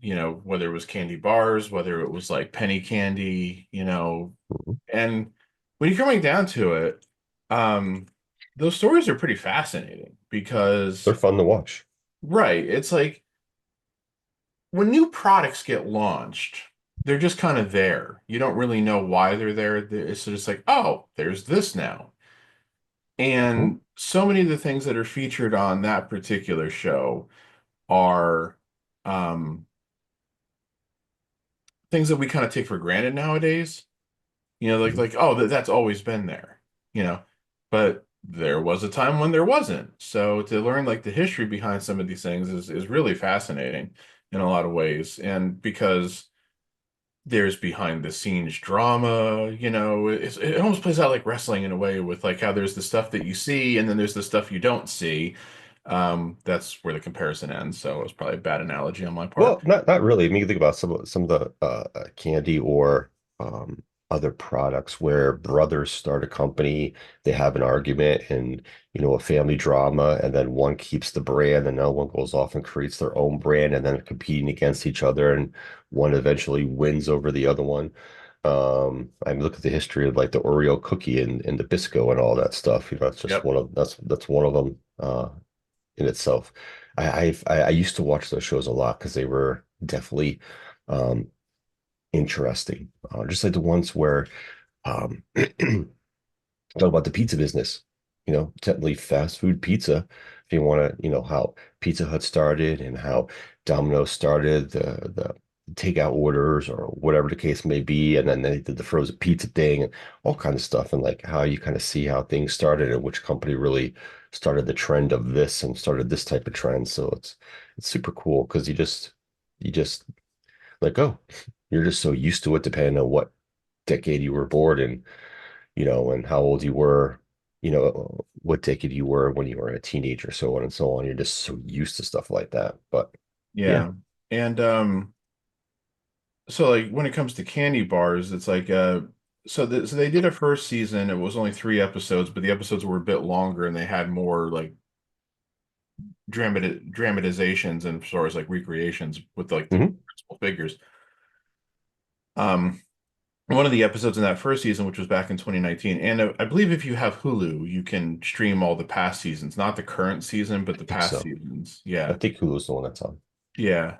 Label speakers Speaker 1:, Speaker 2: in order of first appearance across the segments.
Speaker 1: whether it was candy bars, whether it was like penny candy,
Speaker 2: Mhm.
Speaker 1: and when you're coming down to it, um, those stories are pretty fascinating
Speaker 2: They're
Speaker 1: because,
Speaker 2: fun to watch.
Speaker 1: right, it's like when new products get launched, they're just kind of there. You don't really know why they're there. It's just like, oh, there's this now.
Speaker 2: Mhm.
Speaker 1: And so many of the things that are featured on that particular show are um, things that we kind of take for granted nowadays.
Speaker 2: Mhm.
Speaker 1: Oh, that's always been there, you know. But there was a time when there wasn't. So to learn like the history behind some of these things is really fascinating in a lot of ways. And because there's behind the scenes drama, it almost plays out like wrestling in a way with like how there's the stuff that you see and then there's the stuff you don't see. That's where the comparison ends. So it was probably a bad analogy on my part.
Speaker 2: Well, not really. I mean, you think about some of the candy or other products where brothers start a company, they have an argument and a family drama, and then one keeps the brand, and another one goes off and creates their own brand, and then competing against each other, and one eventually wins over the other one. I mean, look at the history of like the Oreo cookie and the Bisco and all that stuff. It's just
Speaker 1: Yep.
Speaker 2: that's one of them. In itself. I used to watch those shows a lot because they were definitely um, interesting. Just like the ones where talk about the pizza business, technically fast food pizza. If you want to, how Pizza Hut started and how Domino's started the takeout orders or whatever the case may be, and then they did the frozen pizza thing and all kinds of stuff, and like how you kind of see how things started and which company really started the trend of this and started this type of trend. So it's super cool because you just like, oh, you're just so used to it depending on what decade you were born in, and how old you were, what decade you were when you were a teenager, so on and so on. You're just so used to stuff like that. But yeah.
Speaker 1: Yeah. And so like when it comes to candy bars, it's like so they did a first season. It was only 3 episodes, but the episodes were a bit longer and they had more like dramatizations and as far as like recreations with like the
Speaker 2: Hmm.
Speaker 1: principal figures. Um, one of the episodes in that first season, which was back in 2019, and I believe if you have Hulu, you can stream all the past seasons, not the current season, but
Speaker 2: I
Speaker 1: the
Speaker 2: think
Speaker 1: past
Speaker 2: so.
Speaker 1: seasons.
Speaker 2: I
Speaker 1: Yeah.
Speaker 2: think Hulu's the one that's on.
Speaker 1: Yeah.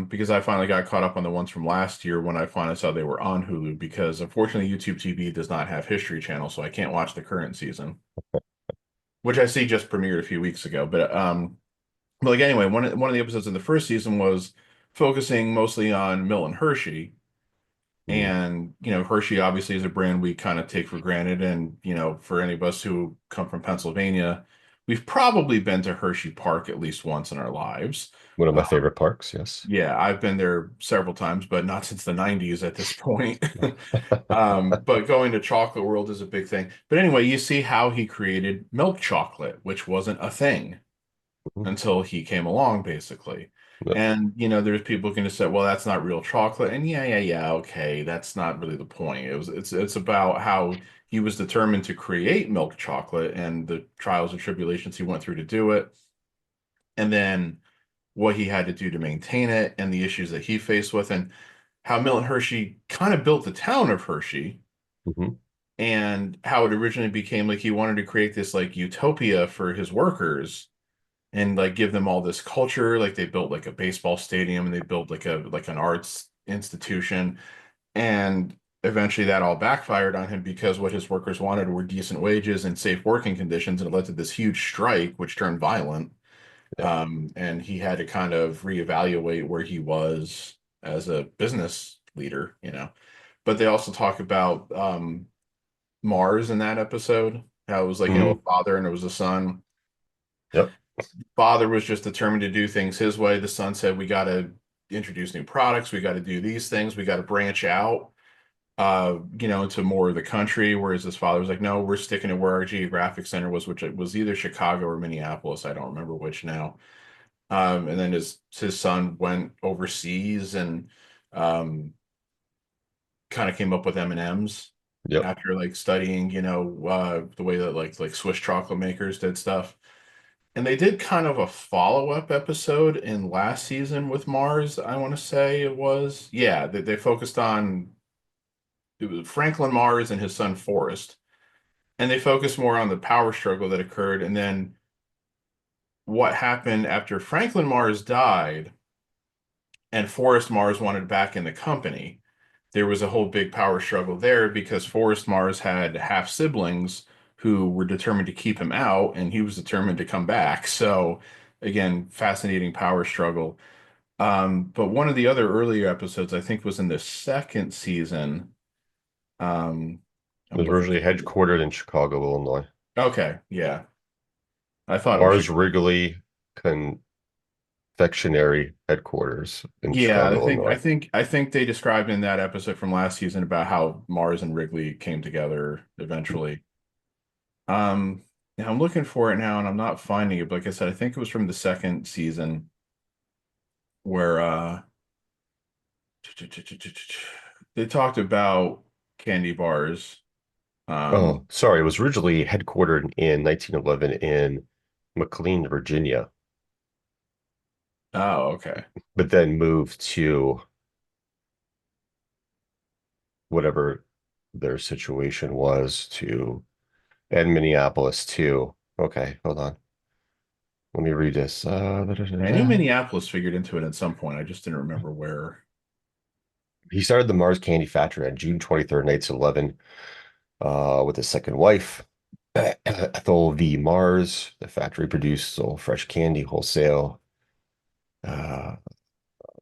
Speaker 1: Because I finally got caught up on the ones from last year when I finally saw they were on Hulu because unfortunately YouTube TV does not have History Channel, so I can't watch the current season, which I see just premiered a few weeks ago. But like anyway, one of the episodes in the first season was focusing mostly on Milton Hershey.
Speaker 2: Mhm.
Speaker 1: And, Hershey obviously is a brand we kind of take for granted. And, for any of us who come from Pennsylvania, we've probably been to Hershey Park at least once in our lives.
Speaker 2: One of
Speaker 1: Uh,
Speaker 2: my favorite parks, yes.
Speaker 1: yeah, I've been there several times, but not since the 90s at this point. But going to Chocolate World is a big thing. But anyway, you see how he created milk chocolate, which wasn't a thing
Speaker 2: Mhm.
Speaker 1: until he came along, basically.
Speaker 2: Yep.
Speaker 1: And there's people going to say, well, that's not real chocolate. And yeah, yeah, yeah, okay, that's not really the point. It's about how he was determined to create milk chocolate and the trials and tribulations he went through to do it, and then what he had to do to maintain it and the issues that he faced with, and how Milton Hershey kind of built the town of Hershey
Speaker 2: Mhm.
Speaker 1: and how it originally became like he wanted to create this like utopia for his workers and like give them all this culture. Like they built like a baseball stadium and they built like an arts institution. And eventually that all backfired on him because what his workers wanted were decent wages and safe working conditions. And it led to this huge strike, which turned violent.
Speaker 2: Yeah.
Speaker 1: And he had to kind of reevaluate where he was as a business leader. But they also talk about Mars in that episode. How it was like, a
Speaker 2: Mhm.
Speaker 1: father and it was a son.
Speaker 2: Yep.
Speaker 1: Father was just determined to do things his way. The son said, we got to introduce new products. We got to do these things. We got to branch out, into more of the country. Whereas his father was like, no, we're sticking to where our geographic center was, which it was either Chicago or Minneapolis. I don't remember which now. And then his son went overseas and um, kind of came up with M&Ms
Speaker 2: Yep.
Speaker 1: after like studying, the way that like Swiss chocolate makers did stuff. And they did kind of a follow-up episode in last season with Mars, I want to say it was. Yeah, they focused on it was Franklin Mars and his son Forrest. And they focused more on the power struggle that occurred and then what happened after Franklin Mars died and Forrest Mars wanted back in the company. There was a whole big power struggle there because Forrest Mars had half siblings who were determined to keep him out, and he was determined to come back. So, again, fascinating power struggle. But one of the other earlier episodes, I think, was in the second season.
Speaker 2: It
Speaker 1: I'm
Speaker 2: was
Speaker 1: looking
Speaker 2: originally
Speaker 1: for.
Speaker 2: headquartered in Chicago, Illinois.
Speaker 1: Okay, yeah, I thought it was
Speaker 2: Mars
Speaker 1: Chicago.
Speaker 2: Wrigley Confectionery headquarters in
Speaker 1: Yeah,
Speaker 2: Chicago, Illinois.
Speaker 1: I think they described in that episode from last season about how Mars and Wrigley came together eventually. Um, Now I'm looking for it now and I'm not finding it. But like I said, I think it was from the second season where they talked about candy bars.
Speaker 2: Oh,
Speaker 1: Um,
Speaker 2: sorry. It was originally headquartered in 1911 in McLean, Virginia,
Speaker 1: oh, okay.
Speaker 2: but then moved to whatever their situation was to, and Minneapolis too. Okay, hold on. Let me read this.
Speaker 1: I knew Minneapolis figured into it at some point. I just didn't remember where.
Speaker 2: He started the Mars Candy Factory on June 23rd, 1911, with his second wife, Ethel V. Mars. The factory produced sold fresh candy wholesale. Uh,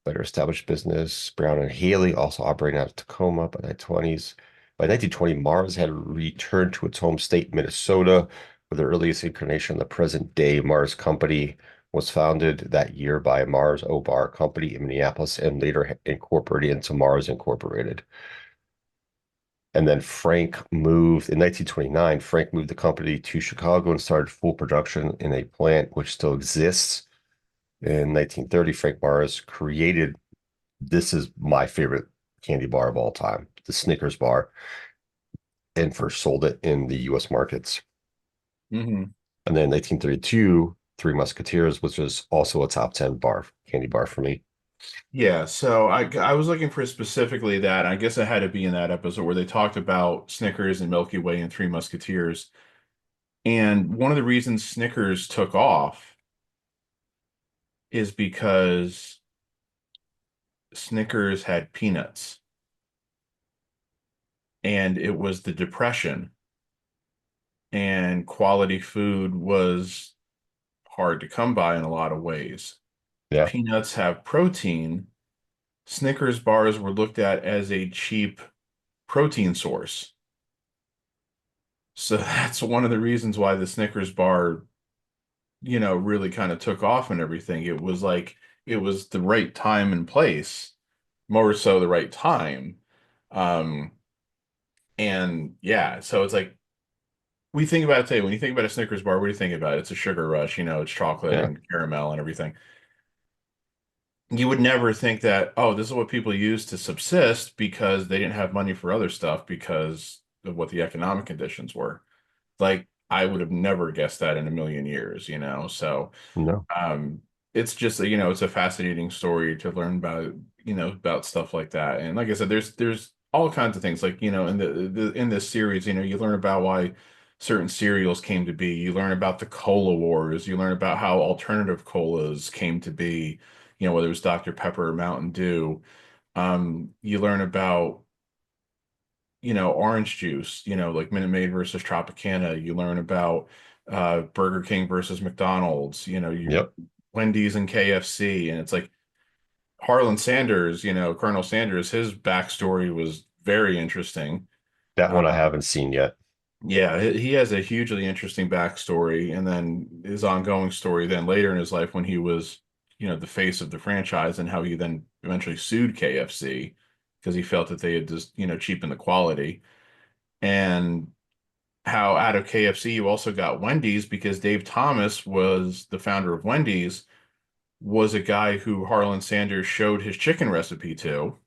Speaker 2: Better established business. Brown and Haley also operating out of Tacoma by the 1920s. By 1920, Mars had returned to its home state, Minnesota, where the earliest incarnation of the present-day Mars Company was founded that year by Mars Obar Company in Minneapolis and later incorporated into Mars Incorporated. And then Frank moved in 1929. Frank moved the company to Chicago and started full production in a plant which still exists. In 1930, Frank Mars created this is my favorite candy bar of all time, the Snickers bar, and first sold it in the US markets.
Speaker 1: Hmm.
Speaker 2: And then 1932, Three Musketeers, which was also a top 10 bar, candy bar for me.
Speaker 1: Yeah, so I was looking for specifically that. I guess it had to be in that episode where they talked about Snickers and Milky Way and Three Musketeers. And one of the reasons Snickers took off is because Snickers had peanuts and it was the Depression and quality food was hard to come by in a lot of ways.
Speaker 2: Yeah,
Speaker 1: Peanuts have protein. Snickers bars were looked at as a cheap protein source. So that's one of the reasons why the Snickers bar, really kind of took off and everything. It was like it was the right time and place, more so the right time. Um, and yeah, so it's like we think about it today. When you think about a Snickers bar, what do you think about? It's a sugar rush, it's chocolate
Speaker 2: yeah,
Speaker 1: and caramel and everything. You would never think that, oh, this is what people use to subsist because they didn't have money for other stuff because of what the economic conditions were. Like I would have never guessed that in a million years. So
Speaker 2: no,
Speaker 1: um it's just it's a fascinating story to learn about stuff like that. And like I said, there's all kinds of things like in in this series, you learn about why certain cereals came to be. You learn about the cola wars. You learn about how alternative colas came to be, whether it was Dr. Pepper or Mountain Dew. You learn about orange juice, like Minute Maid versus Tropicana. You learn about Burger King versus McDonald's,
Speaker 2: yep.
Speaker 1: Wendy's and KFC. And it's like Harlan Sanders, Colonel Sanders, his backstory was very interesting.
Speaker 2: That one I
Speaker 1: Uh,
Speaker 2: haven't seen yet.
Speaker 1: yeah, he has a hugely interesting backstory. And then his ongoing story then later in his life when he was, the face of the franchise and how he then eventually sued KFC because he felt that they had just, cheapened the quality. And how out of KFC you also got Wendy's because Dave Thomas was the founder of Wendy's, was a guy who Harlan Sanders showed his chicken recipe to.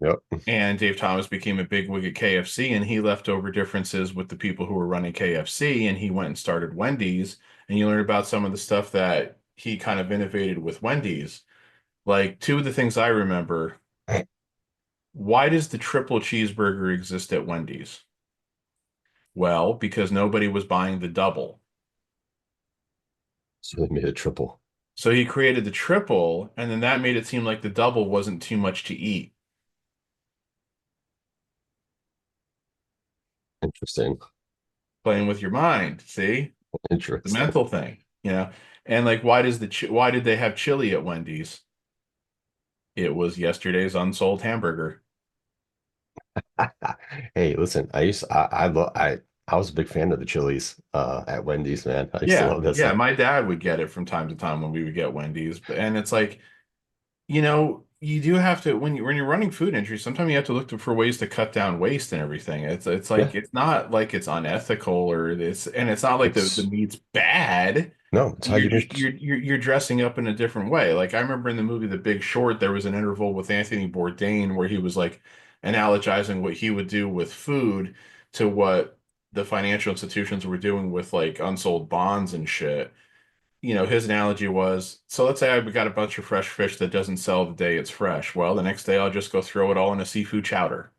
Speaker 2: Yep.
Speaker 1: And Dave Thomas became a big wig at KFC, and he left over differences with the people who were running KFC, and he went and started Wendy's. And you learn about some of the stuff that he kind of innovated with Wendy's. Like two of the things I remember, why does the triple cheeseburger exist at Wendy's? Well, because nobody was buying the double.
Speaker 2: So they made a triple.
Speaker 1: So he created the triple, and then that made it seem like the double wasn't too much to eat.
Speaker 2: Interesting.
Speaker 1: Playing with your mind, see? The
Speaker 2: Interesting.
Speaker 1: mental thing, you know? And like, why did they have chili at Wendy's? It was yesterday's unsold hamburger.
Speaker 2: Hey, listen, I was a big fan of the Chili's at Wendy's, man. I used to
Speaker 1: Yeah,
Speaker 2: love that
Speaker 1: yeah.
Speaker 2: stuff.
Speaker 1: My dad would get it from time to time when we would get Wendy's, and it's like, you do have to when you're running food industry, sometimes you have to for ways to cut down waste and everything. It's
Speaker 2: Yeah,
Speaker 1: like it's not like it's unethical or this, and it's not like the
Speaker 2: it's
Speaker 1: meat's bad.
Speaker 2: no, it's how
Speaker 1: You're
Speaker 2: you
Speaker 1: just
Speaker 2: make.
Speaker 1: you're dressing up in a different way. Like I remember in the movie The Big Short, there was an interval with Anthony Bourdain where he was like analogizing what he would do with food to what the financial institutions were doing with like unsold bonds and shit. His analogy was, so let's say I've got a bunch of fresh fish that doesn't sell the day it's fresh. Well, the next day I'll just go throw it all in a seafood chowder,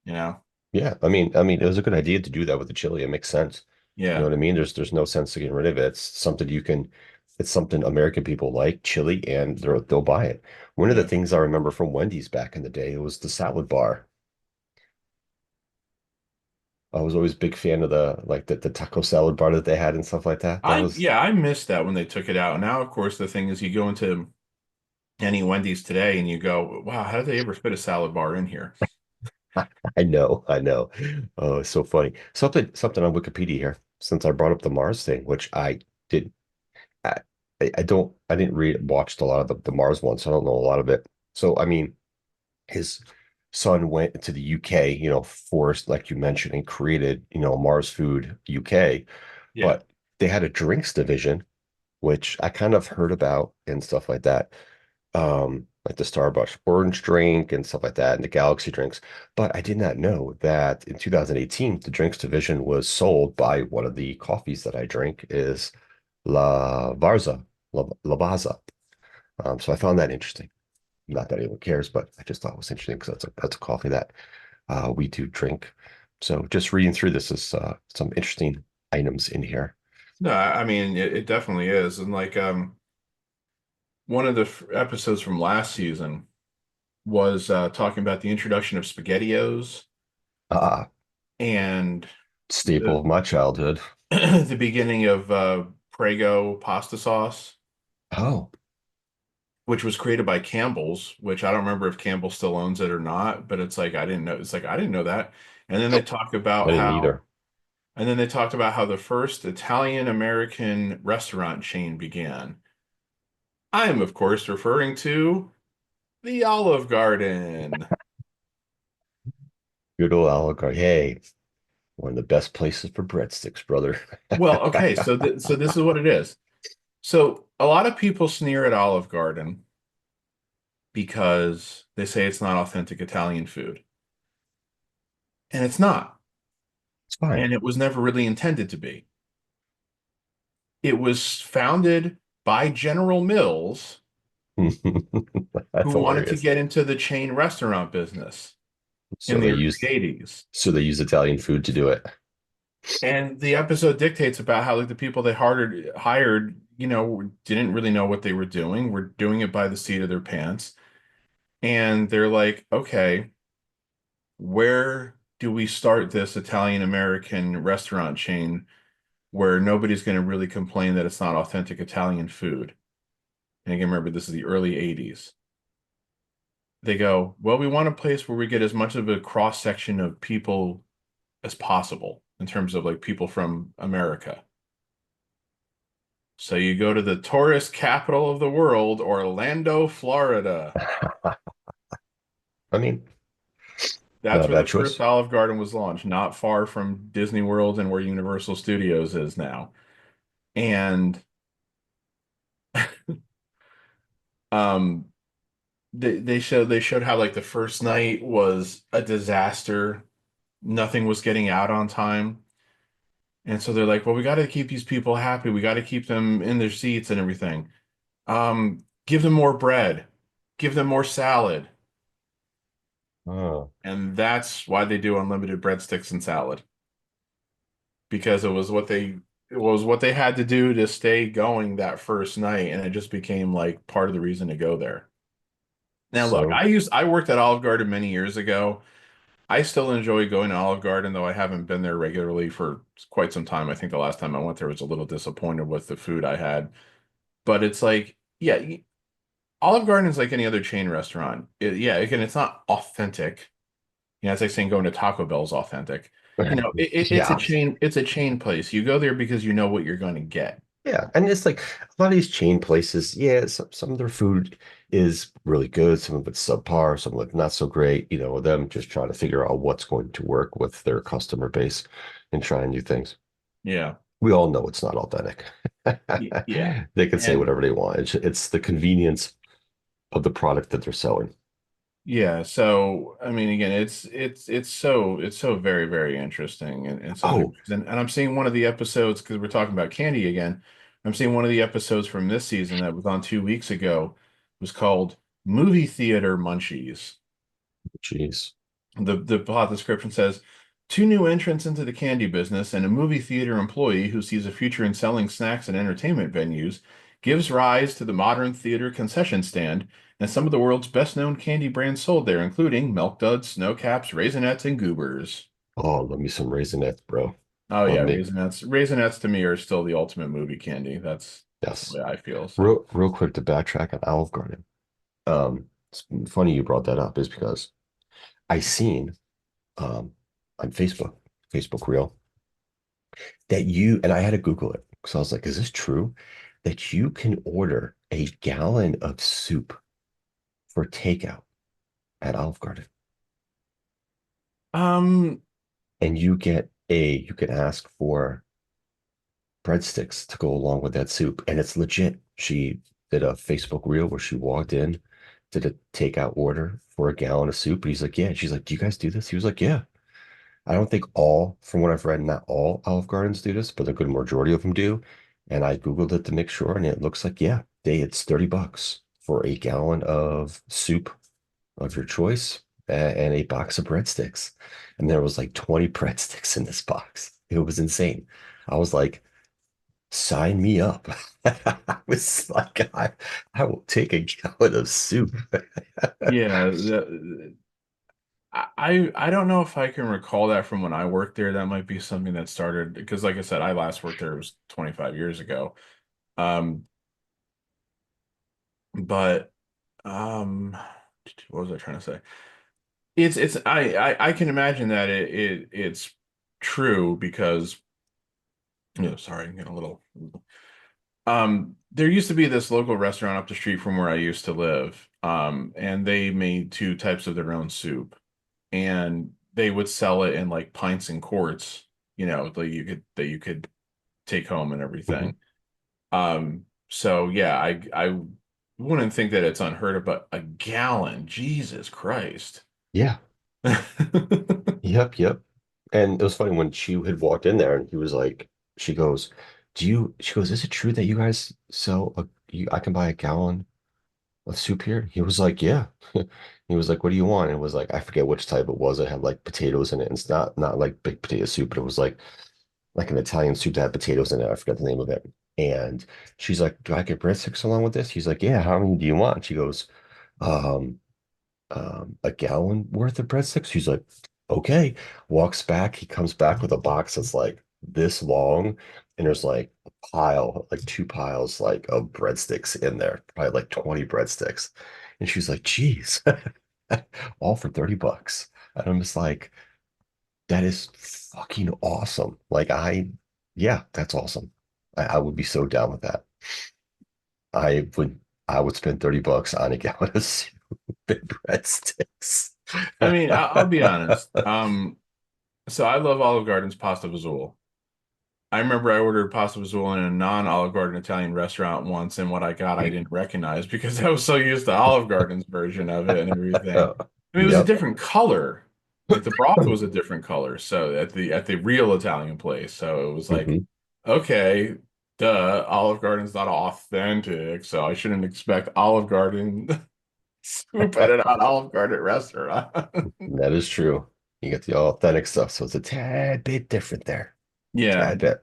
Speaker 1: you know?
Speaker 2: Yeah, it was a good idea to do that with the chili. It makes sense. You know
Speaker 1: Yeah.
Speaker 2: what I mean? There's no sense to getting rid of it. It's something American people like, chili, and they'll buy it. One of the
Speaker 1: Yeah.
Speaker 2: things I remember from Wendy's back in the day was the salad bar. I was always a big fan of the taco salad bar that they had and stuff like that. That was
Speaker 1: I missed that when they took it out. Now, of course, the thing is you go into any Wendy's today and you go, wow, how did they ever fit a salad bar in here?
Speaker 2: I know. Oh, it's so funny. Something on Wikipedia here, since I brought up the Mars thing, which I did I, I didn't watched a lot of the Mars one, so I don't know a lot of it. So his son went to the UK, forced, like you mentioned, and created, Mars Food UK,
Speaker 1: Yeah.
Speaker 2: but they had a drinks division, which I kind of heard about and stuff like that. Like the Starbucks orange drink and stuff like that, and the Galaxy drinks. But I did not know that in 2018, the drinks division was sold by one of the coffees that I drink is La Varza, Lavazza. So I found that interesting. Not that anyone cares, but I just thought it was interesting because that's a coffee that we do drink. So just reading through this is some interesting items in here.
Speaker 1: No, I mean it definitely is. And like one of the episodes from last season was talking about the introduction of SpaghettiOs
Speaker 2: Uh,
Speaker 1: and
Speaker 2: Staple
Speaker 1: the
Speaker 2: of my childhood.
Speaker 1: the beginning of Prego pasta sauce,
Speaker 2: Oh,
Speaker 1: which was created by Campbell's, which I don't remember if Campbell still owns it or not, but it's like I didn't know. It's like I didn't know that. And then they
Speaker 2: nope,
Speaker 1: talk
Speaker 2: I
Speaker 1: about
Speaker 2: didn't
Speaker 1: how
Speaker 2: either.
Speaker 1: and then they talked about how the first Italian American restaurant chain began. I am, of course, referring to the Olive Garden.
Speaker 2: Good old Olive Garden. Hey, one of the best places for breadsticks, brother.
Speaker 1: Well, okay, so this is what it is. So a lot of people sneer at Olive Garden because they say it's not authentic Italian food. And it's not.
Speaker 2: It's fine.
Speaker 1: And it was never really intended to be. It was founded by General Mills, who
Speaker 2: That's
Speaker 1: wanted to
Speaker 2: hilarious.
Speaker 1: get into the chain restaurant business in
Speaker 2: So
Speaker 1: the
Speaker 2: they
Speaker 1: early
Speaker 2: use
Speaker 1: 80s.
Speaker 2: so they use Italian food to do it.
Speaker 1: And the episode dictates about how like the people they hired, didn't really know what they were doing, were doing it by the seat of their pants. And they're like, okay, where do we start this Italian American restaurant chain where nobody's going to really complain that it's not authentic Italian food? And again, remember, this is the early 80s. They go, well, we want a place where we get as much of a cross section of people as possible in terms of like people from America. So you go to the tourist capital of the world, Orlando, Florida.
Speaker 2: I mean, not
Speaker 1: That's
Speaker 2: a
Speaker 1: where the
Speaker 2: bad
Speaker 1: first
Speaker 2: choice.
Speaker 1: Olive Garden was launched, not far from Disney World and where Universal Studios is now. And um, they showed how like the first night was a disaster. Nothing was getting out on time. And so they're like, well, we got to keep these people happy. We got to keep them in their seats and everything. Give them more bread, give them more salad.
Speaker 2: Oh,
Speaker 1: And that's why they do unlimited breadsticks and salad because it was what they had to do to stay going that first night, and it just became like part of the reason to go there. Now, look,
Speaker 2: so
Speaker 1: I worked at Olive Garden many years ago. I still enjoy going to Olive Garden, though I haven't been there regularly for quite some time. I think the last time I went there was a little disappointed with the food I had. But it's like, yeah, Olive Garden is like any other chain restaurant. Yeah, again, it's not authentic. It's like saying going to Taco Bell is authentic. It's a
Speaker 2: yeah.
Speaker 1: chain place. You go there because you know what you're going to get.
Speaker 2: Yeah, and it's like a lot of these chain places, yeah, some of their food is really good, some of it's subpar, some of it not so great, them just trying to figure out what's going to work with their customer base and trying new things.
Speaker 1: Yeah.
Speaker 2: We all know it's not authentic.
Speaker 1: Yeah.
Speaker 2: They can say
Speaker 1: And
Speaker 2: whatever they want. It's the convenience of the product that they're selling.
Speaker 1: yeah, so I mean again, it's so very, very interesting in so many
Speaker 2: Oh,
Speaker 1: ways. And I'm seeing one of the episodes because we're talking about candy again. I'm seeing one of the episodes from this season that was on 2 weeks ago was called Movie Theater Munchies.
Speaker 2: jeez.
Speaker 1: The plot description says two new entrants into the candy business and a movie theater employee who sees a future in selling snacks and entertainment venues gives rise to the modern theater concession stand and some of the world's best known candy brands sold there, including Milk Duds, Snow Caps, Raisinets, and Goobers.
Speaker 2: Oh, love me some Raisinets, bro.
Speaker 1: Oh
Speaker 2: Love
Speaker 1: yeah,
Speaker 2: me.
Speaker 1: Raisinets to me are still the ultimate movie candy. That's the
Speaker 2: Yes.
Speaker 1: way I feel. So
Speaker 2: Real quick to backtrack on Olive Garden. It's funny you brought that up is because I seen um, on Facebook Reel, that and I had to Google it. So I was like, is this true? That you can order a gallon of soup for takeout at Olive Garden
Speaker 1: um
Speaker 2: and you can ask for breadsticks to go along with that soup. And it's legit. She did a Facebook Reel where she walked in, did a takeout order for a gallon of soup. And he's like, yeah. She's like, do you guys do this? He was like, yeah. I don't think from what I've read, not all Olive Gardens do this, but a good majority of them do. And I Googled it to make sure, and it looks like, yeah, it's $30 for a gallon of soup of your choice and a box of breadsticks. And there was like 20 breadsticks in this box. It was insane. I was like, sign me up. I was like, I will take a gallon of soup.
Speaker 1: yeah, I don't know if I can recall that from when I worked there. That might be something that started because, like I said, I last worked there was 25 years ago. Um, but um, what was I trying to say? I can imagine that it's true because sorry, I'm getting a little. There used to be this local restaurant up the street from where I used to live. And they made two types of their own soup. And they would sell it in like pints and quarts, that you could take home and
Speaker 2: Mhm.
Speaker 1: everything. So yeah, I wouldn't think that it's unheard of, but a gallon, Jesus Christ.
Speaker 2: Yeah. Yep, yep. And it was funny when she had walked in there and he was like, she goes, is it true that you guys I can buy a gallon of soup here? He was like, yeah. He was like, what do you want? And it was like, I forget which type it was. It had like potatoes in it. And it's not like big potato soup, but it was like an Italian soup that had potatoes in it. I forget the name of it. And she's like, do I get breadsticks along with this? He's like, yeah, how many do you want? She goes, um, a gallon worth of breadsticks. He's like, okay. Walks back. He comes back with a box that's like this long, and there's like a pile, like two piles, like of breadsticks in there, probably like 20 breadsticks. And she's like, geez, all for $30. And I'm just like, that is fucking awesome. Yeah, that's awesome. I would be so down with that. I would, I would spend $30 on a gallon of soup and breadsticks.
Speaker 1: I mean, I'll be honest. So I love Olive Garden's pasta visual. I remember I ordered pasta fazool in a non-Olive Garden Italian restaurant once, and what I got I didn't recognize because I was so used to Olive Garden's version of it and everything. I mean, it was a
Speaker 2: Yep.
Speaker 1: different color. Like the broth was a different color. So at the real Italian place. So it was like,
Speaker 2: Hmm.
Speaker 1: okay, duh, Olive Garden's not authentic, so I shouldn't expect Olive Garden soup at an Olive Garden restaurant.
Speaker 2: That is true. You get the authentic stuff, so it's a tad bit different there.
Speaker 1: Yeah.
Speaker 2: Tad bit.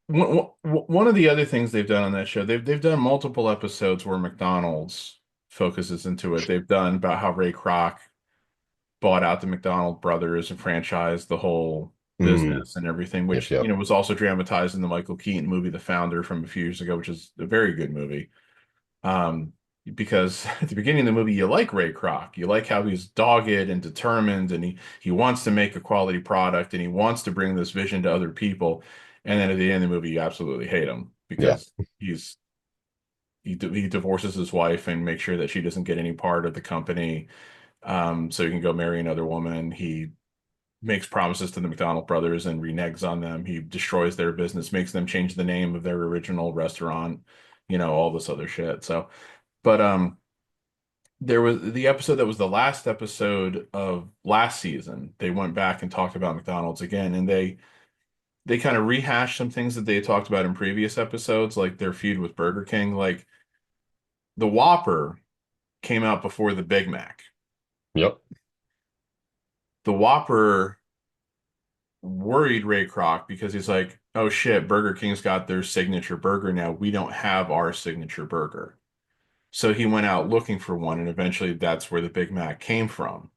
Speaker 1: One of the other things they've done on that show, they've done multiple episodes where McDonald's focuses into it. They've done about how Ray Kroc bought out the McDonald brothers and franchised the whole
Speaker 2: Mm.
Speaker 1: business and everything,
Speaker 2: Yep,
Speaker 1: which,
Speaker 2: yep.
Speaker 1: was also dramatized in the Michael Keaton movie, The Founder, from a few years ago, which is a very good movie. Um, because at the beginning of the movie, you like Ray Kroc. You like how he's dogged and determined, and he wants to make a quality product, and he wants to bring this vision to other people. And then at the end of the movie, you absolutely hate him
Speaker 2: Yeah.
Speaker 1: because he divorces his wife and makes sure that she doesn't get any part of the company, so he can go marry another woman. He makes promises to the McDonald brothers and reneges on them. He destroys their business, makes them change the name of their original restaurant, all this other shit. So, but there was the episode that was the last episode of last season. They went back and talked about McDonald's again, and they kind of rehashed some things that they had talked about in previous episodes, like their feud with Burger King. Like the Whopper came out before the Big Mac.
Speaker 2: Yep.
Speaker 1: The Whopper worried Ray Kroc because he's like, "Oh shit, Burger King's got their signature burger now. We don't have our signature burger." So he went out looking for one, and eventually that's where the Big Mac came from.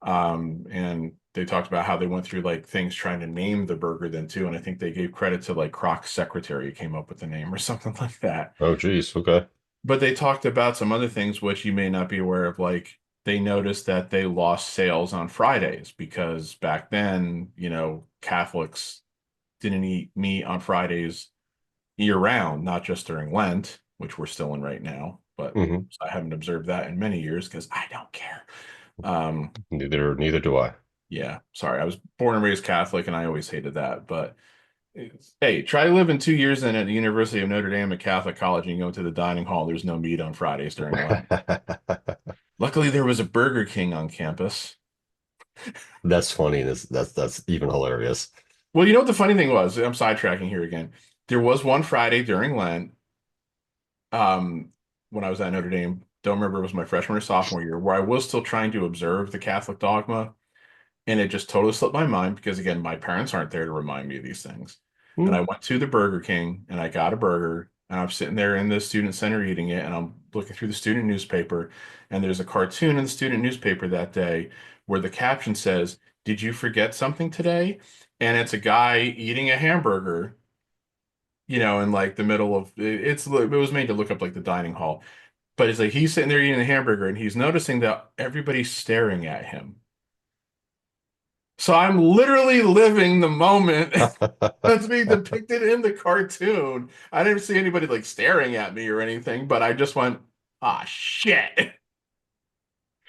Speaker 1: And they talked about how they went through like things trying to name the burger then too. And I think they gave credit to like Croc's secretary who came up with the name or something like that.
Speaker 2: Oh, geez. Okay.
Speaker 1: But they talked about some other things which you may not be aware of, like they noticed that they lost sales on Fridays because back then, Catholics didn't eat meat on Fridays year round, not just during Lent, which we're still in right now. But
Speaker 2: Hmm.
Speaker 1: I haven't observed that in many years because I don't care. Um,
Speaker 2: Neither do I.
Speaker 1: Yeah, sorry. I was born and raised Catholic, and I always hated that. But hey, try living 2 years in at the University of Notre Dame at Catholic College, and you go to the dining hall. There's no meat on Fridays during Lent. Luckily, there was a Burger King on campus.
Speaker 2: That's funny. That's even hilarious.
Speaker 1: Well, you know what the funny thing was? I'm sidetracking here again. There was one Friday during Lent, um, when I was at Notre Dame. Don't remember it was my freshman or sophomore year, where I was still trying to observe the Catholic dogma. And it just totally slipped my mind because, again, my parents aren't there to remind me of these things. And
Speaker 2: Hmm.
Speaker 1: I went to the Burger King and I got a burger. And I'm sitting there in the student center eating it. And I'm looking through the student newspaper. And there's a cartoon in the student newspaper that day where the caption says, "Did you forget something today?" And it's a guy eating a hamburger, in like the middle of it was made to look up like the dining hall. But it's like he's sitting there eating a hamburger and he's noticing that everybody's staring at him. So I'm literally living the moment that's being depicted in the cartoon. I didn't see anybody like staring at me or anything, but I just went, ah, shit.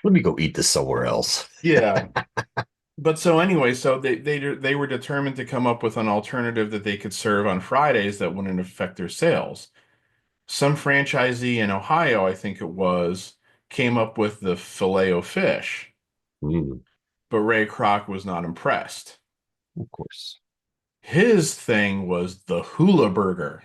Speaker 2: Let me go eat this somewhere else.
Speaker 1: Yeah. But so anyway, so they were determined to come up with an alternative that they could serve on Fridays that wouldn't affect their sales. Some franchisee in Ohio, I think it was, came up with the filet o fish,
Speaker 2: Mm,
Speaker 1: but Ray Kroc was not impressed.
Speaker 2: of course.
Speaker 1: His thing was the hula burger.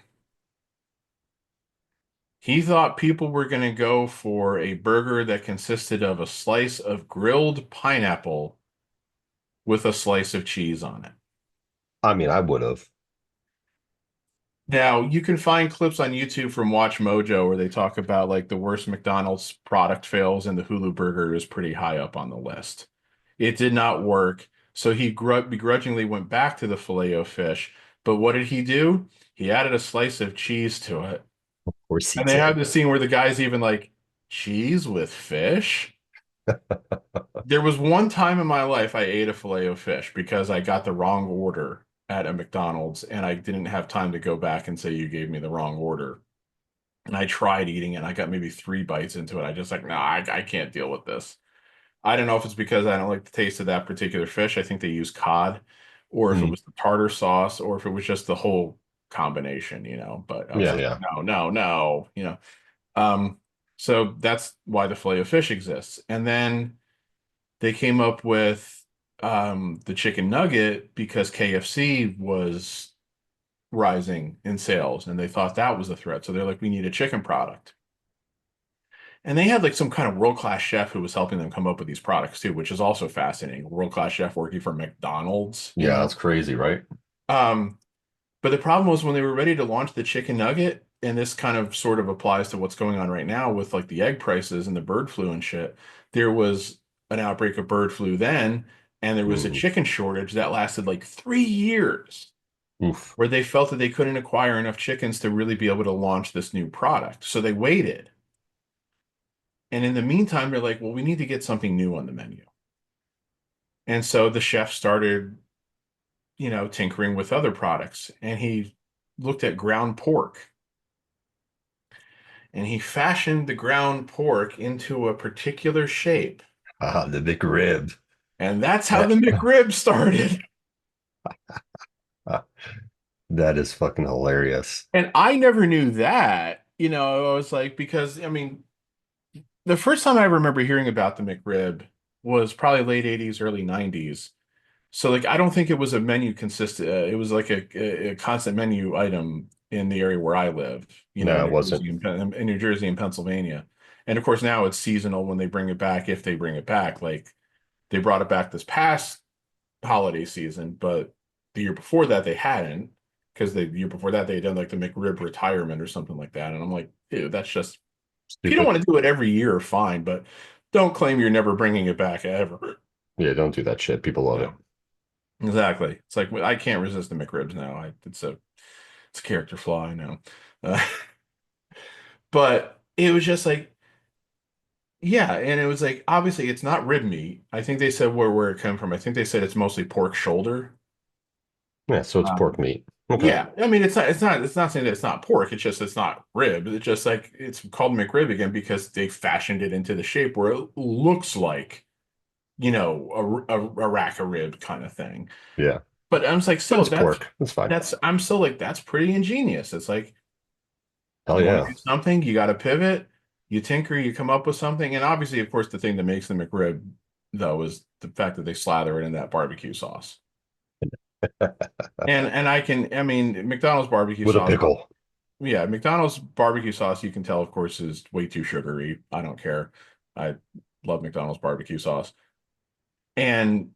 Speaker 1: He thought people were going to go for a burger that consisted of a slice of grilled pineapple with a slice of cheese on it.
Speaker 2: I mean, I would have.
Speaker 1: Now, you can find clips on YouTube from Watch Mojo where they talk about like the worst McDonald's product fails, and the Hulu burger is pretty high up on the list. It did not work, so he begrudgingly went back to the filet-o-fish. But what did he do? He added a slice of cheese to it.
Speaker 2: Of course he
Speaker 1: And they have
Speaker 2: did.
Speaker 1: this scene where the guy's even like, cheese with fish? There was one time in my life I ate a filet of fish because I got the wrong order at a McDonald's and I didn't have time to go back and say you gave me the wrong order. And I tried eating it. I got maybe 3 bites into it. I just like, nah, I can't deal with this. I don't know if it's because I don't like the taste of that particular fish. I think they use cod, or if it
Speaker 2: Mm.
Speaker 1: was the tartar sauce, or if it was just the whole combination, you know. But I was
Speaker 2: Yeah,
Speaker 1: just
Speaker 2: yeah.
Speaker 1: no, no, no, you know. Um, so that's why the filet of fish exists. And then they came up with the chicken nugget because KFC was rising in sales and they thought that was a threat. So they're like, we need a chicken product. And they had like some kind of world-class chef who was helping them come up with these products too, which is also fascinating. World-class chef working for McDonald's, you
Speaker 2: Yeah, that's
Speaker 1: know.
Speaker 2: crazy, right?
Speaker 1: Um, but the problem was when they were ready to launch the chicken nugget, and this kind of sort of applies to what's going on right now with like the egg prices and the bird flu and shit. There was an outbreak of bird flu then, and there was a
Speaker 2: Mm.
Speaker 1: chicken shortage that lasted like 3 years,
Speaker 2: Oof.
Speaker 1: where they felt that they couldn't acquire enough chickens to really be able to launch this new product. So they waited. And in the meantime, they're like, well, we need to get something new on the menu. And so the chef started, you know, tinkering with other products. And he looked at ground pork and he fashioned the ground pork into a particular shape.
Speaker 2: Ah, the McRib.
Speaker 1: And that's how
Speaker 2: That,
Speaker 1: the McRib started.
Speaker 2: ah, that is fucking hilarious.
Speaker 1: And I never knew that. You know, I was like, because I mean, the first time I remember hearing about the McRib was probably late 80s, early 90s. So like I don't think it was a menu consistent. It was like a constant menu item in the area where I live, you know,
Speaker 2: No, it wasn't.
Speaker 1: In New Jersey and Pennsylvania. And of course now it's seasonal when they bring it back, if they bring it back. Like they brought it back this past holiday season, but the year before that they hadn't, because the year before that they had done like the McRib retirement or something like that. And I'm like, ew, that's just if you don't
Speaker 2: Stupid.
Speaker 1: want to do it every year, fine, but don't claim you're never bringing it back ever.
Speaker 2: Yeah, don't do that shit. People love it.
Speaker 1: Yeah. Exactly. It's like I can't resist the McRibs now. It's a character flaw, I know. Uh, but it was just like yeah, and it was like obviously it's not rib meat. I think they said where it came from. I think they said it's mostly pork shoulder.
Speaker 2: Yeah, so it's pork
Speaker 1: Um,
Speaker 2: meat. Okay.
Speaker 1: yeah, I mean it's not saying that it's not pork. It's just it's not rib. It's just like it's called McRib again because they fashioned it into the shape where it looks like you know a rack of rib kind of thing.
Speaker 2: Yeah.
Speaker 1: But I'm just like
Speaker 2: But
Speaker 1: still
Speaker 2: it's pork. That's fine.
Speaker 1: that's I'm still like that's pretty ingenious. It's like
Speaker 2: Hell
Speaker 1: you want
Speaker 2: yeah.
Speaker 1: to do something, you got to pivot, you tinker, you come up with something, and obviously, of course, the thing that makes the McRib though is the fact that they slather it in that barbecue sauce. And I mean McDonald's barbecue
Speaker 2: With a
Speaker 1: sauce.
Speaker 2: pickle.
Speaker 1: Yeah, McDonald's barbecue sauce you can tell, of course, is way too sugary. I don't care. I love McDonald's barbecue sauce, and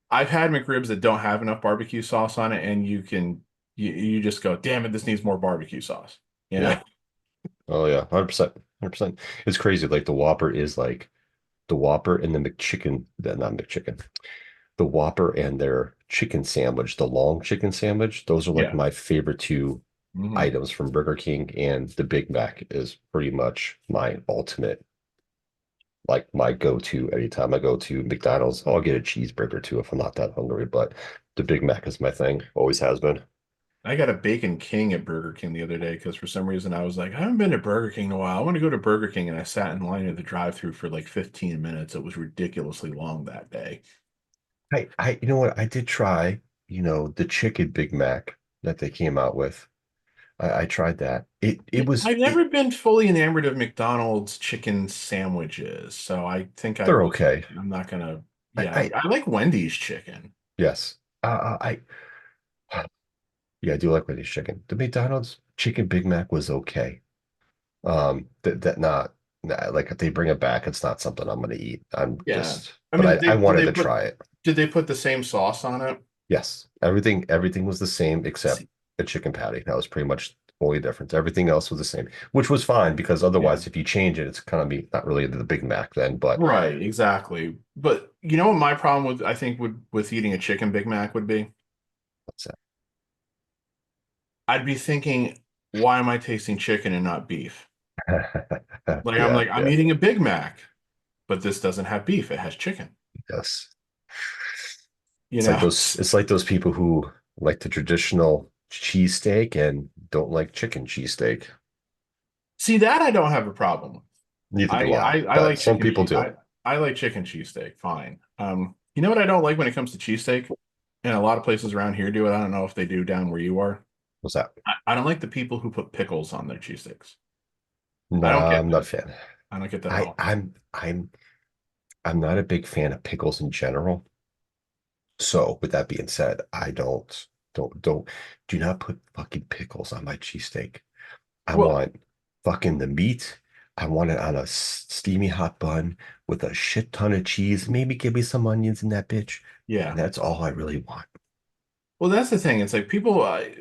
Speaker 1: I've had McRibs that don't have enough barbecue sauce on it, and you just go, damn it, this needs more barbecue sauce. You
Speaker 2: Yeah.
Speaker 1: know?
Speaker 2: Oh yeah. 100%. 100%. It's crazy. Like the Whopper is like the Whopper and the McChicken, not McChicken. The Whopper and their chicken sandwich, the long chicken sandwich, those are like
Speaker 1: Yeah.
Speaker 2: my favorite two
Speaker 1: Hmm.
Speaker 2: items from Burger King, and the Big Mac is pretty much my ultimate, like my go-to anytime I go to McDonald's. I'll get a cheeseburger too if I'm not that hungry, but the Big Mac is my thing, always has been.
Speaker 1: I got a Bacon King at Burger King the other day because for some reason I was like, I haven't been to Burger King in a while. I want to go to Burger King. And I sat in line at the drive-through for like 15 minutes. It was ridiculously long that day.
Speaker 2: You know what? I did try, the chicken Big Mac that they came out with. I tried that. It was
Speaker 1: I've never been fully enamored of McDonald's chicken sandwiches, so I think I
Speaker 2: they're
Speaker 1: was.
Speaker 2: okay.
Speaker 1: I'm not gonna.
Speaker 2: I,
Speaker 1: Yeah,
Speaker 2: I
Speaker 1: I like Wendy's chicken.
Speaker 2: yes. Yeah, I do like Wendy's chicken. The McDonald's chicken Big Mac was okay. That not like if they bring it back, it's not something I'm gonna eat.
Speaker 1: Yeah, I
Speaker 2: But
Speaker 1: mean,
Speaker 2: I wanted to try it.
Speaker 1: did they put the same sauce on it?
Speaker 2: Yes, everything was the same except
Speaker 1: See,
Speaker 2: the chicken patty. That was pretty much only difference. Everything else was the same, which was fine because
Speaker 1: yeah,
Speaker 2: otherwise, if you change it, it's kind of be not really the Big Mac then. But
Speaker 1: right, exactly. But you know what my problem with I think would with eating a chicken Big Mac would be?
Speaker 2: what's that?
Speaker 1: I'd be thinking, why am I tasting chicken and not beef?
Speaker 2: Yeah,
Speaker 1: I'm
Speaker 2: yeah,
Speaker 1: eating a Big Mac, but this doesn't have beef. It has chicken.
Speaker 2: yes.
Speaker 1: You know?
Speaker 2: It's like those people who like the traditional cheesesteak and don't like chicken cheesesteak.
Speaker 1: See, that I don't have a problem with.
Speaker 2: Neither do I,
Speaker 1: I
Speaker 2: but
Speaker 1: like
Speaker 2: some
Speaker 1: chicken
Speaker 2: people
Speaker 1: cheese.
Speaker 2: do.
Speaker 1: I like chicken cheesesteak. Fine. You know what I don't like when it comes to cheesesteak? And a lot of places around here do it. I don't know if they do down where you are.
Speaker 2: What's that?
Speaker 1: I don't like the people who put pickles on their cheesesteaks. I don't
Speaker 2: Nah,
Speaker 1: get
Speaker 2: I'm not a
Speaker 1: that.
Speaker 2: fan.
Speaker 1: I don't get that at
Speaker 2: I
Speaker 1: all.
Speaker 2: I'm not a big fan of pickles in general. So with that being said, I don't do not put fucking pickles on my cheesesteak. I
Speaker 1: Well,
Speaker 2: want fucking the meat. I want it on a steamy hot bun with a shit ton of cheese. Maybe give me some onions in that bitch.
Speaker 1: yeah.
Speaker 2: And that's all I really want.
Speaker 1: Well, that's the thing. It's like people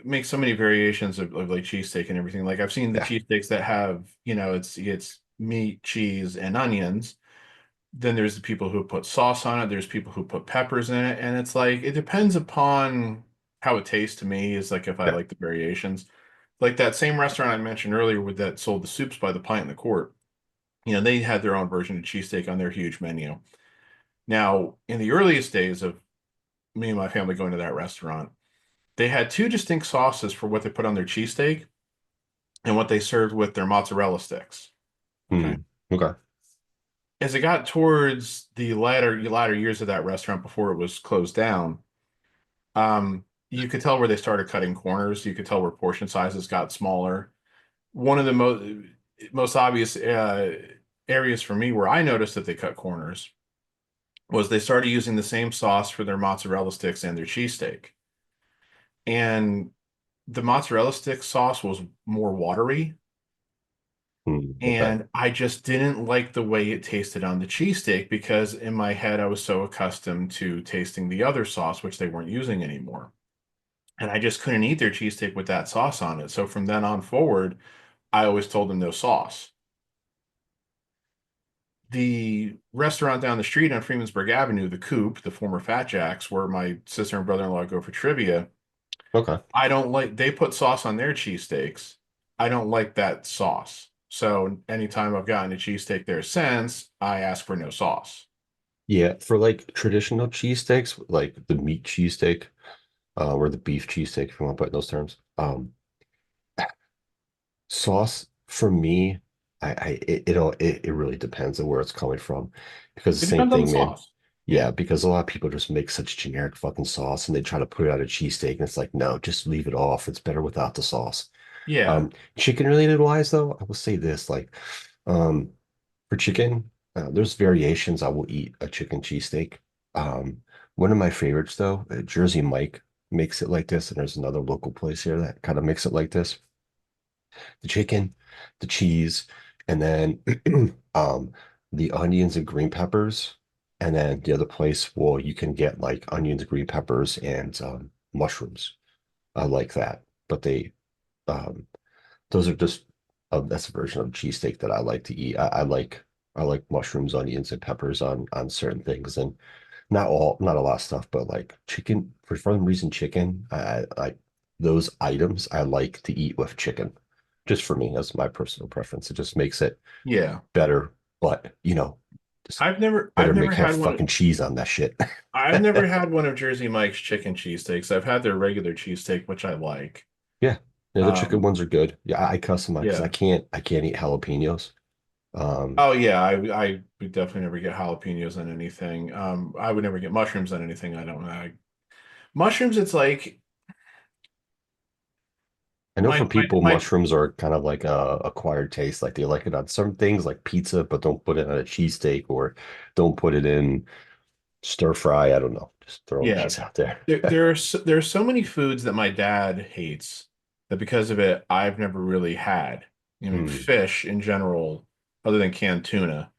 Speaker 1: make so many variations of like cheesesteak and everything. Like I've seen the
Speaker 2: Yeah,
Speaker 1: cheesesteaks that have, it's meat, cheese, and onions. Then there's the people who put sauce on it. There's people who put peppers in it, and it's like it depends upon how it tastes to me. Is like if I
Speaker 2: yeah.
Speaker 1: like the variations. Like that same restaurant I mentioned earlier with that sold the soups by the pint in the court. They had their own version of cheesesteak on their huge menu. Now, in the earliest days of me and my family going to that restaurant, they had two distinct sauces for what they put on their cheesesteak and what they served with their mozzarella sticks. Okay.
Speaker 2: Hmm. Okay.
Speaker 1: As it got towards the latter years of that restaurant before it was closed down, you could tell where they started cutting corners. You could tell where portion sizes got smaller. One of the most obvious areas for me where I noticed that they cut corners was they started using the same sauce for their mozzarella sticks and their cheesesteak. And the mozzarella stick sauce was more watery,
Speaker 2: Hmm. Okay.
Speaker 1: and I just didn't like the way it tasted on the cheesesteak because in my head I was so accustomed to tasting the other sauce, which they weren't using anymore. And I just couldn't eat their cheesesteak with that sauce on it. So from then on forward, I always told them no sauce. The restaurant down the street on Freemansburg Avenue, the Coop, the former Fat Jacks, where my sister and brother-in-law go for trivia,
Speaker 2: Okay.
Speaker 1: I don't like, they put sauce on their cheesesteaks. I don't like that sauce. So anytime I've gotten a cheesesteak there since, I ask for no sauce.
Speaker 2: Yeah, for like traditional cheesesteaks, like the meat cheesesteak, or the beef cheesesteak, if you want to put it in those terms. Sauce for me, it really depends on where it's coming from. Because the
Speaker 1: It
Speaker 2: same
Speaker 1: depends on the
Speaker 2: thing, man.
Speaker 1: sauce. Yeah.
Speaker 2: Yeah, because a lot of people just make such generic fucking sauce and they try to put it on a cheesesteak, and it's like, no, just leave it off. It's better without the sauce.
Speaker 1: Yeah.
Speaker 2: Chicken related wise though, I will say this, like, um, for chicken, there's variations. I will eat a chicken cheesesteak. Um, one of my favorites though, Jersey Mike makes it like this, and there's another local place here that kind of makes it like this. The chicken, the cheese, and then the onions and green peppers. And then the other place, well, you can get like onions, green peppers, and mushrooms. I like that. But um, those are just that's a version of cheesesteak that I like to eat. I like mushrooms, onions, and peppers on certain things, and not a lot of stuff, but like chicken for some reason, chicken. I those items I like to eat with chicken. Just for me, that's my personal preference. It just makes it
Speaker 1: Yeah.
Speaker 2: better, but just
Speaker 1: I've
Speaker 2: better
Speaker 1: never
Speaker 2: make have
Speaker 1: had one.
Speaker 2: fucking cheese on that shit.
Speaker 1: I've never had one of Jersey Mike's chicken cheesesteaks. I've had their regular cheesesteak, which I like.
Speaker 2: Yeah. Yeah, the chicken
Speaker 1: Um,
Speaker 2: ones are good. Yeah, I customize because
Speaker 1: yeah.
Speaker 2: I can't eat jalapenos. Um,
Speaker 1: Oh yeah, I would definitely never get jalapenos on anything. I would never get mushrooms on anything. I don't know. Mushrooms, it's like
Speaker 2: I know for people,
Speaker 1: my
Speaker 2: mushrooms are kind of like a acquired taste. Like they like it on some things like pizza, but don't put it on a cheesesteak or don't put it in stir fry. I don't know. Just throwing
Speaker 1: yeah.
Speaker 2: things out there.
Speaker 1: There are so many foods that my dad hates that because of it I've never really had.
Speaker 2: Hmm.
Speaker 1: Fish in general, other than canned tuna,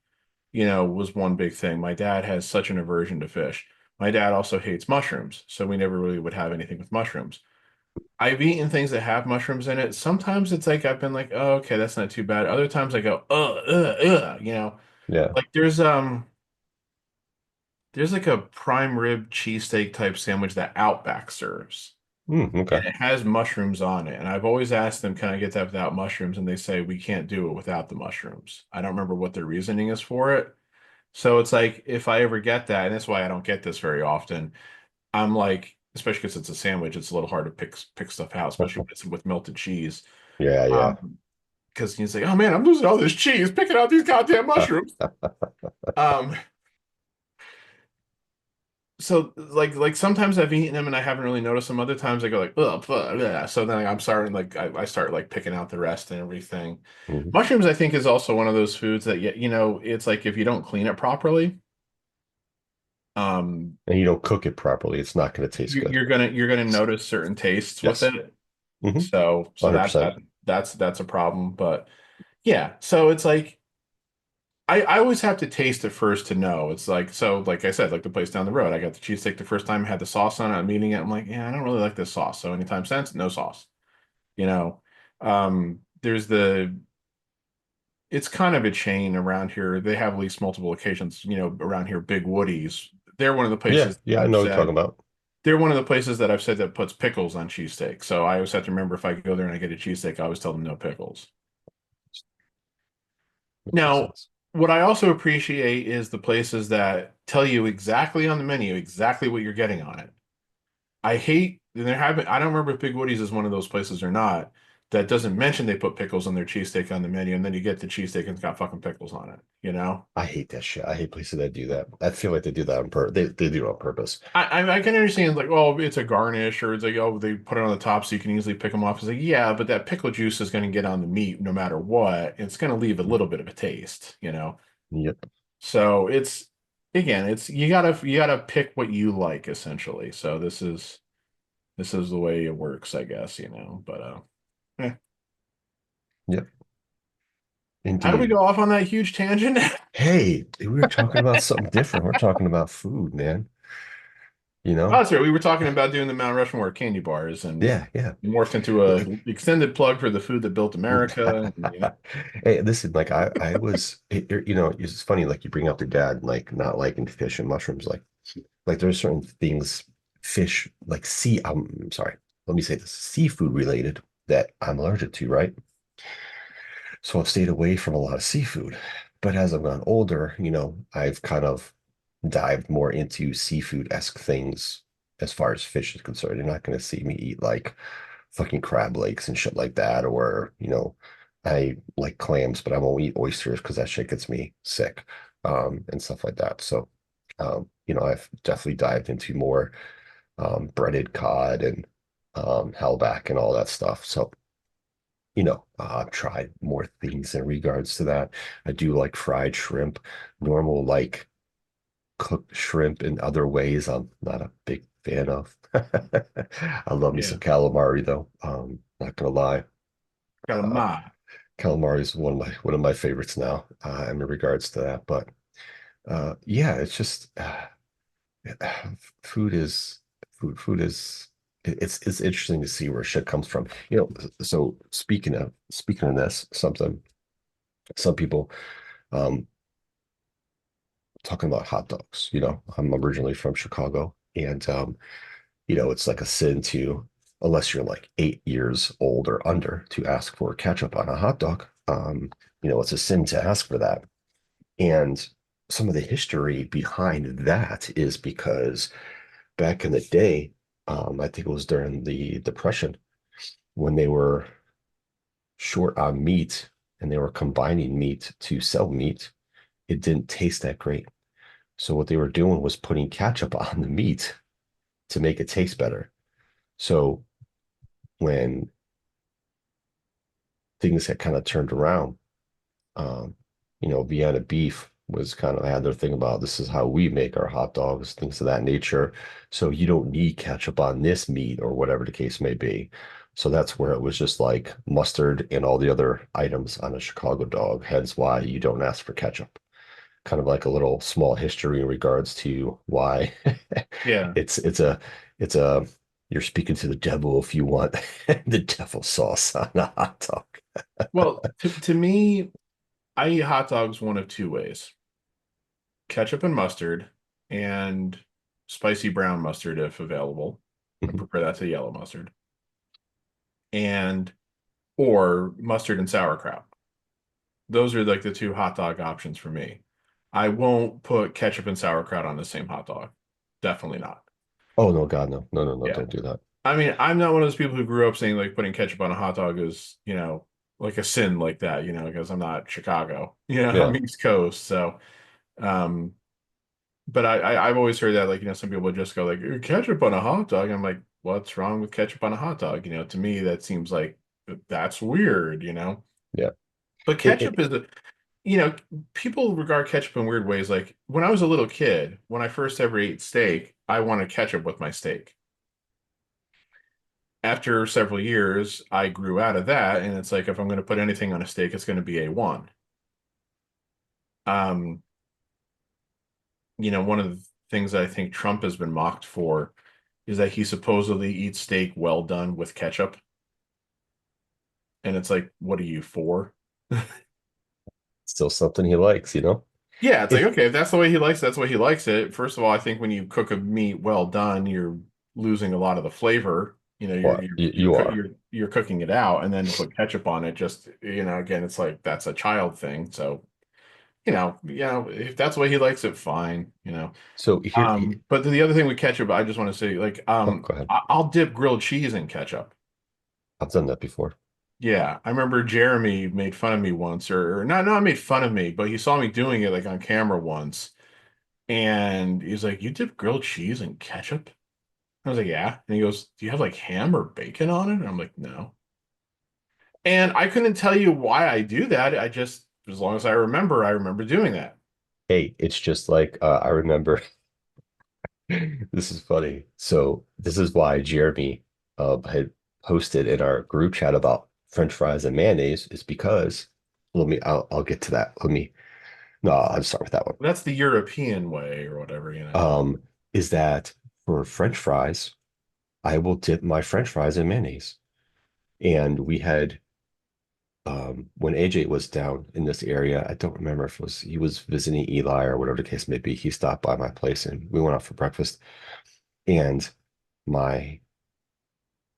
Speaker 1: was one big thing. My dad has such an aversion to fish. My dad also hates mushrooms, so we never really would have anything with mushrooms. I've eaten things that have mushrooms in it. Sometimes it's like I've been like, oh, okay, that's not too bad. Other times I go,
Speaker 2: Yeah.
Speaker 1: like there's like a prime rib cheesesteak type sandwich that Outback serves. And
Speaker 2: Okay.
Speaker 1: it has mushrooms on it. And I've always asked them, can I get that without mushrooms? And they say we can't do it without the mushrooms. I don't remember what their reasoning is for it. So it's like if I ever get that, and that's why I don't get this very often, I'm like, especially because it's a sandwich, it's a little hard to pick stuff out, especially when it's with melted cheese.
Speaker 2: Yeah, yeah.
Speaker 1: Because he's like, oh man, I'm losing all this cheese picking out these goddamn mushrooms. Um, like sometimes I've eaten them and I haven't really noticed them. Other times I go like, oh, yeah. So then I'm starting like I start like picking out the rest and everything.
Speaker 2: Mhm.
Speaker 1: Mushrooms, I think, is also one of those foods that it's like if you don't clean it properly, um,
Speaker 2: And you don't cook it properly, it's not going to taste good.
Speaker 1: you're gonna notice certain tastes with
Speaker 2: Yes.
Speaker 1: it.
Speaker 2: Hmm.
Speaker 1: So that
Speaker 2: 100%.
Speaker 1: that's a problem. But yeah, so it's like I always have to taste it first to know. It's like so like I said, like the place down the road, I got the cheesesteak the first time, had the sauce on it, I'm eating it. I'm like, yeah, I don't really like this sauce. So anytime since, no sauce. You know. There's the it's kind of a chain around here. They have at least multiple occasions, around here, Big Woody's. They're one of the
Speaker 2: Yeah,
Speaker 1: places
Speaker 2: yeah, I
Speaker 1: I've
Speaker 2: know what you're talking
Speaker 1: said
Speaker 2: about.
Speaker 1: they're one of the places that I've said that puts pickles on cheesesteak. So I always have to remember if I go there and I get a cheesesteak, I always tell them no pickles.
Speaker 2: Makes
Speaker 1: Now,
Speaker 2: sense.
Speaker 1: what I also appreciate is the places that tell you exactly on the menu exactly what you're getting on it. I hate I don't remember if Big Woody's is one of those places or not that doesn't mention they put pickles on their cheesesteak on the menu, and then you get the cheesesteak and it's got fucking pickles on it, you know?
Speaker 2: I hate that shit. I hate places that do that. I feel like they do that on purpose. They do it on purpose.
Speaker 1: I can understand like, oh, it's a garnish, or it's like, oh, they put it on the top so you can easily pick them off. It's like, yeah, but that pickle juice is going to get on the meat no matter what. It's going to leave a little bit of a taste, you know?
Speaker 2: Yep.
Speaker 1: So it's again, it's you gotta pick what you like essentially. So this is the way it works, I guess, But eh.
Speaker 2: Yep.
Speaker 1: How do we
Speaker 2: Indeed.
Speaker 1: go off on that huge tangent?
Speaker 2: Hey, we were talking about something different. We're talking about food, man. You
Speaker 1: Oh,
Speaker 2: know?
Speaker 1: that's right. We were talking about doing the Mount Rushmore candy bars and
Speaker 2: Yeah, yeah.
Speaker 1: morphed into a extended plug for the food that built America.
Speaker 2: Hey, listen, like I was, it's funny, like you bring up your dad, like not liking fish and mushrooms, like there's certain things, fish, like I'm sorry, let me say this, seafood related that I'm allergic to, right? So I've stayed away from a lot of seafood. But as I've gotten older, I've kind of dived more into seafood-esque things as far as fish is concerned. You're not going to see me eat like fucking crab legs and shit like that. Or, I like clams, but I won't eat oysters because that shit gets me sick, and stuff like that. So, I've definitely dived into more breaded cod and hellback and all that stuff. So, I've tried more things in regards to that. I do like fried shrimp, normal like cooked shrimp in other ways. I'm not a big fan of. I love me
Speaker 1: Yeah.
Speaker 2: some calamari though. Not gonna lie. Uh,
Speaker 1: Calamari.
Speaker 2: calamari is one of my favorites now, in regards to that. But yeah, it's just food is food is it's interesting to see where shit comes from. So speaking of this, something some people um talking about hot dogs. I'm originally from Chicago, and it's like a sin to, unless you're like 8 years old or under, to ask for ketchup on a hot dog. It's a sin to ask for that. And some of the history behind that is because back in the day, I think it was during the Depression, when they were short on meat and they were combining meat to sell meat, it didn't taste that great. So what they were doing was putting ketchup on the meat to make it taste better. So when things had kind of turned around, um, Vienna beef was kind of had their thing about this is how we make our hot dogs, things of that nature. So you don't need ketchup on this meat or whatever the case may be. So that's where it was just like mustard and all the other items on a Chicago dog, hence why you don't ask for ketchup. Kind of like a little small history in regards to why
Speaker 1: Yeah.
Speaker 2: it's a you're speaking to the devil if you want the devil sauce on a hot dog.
Speaker 1: Well, to me, I eat hot dogs one of two ways. Ketchup and mustard and spicy brown mustard if available. I
Speaker 2: Mhm.
Speaker 1: prefer that to yellow mustard. And or mustard and sauerkraut. Those are like the two hot dog options for me. I won't put ketchup and sauerkraut on the same hot dog. Definitely not.
Speaker 2: Oh no, God, no, no, no, no,
Speaker 1: Yeah.
Speaker 2: don't do that.
Speaker 1: I mean, I'm not one of those people who grew up saying like putting ketchup on a hot dog is, like a sin like that, because I'm not Chicago.
Speaker 2: Yeah,
Speaker 1: I'm East Coast. So, um, but I've always heard that, like, some people just go like ketchup on a hot dog. I'm like, what's wrong with ketchup on a hot dog? To me that seems like that's weird.
Speaker 2: Yeah.
Speaker 1: But
Speaker 2: It,
Speaker 1: ketchup
Speaker 2: it,
Speaker 1: is you know, people regard ketchup in weird ways. Like when I was a little kid, when I first ever ate steak, I wanted ketchup with my steak. After several years, I grew out of that, and it's like if I'm going to put anything on a steak, it's going to be A1. Um, one of the things that I think Trump has been mocked for is that he supposedly eats steak well done with ketchup. And it's like, what are you for?
Speaker 2: still something he likes, you know?
Speaker 1: Yeah, it's like,
Speaker 2: If
Speaker 1: okay, if that's the way he likes, that's the way he likes it. First of all, I think when you cook a meat well done, you're losing a lot of the flavor. You're
Speaker 2: what
Speaker 1: you're you're
Speaker 2: you
Speaker 1: coo-
Speaker 2: are.
Speaker 1: you're you're cooking it out, and then to put ketchup on it, just again, it's like that's a child thing. So if that's the way he likes it, fine.
Speaker 2: So
Speaker 1: But the other thing with ketchup, I just want to say, like,
Speaker 2: oh, go ahead.
Speaker 1: I'll dip grilled cheese in ketchup.
Speaker 2: I've done that before.
Speaker 1: Yeah, I remember Jeremy made fun of me once, or not made fun of me, but he saw me doing it like on camera once, and he's like, "You dip grilled cheese in ketchup?" I was like, "Yeah," and he goes, "Do you have like ham or bacon on it?" And I'm like, "No," and I couldn't tell you why I do that. I just, as long as I remember doing that.
Speaker 2: Hey, it's just like I remember this is funny. So this is why Jeremy had posted in our group chat about French fries and mayonnaise is because I'll get to that. No, I'll start with that one.
Speaker 1: That's the European way or whatever.
Speaker 2: Um, is that for French fries, I will dip my French fries in mayonnaise. And we had when AJ was down in this area, I don't remember if it was he was visiting Eli or whatever the case may be. He stopped by my place and we went out for breakfast. And my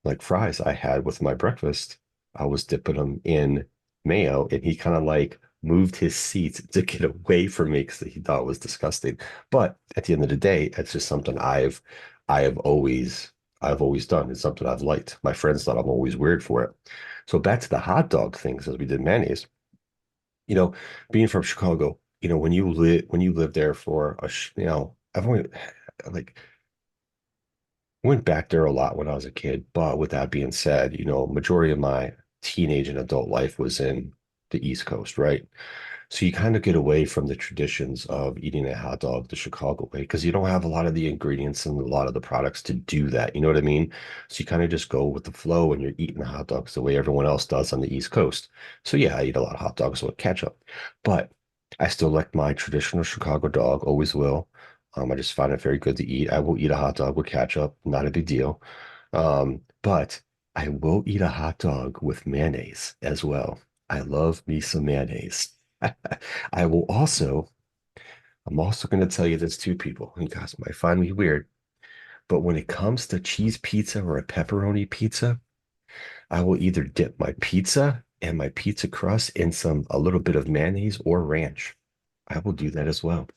Speaker 2: like fries I had with my breakfast, I was dipping them in mayo, and he kind of like moved his seat to get away from me because he thought it was disgusting. But at the end of the day, it's just something I have I've always done. It's something I've liked. My friends thought I'm always weird for it. So back to the hot dog things as we did mayonnaise. You know, being from Chicago, when you live there for I've only like went back there a lot when I was a kid, but with that being said, majority of my teenage and adult life was in the East Coast, right? So you kind of get away from the traditions of eating a hot dog the Chicago way because you don't have a lot of the ingredients and a lot of the products to do that. You know what I mean? So you kind of just go with the flow and you're eating the hot dogs the way everyone else does on the East Coast. So yeah, I eat a lot of hot dogs with ketchup, but I still like my traditional Chicago dog, always will. I just find it very good to eat. I will eat a hot dog with ketchup, not a big deal. But I will eat a hot dog with mayonnaise as well. I love me some mayonnaise. I will also, I'm also going to tell you this too, people. You guys might find me weird, but when it comes to cheese pizza or a pepperoni pizza, I will either dip my pizza and my pizza crust in a little bit of mayonnaise or ranch. I will do that as well.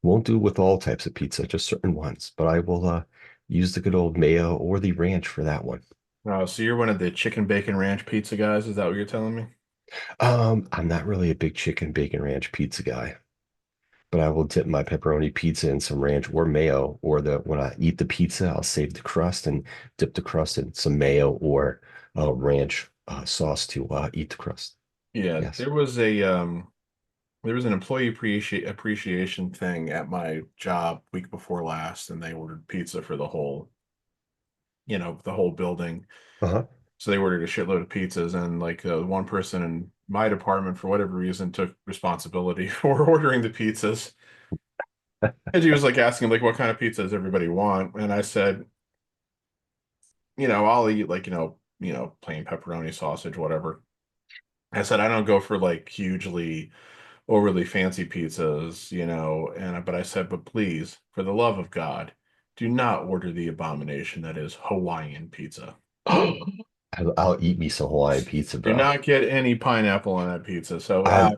Speaker 2: Won't do with all types of pizza, just certain ones, but I will use the good old mayo or the ranch for that one.
Speaker 1: So you're one of the chicken bacon ranch pizza guys? Is that what you're telling me?
Speaker 2: I'm not really a big chicken bacon ranch pizza guy, but I will dip my pepperoni pizza in some ranch or mayo, or the when I eat the pizza, I'll save the crust and dip the crust in some mayo or ranch sauce to eat the crust.
Speaker 1: Yeah,
Speaker 2: Yes.
Speaker 1: there was an employee appreciation thing at my job week before last, and they ordered pizza for the whole building.
Speaker 2: Uh-huh.
Speaker 1: So they ordered a shitload of pizzas, and like one person in my department, for whatever reason, took responsibility for ordering the pizzas. And he was like asking like, "What kind of pizza does everybody want?" And I said, "I'll eat like plain pepperoni, sausage, whatever." I said, "I don't go for like hugely overly fancy pizzas, and but I said, but please, for the love of God, do not order the abomination that is Hawaiian pizza.
Speaker 2: I'll eat me some Hawaiian pizza,
Speaker 1: Do
Speaker 2: bro.
Speaker 1: not get any pineapple on that pizza." So,
Speaker 2: I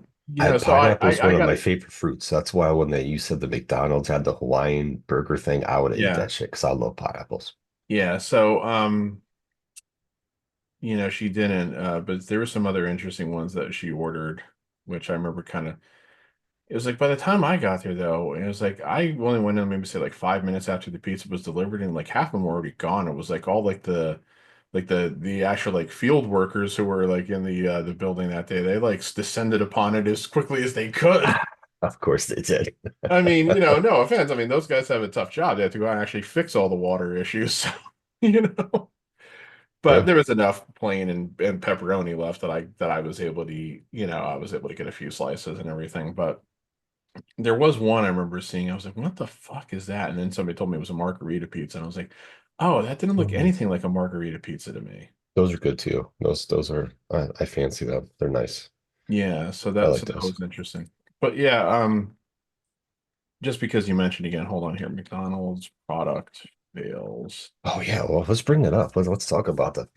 Speaker 1: so I,
Speaker 2: pineapple is
Speaker 1: I, I
Speaker 2: one of
Speaker 1: got
Speaker 2: my
Speaker 1: it.
Speaker 2: favorite fruits. That's why when you said the McDonald's had the Hawaiian burger thing, I would have eat
Speaker 1: Yeah,
Speaker 2: that shit because I love pineapples.
Speaker 1: yeah. So, she didn't, but there were some other interesting ones that she ordered, which I remember kind of. It was like by the time I got there though, it was like I only went in maybe say like 5 minutes after the pizza was delivered, and like half of them were already gone. It was like all like the actual like field workers who were like in the building that day. They like descended upon it as quickly as they could.
Speaker 2: Of course they did.
Speaker 1: I mean, no offense. I mean, those guys have a tough job. They have to go out and actually fix all the water issues. So, you know. But
Speaker 2: Yeah.
Speaker 1: there was enough plain and pepperoni left that I was able to eat. I was able to get a few slices and everything. But there was one I remember seeing. I was like, "What the fuck is that?" And then somebody told me it was a margarita pizza, and I was like, "Oh, that didn't look
Speaker 2: Mhm.
Speaker 1: anything like a margarita pizza to me."
Speaker 2: Those are good too. Those are I fancy them. They're nice.
Speaker 1: Yeah, so
Speaker 2: I
Speaker 1: that
Speaker 2: like
Speaker 1: so that
Speaker 2: those.
Speaker 1: was interesting. But yeah, just because you mentioned again, hold on here, McDonald's product fails.
Speaker 2: Oh yeah, well let's bring it up. Let's talk about the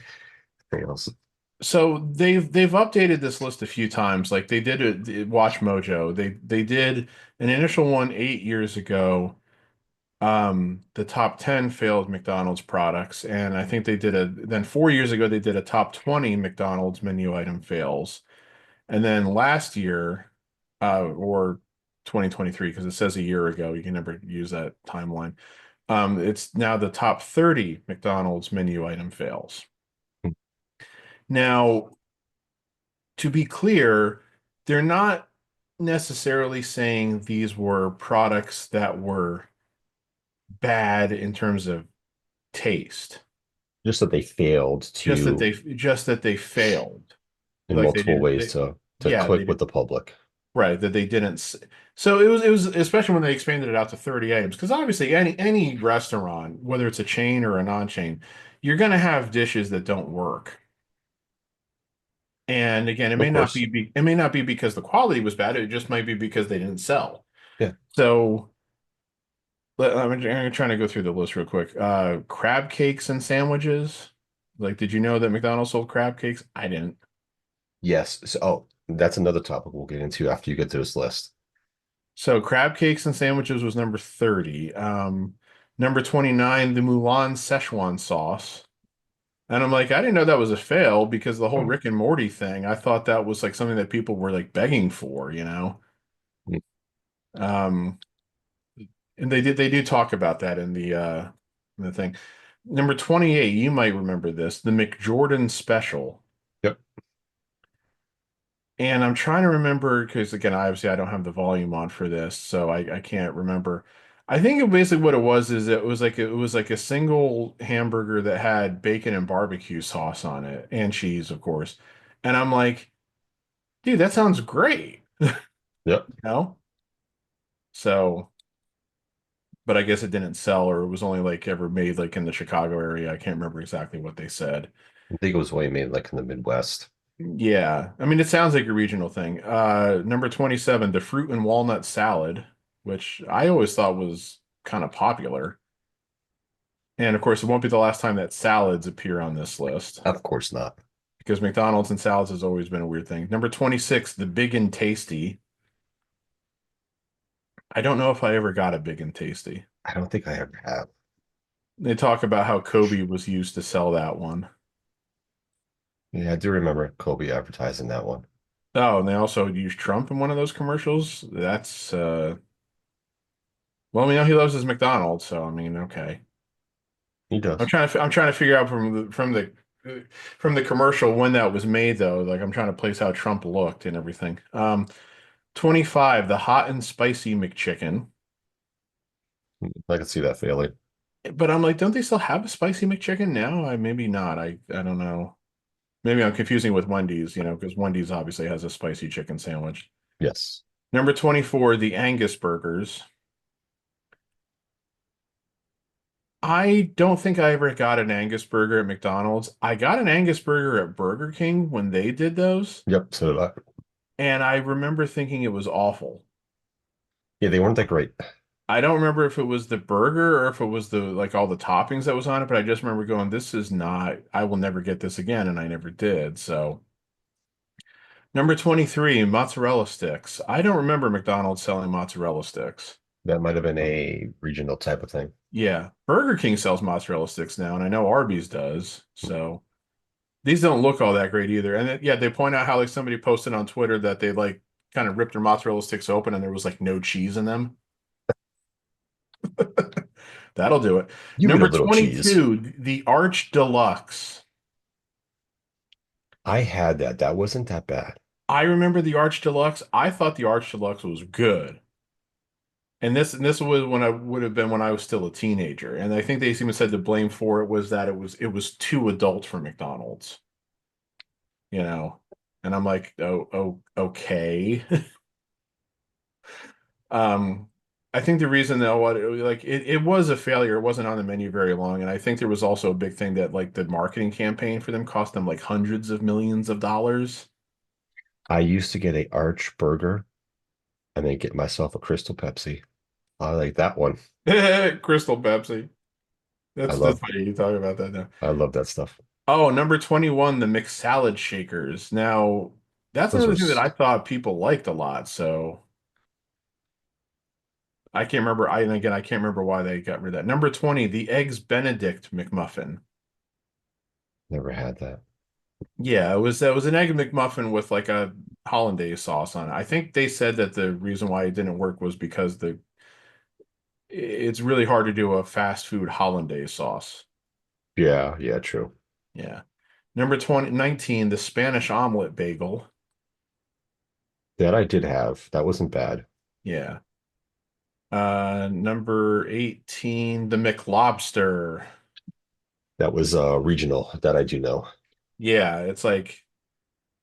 Speaker 2: fails.
Speaker 1: So they've updated this list a few times. Like they did it, Watch Mojo. They did an initial one 8 years ago. The top 10 failed McDonald's products, and I think they did a then 4 years ago they did a top 20 McDonald's menu item fails, and then last year, or 2023 because it says a year ago. You can never use that timeline. It's now the top 30 McDonald's menu item fails. Now, to be clear, they're not necessarily saying these were products that were bad in terms of taste,
Speaker 2: Just that they failed
Speaker 1: just that
Speaker 2: to
Speaker 1: they failed.
Speaker 2: in
Speaker 1: Like they
Speaker 2: multiple
Speaker 1: didn't,
Speaker 2: ways to
Speaker 1: yeah,
Speaker 2: click
Speaker 1: they
Speaker 2: with
Speaker 1: did
Speaker 2: the public.
Speaker 1: right that they didn't. So it was especially when they expanded it out to 30 items because obviously any restaurant, whether it's a chain or a non-chain, you're going to have dishes that don't work. And again,
Speaker 2: Of course.
Speaker 1: it may not be because the quality was bad. It just might be because they didn't sell.
Speaker 2: Yeah.
Speaker 1: So I'm trying to go through the list real quick. Crab cakes and sandwiches. Like, did you know that McDonald's sold crab cakes? I didn't.
Speaker 2: Yes. So, oh, that's another topic we'll get into after you get to this list.
Speaker 1: So crab cakes and sandwiches was number 30. Number 29, the Mulan Szechuan sauce. And I'm like, I didn't know that was a fail because the whole Rick and Morty thing, I thought that was like something that people were like begging for.
Speaker 2: Mm.
Speaker 1: Um, and they do talk about that in the thing. Number 28, you might remember this, the McJordan special.
Speaker 2: Yep.
Speaker 1: And I'm trying to remember because again, obviously I don't have the volume on for this, so I can't remember. I think basically what it was is it was like a single hamburger that had bacon and barbecue sauce on it and cheese, of course. And I'm like, dude, that sounds great.
Speaker 2: Yep.
Speaker 1: You know? So, but I guess it didn't sell or it was only like ever made like in the Chicago area. I can't remember exactly what they said.
Speaker 2: I think it was way made like in the Midwest.
Speaker 1: Yeah. I mean, it sounds like a regional thing. Number 27, the fruit and walnut salad, which I always thought was kind of popular. And of course, it won't be the last time that salads appear on this list
Speaker 2: Of course not.
Speaker 1: because McDonald's and salads has always been a weird thing. Number 26, the Big and Tasty. I don't know if I ever got a Big and Tasty.
Speaker 2: I don't think I ever have.
Speaker 1: They talk about how Kobe was used to sell that one.
Speaker 2: Yeah, I do remember Kobe advertising that one.
Speaker 1: Oh, and they also used Trump in one of those commercials. That's well, we know he loves his McDonald's, so I mean, okay.
Speaker 2: He does.
Speaker 1: I'm trying to figure out from the commercial when that was made though. Like I'm trying to place how Trump looked and everything. 25, the hot and spicy McChicken.
Speaker 2: I can see that failing.
Speaker 1: But I'm like, don't they still have a spicy McChicken now? Maybe not. I don't know. Maybe I'm confusing with Wendy's, because Wendy's obviously has a spicy chicken sandwich.
Speaker 2: Yes.
Speaker 1: Number 24, the Angus burgers. I don't think I ever got an Angus burger at McDonald's. I got an Angus burger at Burger King when they did those,
Speaker 2: Yep. So did I.
Speaker 1: and I remember thinking it was awful.
Speaker 2: Yeah, they weren't that great.
Speaker 1: I don't remember if it was the burger or if it was the like all the toppings that was on it, but I just remember going, this is not, I will never get this again, and I never did. So number 23, mozzarella sticks. I don't remember McDonald's selling mozzarella sticks.
Speaker 2: That might have been a regional type of thing.
Speaker 1: Yeah, Burger King sells mozzarella sticks now, and I know Arby's does. So these don't look all that great either. And yeah, they point out how like somebody posted on Twitter that they like kind of ripped their mozzarella sticks open and there was like no cheese in them. That'll do it.
Speaker 2: You mean a
Speaker 1: Number
Speaker 2: little cheese.
Speaker 1: 22, the Arch Deluxe.
Speaker 2: I had that. That wasn't that bad.
Speaker 1: I remember the Arch Deluxe. I thought the Arch Deluxe was good. And this was when I would have been when I was still a teenager. And I think they even said the blame for it was that it was too adult for McDonald's, you know. And I'm like, oh, okay. Um, I think the reason that it was a failure, it wasn't on the menu very long, and I think there was also a big thing that like the marketing campaign for them cost them like hundreds of millions of dollars.
Speaker 2: I used to get a Arch burger and then get myself a Crystal Pepsi. I like that one.
Speaker 1: Crystal Pepsi.
Speaker 2: I
Speaker 1: That's
Speaker 2: love
Speaker 1: funny you talk about that now.
Speaker 2: I love that stuff.
Speaker 1: Oh, number 21, the McSalad shakers. Now, that's
Speaker 2: Those were
Speaker 1: another thing that I thought people liked a lot, so I can't remember. And again, I can't remember why they got rid of that. Number 20, the Eggs Benedict McMuffin.
Speaker 2: never had that.
Speaker 1: Yeah, it was an egg McMuffin with like a hollandaise sauce on it. I think they said that the reason why it didn't work was because it's really hard to do a fast food hollandaise sauce.
Speaker 2: Yeah, yeah, true.
Speaker 1: Yeah. Number 19, the Spanish omelet bagel.
Speaker 2: That I did have. That wasn't bad.
Speaker 1: Yeah. Number 18, the McLobster.
Speaker 2: That was regional. That I do know.
Speaker 1: Yeah, it's like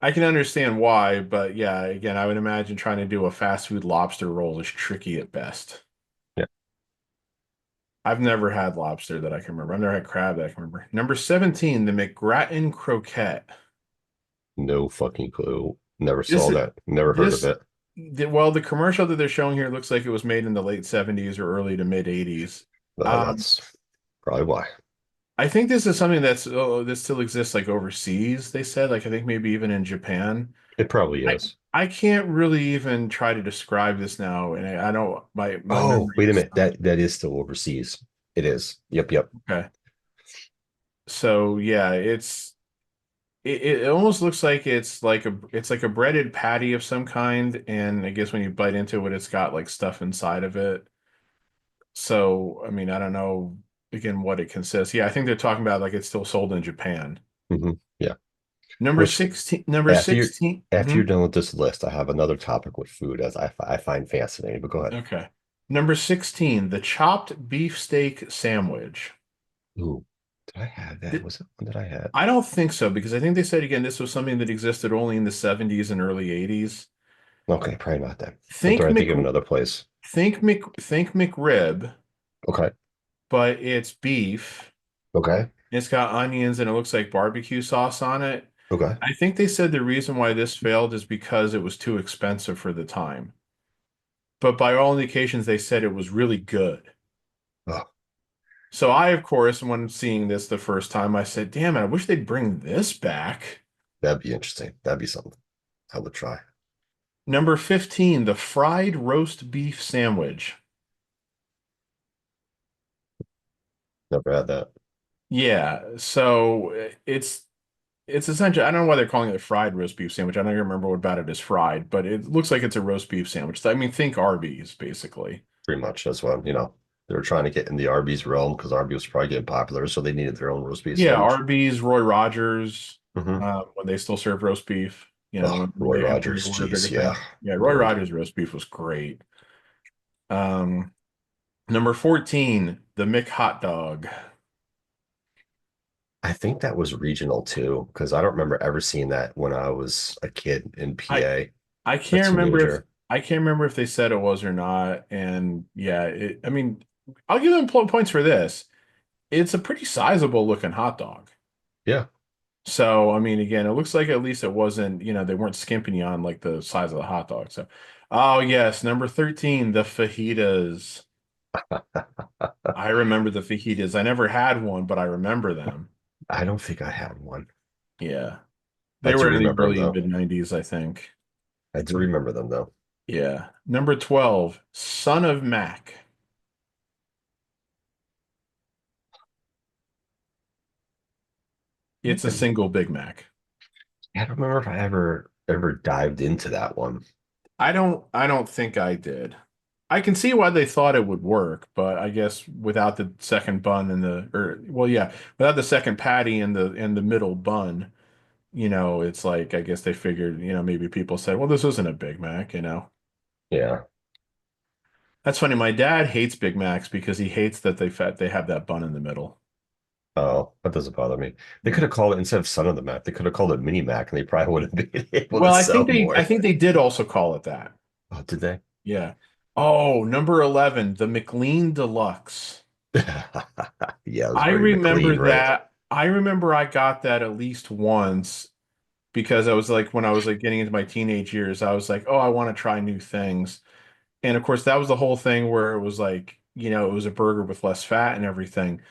Speaker 1: I can understand why, but yeah, again, I would imagine trying to do a fast food lobster roll is tricky at best.
Speaker 2: Yeah,
Speaker 1: I've never had lobster that I can remember. I've never had crab that I can remember. Number 17, the McGrattan croquette.
Speaker 2: no fucking clue. Never
Speaker 1: This
Speaker 2: saw that. Never heard of
Speaker 1: this
Speaker 2: it.
Speaker 1: well, the commercial that they're showing here looks like it was made in the late 70s or early to mid 80s. Um,
Speaker 2: That's probably why.
Speaker 1: I think this is something this still exists like overseas, they said, like I think maybe even in Japan.
Speaker 2: It probably
Speaker 1: I
Speaker 2: is.
Speaker 1: I can't really even try to describe this now, and I don't my
Speaker 2: Oh,
Speaker 1: memory
Speaker 2: wait a
Speaker 1: is
Speaker 2: minute. That is still overseas. It is. Yep, yep.
Speaker 1: okay. So yeah, it almost looks like it's like a breaded patty of some kind, and I guess when you bite into it, it's got like stuff inside of it. So I mean, I don't know again what it consists. Yeah, I think they're talking about like it's still sold in Japan.
Speaker 2: Yeah.
Speaker 1: Number
Speaker 2: Which
Speaker 1: 16, number
Speaker 2: after you're
Speaker 1: 16.
Speaker 2: after you're
Speaker 1: Mhm.
Speaker 2: done with this list, I have another topic with food as I find fascinating. But go ahead.
Speaker 1: Okay. Number 16, the chopped beefsteak sandwich.
Speaker 2: Ooh, did I have that?
Speaker 1: Th-
Speaker 2: Was it one that I had?
Speaker 1: I don't think so because I think they said again this was something that existed only in the 70s and early 80s.
Speaker 2: Okay, probably not that. I'm
Speaker 1: Think
Speaker 2: trying to
Speaker 1: Mc
Speaker 2: think of another place.
Speaker 1: think McRib,
Speaker 2: Okay.
Speaker 1: but it's beef.
Speaker 2: Okay.
Speaker 1: It's got onions and it looks like barbecue sauce on it.
Speaker 2: Okay.
Speaker 1: I think they said the reason why this failed is because it was too expensive for the time. But by all indications, they said it was really good.
Speaker 2: Oh,
Speaker 1: So I, of course, when seeing this the first time, I said, damn it, I wish they'd bring this back.
Speaker 2: that'd be interesting. That'd be something I would try.
Speaker 1: Number 15, the fried roast beef sandwich.
Speaker 2: Never had that.
Speaker 1: Yeah, so it's essentially I don't know why they're calling it a fried roast beef sandwich. I don't even remember what about it is fried, but it looks like it's a roast beef sandwich. I mean, think Arby's basically.
Speaker 2: Pretty much. That's what, they were trying to get in the Arby's realm because Arby's was probably getting popular, so they needed their own roast beef
Speaker 1: Yeah,
Speaker 2: sandwich.
Speaker 1: Arby's, Roy Rogers,
Speaker 2: Hmm.
Speaker 1: when they still serve roast beef,
Speaker 2: Oh,
Speaker 1: when
Speaker 2: Roy
Speaker 1: they had bigger,
Speaker 2: Rogers.
Speaker 1: were a bigger
Speaker 2: Jeez, yeah.
Speaker 1: thing. Yeah, Roy
Speaker 2: Lord.
Speaker 1: Rogers roast beef was great. Um, Number 14, the Mick hot dog.
Speaker 2: I think that was regional too, because I don't remember ever seeing that when I was a kid in
Speaker 1: I
Speaker 2: PA,
Speaker 1: I
Speaker 2: a
Speaker 1: can't remember if
Speaker 2: teenager.
Speaker 1: I can't remember if they said it was or not. And yeah, I mean, I'll give them points for this. It's a pretty sizable looking hot dog.
Speaker 2: Yeah.
Speaker 1: So, I mean, again, it looks like at least it wasn't, they weren't skimping you on like the size of the hot dog. So, oh yes, number 13, the fajitas. I remember the fajitas. I never had one, but I remember them.
Speaker 2: I don't think I had one.
Speaker 1: Yeah.
Speaker 2: I
Speaker 1: They
Speaker 2: do
Speaker 1: were in the
Speaker 2: remember them
Speaker 1: early
Speaker 2: though.
Speaker 1: mid 90s, I think.
Speaker 2: I do remember them though.
Speaker 1: Yeah. Number 12, Son of Mac. It's a single Big Mac.
Speaker 2: I don't remember if I ever dived into that one.
Speaker 1: I don't think I did. I can see why they thought it would work, but I guess without the second bun and the or well yeah, without the second patty and the middle bun, it's like I guess they figured, maybe people said, well, this isn't a Big Mac.
Speaker 2: Yeah.
Speaker 1: That's funny. My dad hates Big Macs because he hates that they have that bun in the middle.
Speaker 2: Oh, that doesn't bother me. They could
Speaker 1: Yeah.
Speaker 2: have called it instead of Son of the Mac, they could have called it Mini Mac and they probably would have been able to
Speaker 1: Well, I think
Speaker 2: sell
Speaker 1: they I
Speaker 2: more.
Speaker 1: think they did also call it that.
Speaker 2: Oh, did they?
Speaker 1: Yeah. Oh, number 11, the McLean Deluxe.
Speaker 2: Yeah, it was
Speaker 1: I
Speaker 2: very
Speaker 1: remember
Speaker 2: McLean, right?
Speaker 1: that. I remember I got that at least once because I was like, when I was like getting into my teenage years, I was like, oh, I want to try new things. And of course, that was the whole thing where it was like, it was a burger with less fat and everything,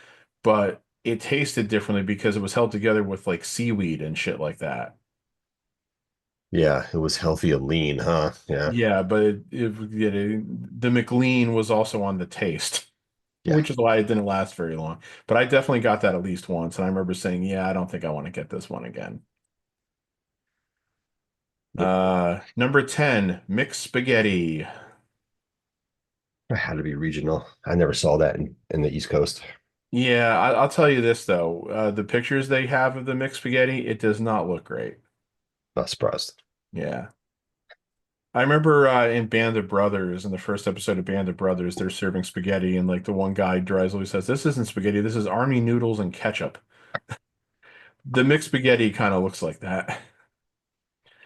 Speaker 1: but it tasted differently because it was held together with like seaweed and shit like that.
Speaker 2: Yeah, it was healthy and lean, huh? Yeah.
Speaker 1: Yeah, but the McLean was also on the taste,
Speaker 2: Yeah.
Speaker 1: which is why it didn't last very long. But I definitely got that at least once, and I remember saying, "Yeah, I don't think I want to get this one again."
Speaker 2: Yep.
Speaker 1: Number 10, mixed spaghetti.
Speaker 2: It had to be regional. I never saw that in the East Coast.
Speaker 1: Yeah, I'll tell you this though, the pictures they have of the mixed spaghetti, it does not look great.
Speaker 2: Not surprised.
Speaker 1: Yeah. I remember in Band of Brothers, in the first episode of Band of Brothers, they're serving spaghetti, and like the one guy drily says, "This isn't spaghetti, this is army noodles and ketchup." The mixed spaghetti kind of looks like that.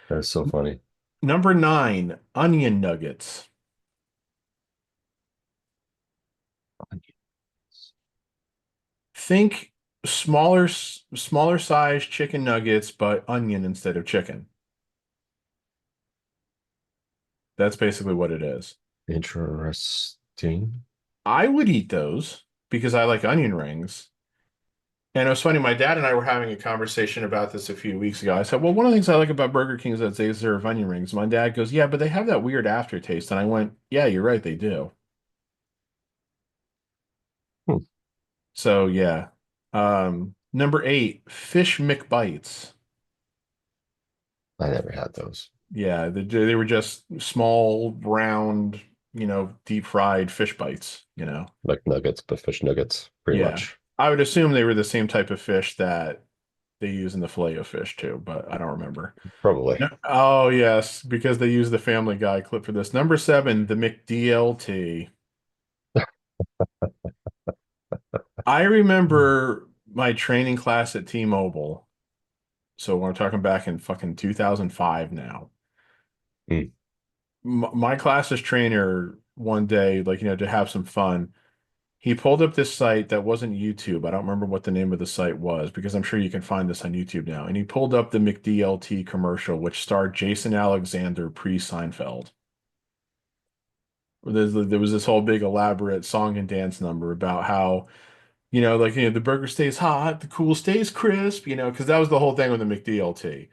Speaker 2: That's so funny.
Speaker 1: Number 9, onion nuggets. Think smaller size chicken nuggets, but onion instead of chicken. That's basically what it is.
Speaker 2: Interesting.
Speaker 1: I would eat those because I like onion rings. And it was funny, my dad and I were having a conversation about this a few weeks ago. I said, well, one of the things I like about Burger King is that they serve onion rings. My dad goes, yeah, but they have that weird aftertaste. And I went, yeah, you're right, they do.
Speaker 2: Hmm.
Speaker 1: So yeah. Number 8, fish McBites.
Speaker 2: I never had those.
Speaker 1: Yeah, they were just small, round, deep fried fish bites.
Speaker 2: Like nuggets, but fish nuggets, pretty
Speaker 1: Yeah.
Speaker 2: much.
Speaker 1: I would assume they were the same type of fish that they use in the filet of fish too, but I don't remember.
Speaker 2: Probably.
Speaker 1: Oh, yes, because they use the Family Guy clip for this. Number 7, the McDLT. I remember my training class at T-Mobile. So we're talking back in fucking 2005 now.
Speaker 2: Hmm.
Speaker 1: My class's trainer one day, like, to have some fun, he pulled up this site that wasn't YouTube. I don't remember what the name of the site was because I'm sure you can find this on YouTube now. And he pulled up the McDLT commercial, which starred Jason Alexander pre-Seinfeld. There was this whole big elaborate song and dance number about how, like, the burger stays hot, the cool stays crisp, because that was the whole thing with the McDLT.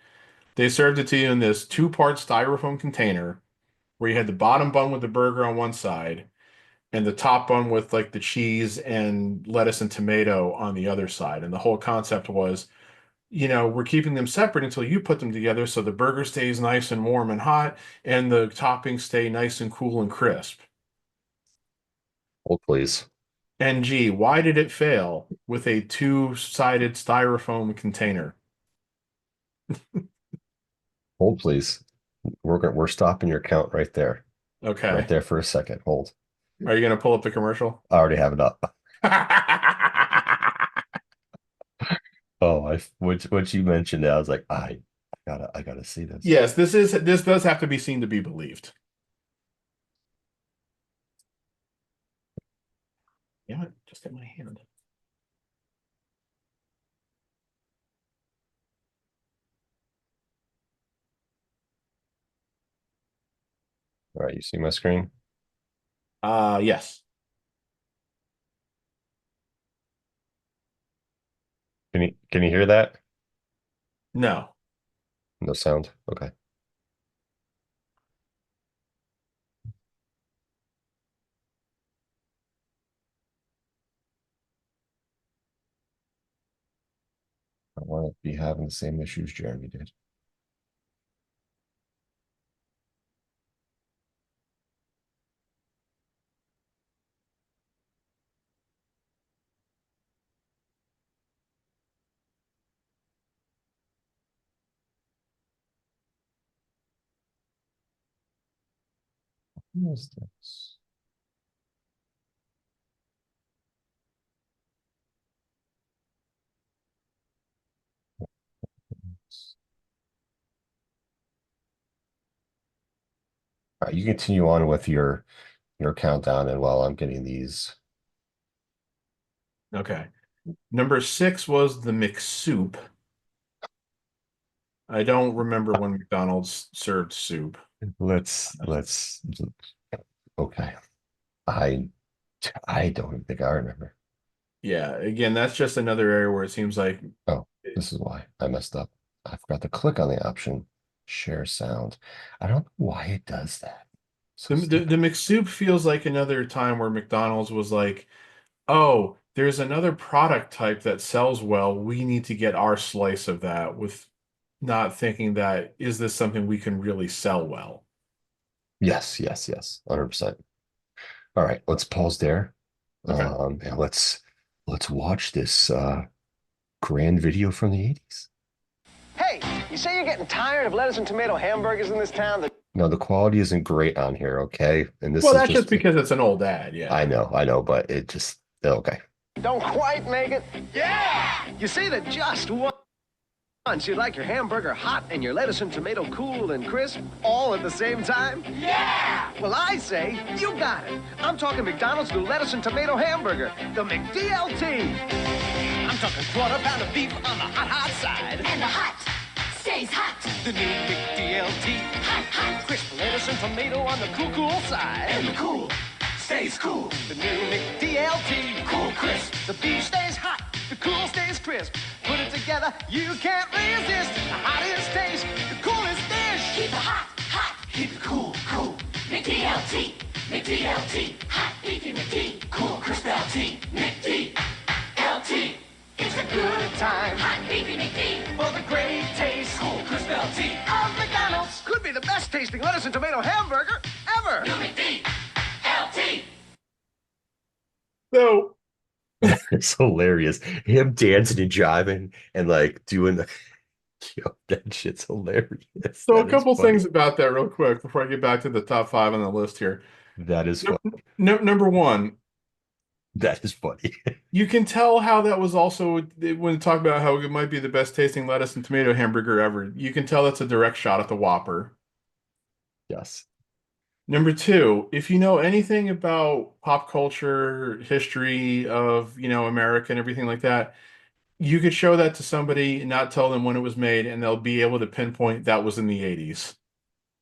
Speaker 1: They served it to you in this two-part styrofoam container where you had the bottom bun with the burger on one side and the top bun with like the cheese and lettuce and tomato on the other side. And the whole concept was, we're keeping them separate until you put them together so the burger stays nice and warm and hot and the toppings stay nice and cool and crisp.
Speaker 2: Hold please.
Speaker 1: And gee, why did it fail with a two-sided styrofoam container?
Speaker 2: Hold please. We're stopping your count right there. Right
Speaker 1: Okay.
Speaker 2: there for a second. Hold.
Speaker 1: Are you going to pull up the commercial?
Speaker 2: I already have it up. Oh, once you mentioned it, I was like, I gotta see this.
Speaker 1: Yes, this does have to be seen to be believed. Yeah, just get my hand.
Speaker 2: All right, you see my screen?
Speaker 1: Yes.
Speaker 2: Can you hear that?
Speaker 1: No.
Speaker 2: No sound. Okay. I want to be having the same issues Jeremy did. What is this? All right, you continue on with your countdown, and while I'm getting these.
Speaker 1: Okay. Number six was the McSoup. I don't remember when McDonald's served soup.
Speaker 2: Let's okay. I I don't even think I remember.
Speaker 1: Yeah, again, that's just another area where it seems like
Speaker 2: Oh, this is why I messed up. I forgot to click on the option share sound. I don't know why it does that. So
Speaker 1: the
Speaker 2: stupid.
Speaker 1: McSoup feels like another time where McDonald's was like, oh, there's another product type that sells well. We need to get our slice of that with not thinking that is this something we can really sell well?
Speaker 2: Yes, yes, yes. 100%. All right, let's pause there.
Speaker 1: Okay.
Speaker 2: And let's watch this grand video from the 80s.
Speaker 3: Hey, you say you're getting tired of lettuce and tomato hamburgers in this town?
Speaker 2: No, the quality isn't great on here, okay? And this
Speaker 1: Well,
Speaker 2: is
Speaker 1: that's just
Speaker 2: just
Speaker 1: because it's an old ad, yeah.
Speaker 2: I know, but it just okay.
Speaker 3: Don't quite make it? Yeah! You say that just once you'd like your hamburger hot and your lettuce and tomato cool and crisp all at the same time? Yeah! Well, I say you got it. I'm talking McDonald's new lettuce and tomato hamburger, the McDLT. I'm talking quarter pound of beef on the hot side.
Speaker 4: And the hot stays hot.
Speaker 3: The new McDLT.
Speaker 4: Hot, hot.
Speaker 3: Crisp lettuce and tomato on the cool side.
Speaker 4: And the cool stays cool.
Speaker 3: The new McDLT.
Speaker 4: Cool crisp.
Speaker 3: The beef stays hot, the cool stays crisp. Put it together, you can't resist. The hottest taste, the coolest dish.
Speaker 4: Keep it hot, hot. Keep it cool, cool. McDLT, McDLT. Hot beefy McD. Cool crisp LT. McDLT. It's a good time. Hot beefy McD.
Speaker 3: For the great taste,
Speaker 4: Cool crisp LT.
Speaker 3: of McDonald's. Could be the best tasting lettuce and tomato hamburger ever.
Speaker 4: New McDLT.
Speaker 1: So
Speaker 2: It's hilarious. Him dancing and jiving and like doing the yo, that shit's hilarious.
Speaker 1: So a
Speaker 2: That is
Speaker 1: couple
Speaker 2: funny.
Speaker 1: things about that real quick before I get back to the top five on the list here.
Speaker 2: That is
Speaker 1: No,
Speaker 2: funny.
Speaker 1: no, number one,
Speaker 2: That is funny.
Speaker 1: you can tell how that was also when talk about how it might be the best tasting lettuce and tomato hamburger ever. You can tell that's a direct shot at the Whopper.
Speaker 2: Yes.
Speaker 1: Number two, if you know anything about pop culture, history of, America and everything like that, you could show that to somebody and not tell them when it was made, and they'll be able to pinpoint that was in the 80s.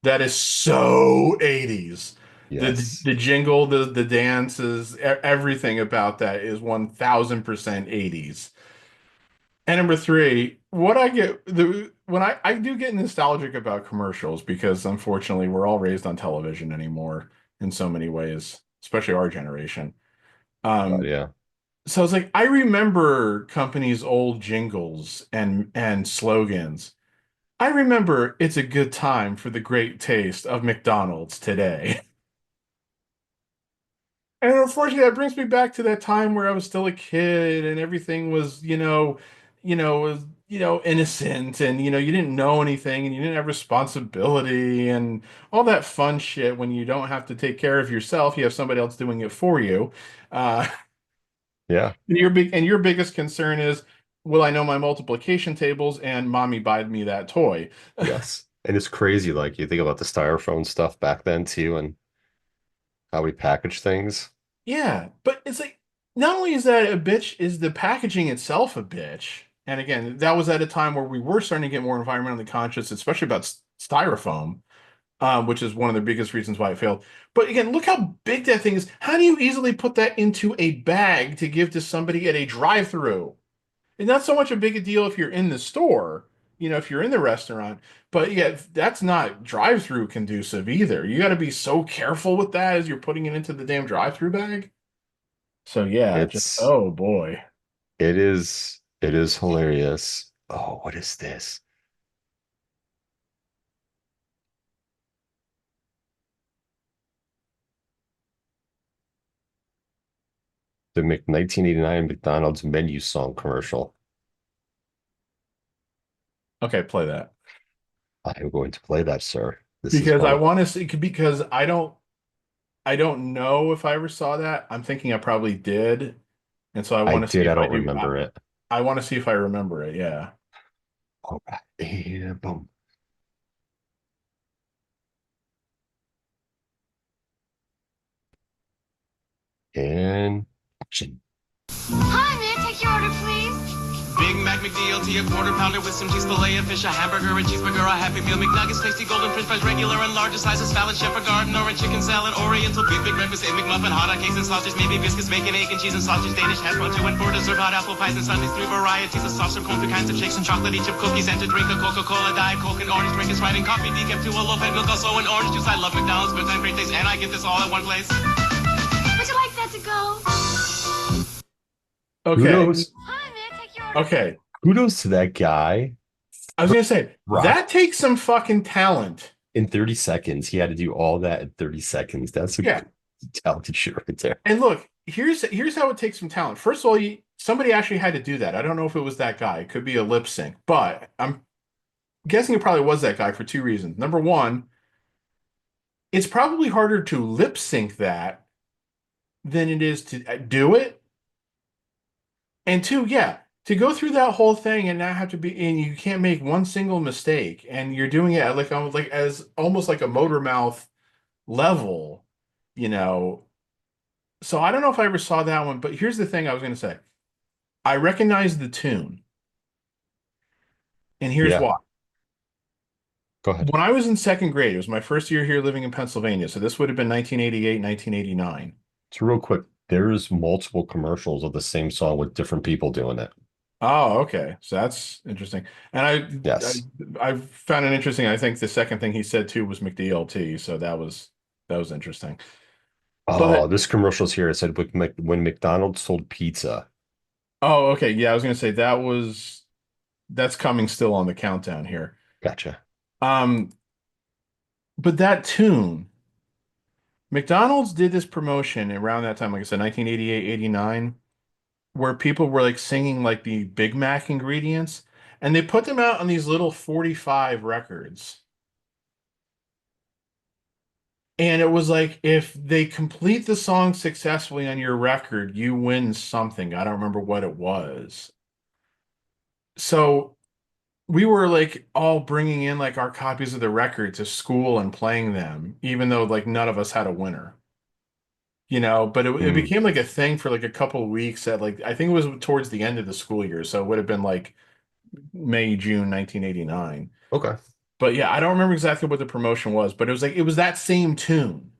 Speaker 1: That is so 80s. The
Speaker 2: Yes.
Speaker 1: the jingle, the dances, everything about that is 1000% 80s. And number three, what I get the when I do get nostalgic about commercials because unfortunately we're all raised on television anymore in so many ways, especially our generation.
Speaker 2: God,
Speaker 1: Um,
Speaker 2: yeah.
Speaker 1: so it's like I remember companies' old jingles and slogans. I remember it's a good time for the great taste of McDonald's today. And unfortunately, that brings me back to that time where I was still a kid and everything was, was, innocent and, you didn't know anything and you didn't have responsibility and all that fun shit when you don't have to take care of yourself. You have somebody else doing it for you. Uh,
Speaker 2: Yeah.
Speaker 1: and your biggest concern is, will I know my multiplication tables and mommy buy me that toy?
Speaker 2: Yes. And it's crazy. Like you think about the styrofoam stuff back then too, and how we package things.
Speaker 1: Yeah, but it's like not only is that a bitch, is the packaging itself a bitch. And again, that was at a time where we were starting to get more environmentally conscious, especially about styrofoam, which is one of the biggest reasons why it failed. But again, look how big that thing is. How do you easily put that into a bag to give to somebody at a drive-through? It's not so much a big a deal if you're in the store, if you're in the restaurant, but yeah, that's not drive-through conducive either. You got to be so careful with that as you're putting it into the damn drive-through bag. So yeah, just
Speaker 2: It's
Speaker 1: oh boy.
Speaker 2: it is hilarious. Oh, what is this? The Mc 1989 McDonald's menu song commercial.
Speaker 1: Okay, play that.
Speaker 2: I am going to play that, sir. This is
Speaker 1: Because I
Speaker 2: funny.
Speaker 1: want to see because I don't. I don't know if I ever saw that. I'm thinking I probably did, and so I
Speaker 2: I
Speaker 1: want to see
Speaker 2: did. I
Speaker 1: if I
Speaker 2: don't
Speaker 1: do.
Speaker 2: remember it.
Speaker 1: I want to see if I remember it. Yeah.
Speaker 2: All right. And boom. And action.
Speaker 4: Hi, may I take your order, please?
Speaker 5: Big Mac McDLT, a quarter pounder with some cheese, filet of fish, a hamburger, a cheeseburger, a Happy Meal, McNuggets, tasty golden french fries, regular and larger sizes, salad, chef, a garden, or a chicken salad, oriental, big breakfast, egg McMuffin, hot dog, cakes and sausage, maybe biscuits, bacon, egg and cheese and sausage, Danish hash brown, 2 and 4 dessert, hot apple pies and sundaes, 3 varieties of sauce, some cold, 3 kinds of shakes and chocolatey chip cookies, and to drink a Coca-Cola, Diet Coke, and orange drink is right, and coffee, decaf, 2 a loaf, and milk, also an orange juice. I love McDonald's, good time, great taste, and I get this all at one place.
Speaker 4: Would you like that to go?
Speaker 1: Okay.
Speaker 2: Kudos.
Speaker 4: Hi, may I take your order?
Speaker 1: Okay.
Speaker 2: Kudos to that guy.
Speaker 1: I was gonna say
Speaker 2: Right.
Speaker 1: that takes some fucking talent.
Speaker 2: In 30 seconds, he had to do all that in 30 seconds. That's a
Speaker 1: Yeah.
Speaker 2: talented shit right there.
Speaker 1: And look, here's how it takes some talent. First of all, somebody actually had to do that. I don't know if it was that guy. It could be a lip sync, but I'm guessing it probably was that guy for 2 reasons. Number one, it's probably harder to lip sync that than it is to do it. And two, yeah, to go through that whole thing and not have to be, and you can't make one single mistake, and you're doing it at like as almost like a motor mouth level, you know. So I don't know if I ever saw that one, but here's the thing I was going to say. I recognize the tune, and here's
Speaker 2: Yeah.
Speaker 1: why.
Speaker 2: Go ahead.
Speaker 1: When I was in second grade, it was my first year here living in Pennsylvania, so this would have been 1988, 1989.
Speaker 2: So real quick, there's multiple commercials of the same song with different people doing it.
Speaker 1: Oh, okay. So that's interesting. And
Speaker 2: Yes.
Speaker 1: I found it interesting. I think the second thing he said too was McDLT, so that was interesting.
Speaker 2: Oh,
Speaker 1: But
Speaker 2: this commercial's here. It said when McDonald's sold pizza.
Speaker 1: oh, okay. Yeah, I was gonna say that's coming still on the countdown here.
Speaker 2: Gotcha.
Speaker 1: But that tune, McDonald's did this promotion around that time, like I said, 1988, 89, where people were like singing like the Big Mac ingredients, and they put them out on these little 45 records. And it was like if they complete the song successfully on your record, you win something. I don't remember what it was. So we were like all bringing in like our copies of the record to school and playing them, even though like none of us had a winner. You know, but it
Speaker 2: Hmm.
Speaker 1: became like a thing for like a couple of weeks at like I think it was towards the end of the school year, so it would have been like May, June 1989.
Speaker 2: Okay.
Speaker 1: But yeah, I don't remember exactly what the promotion was, but it was that same tune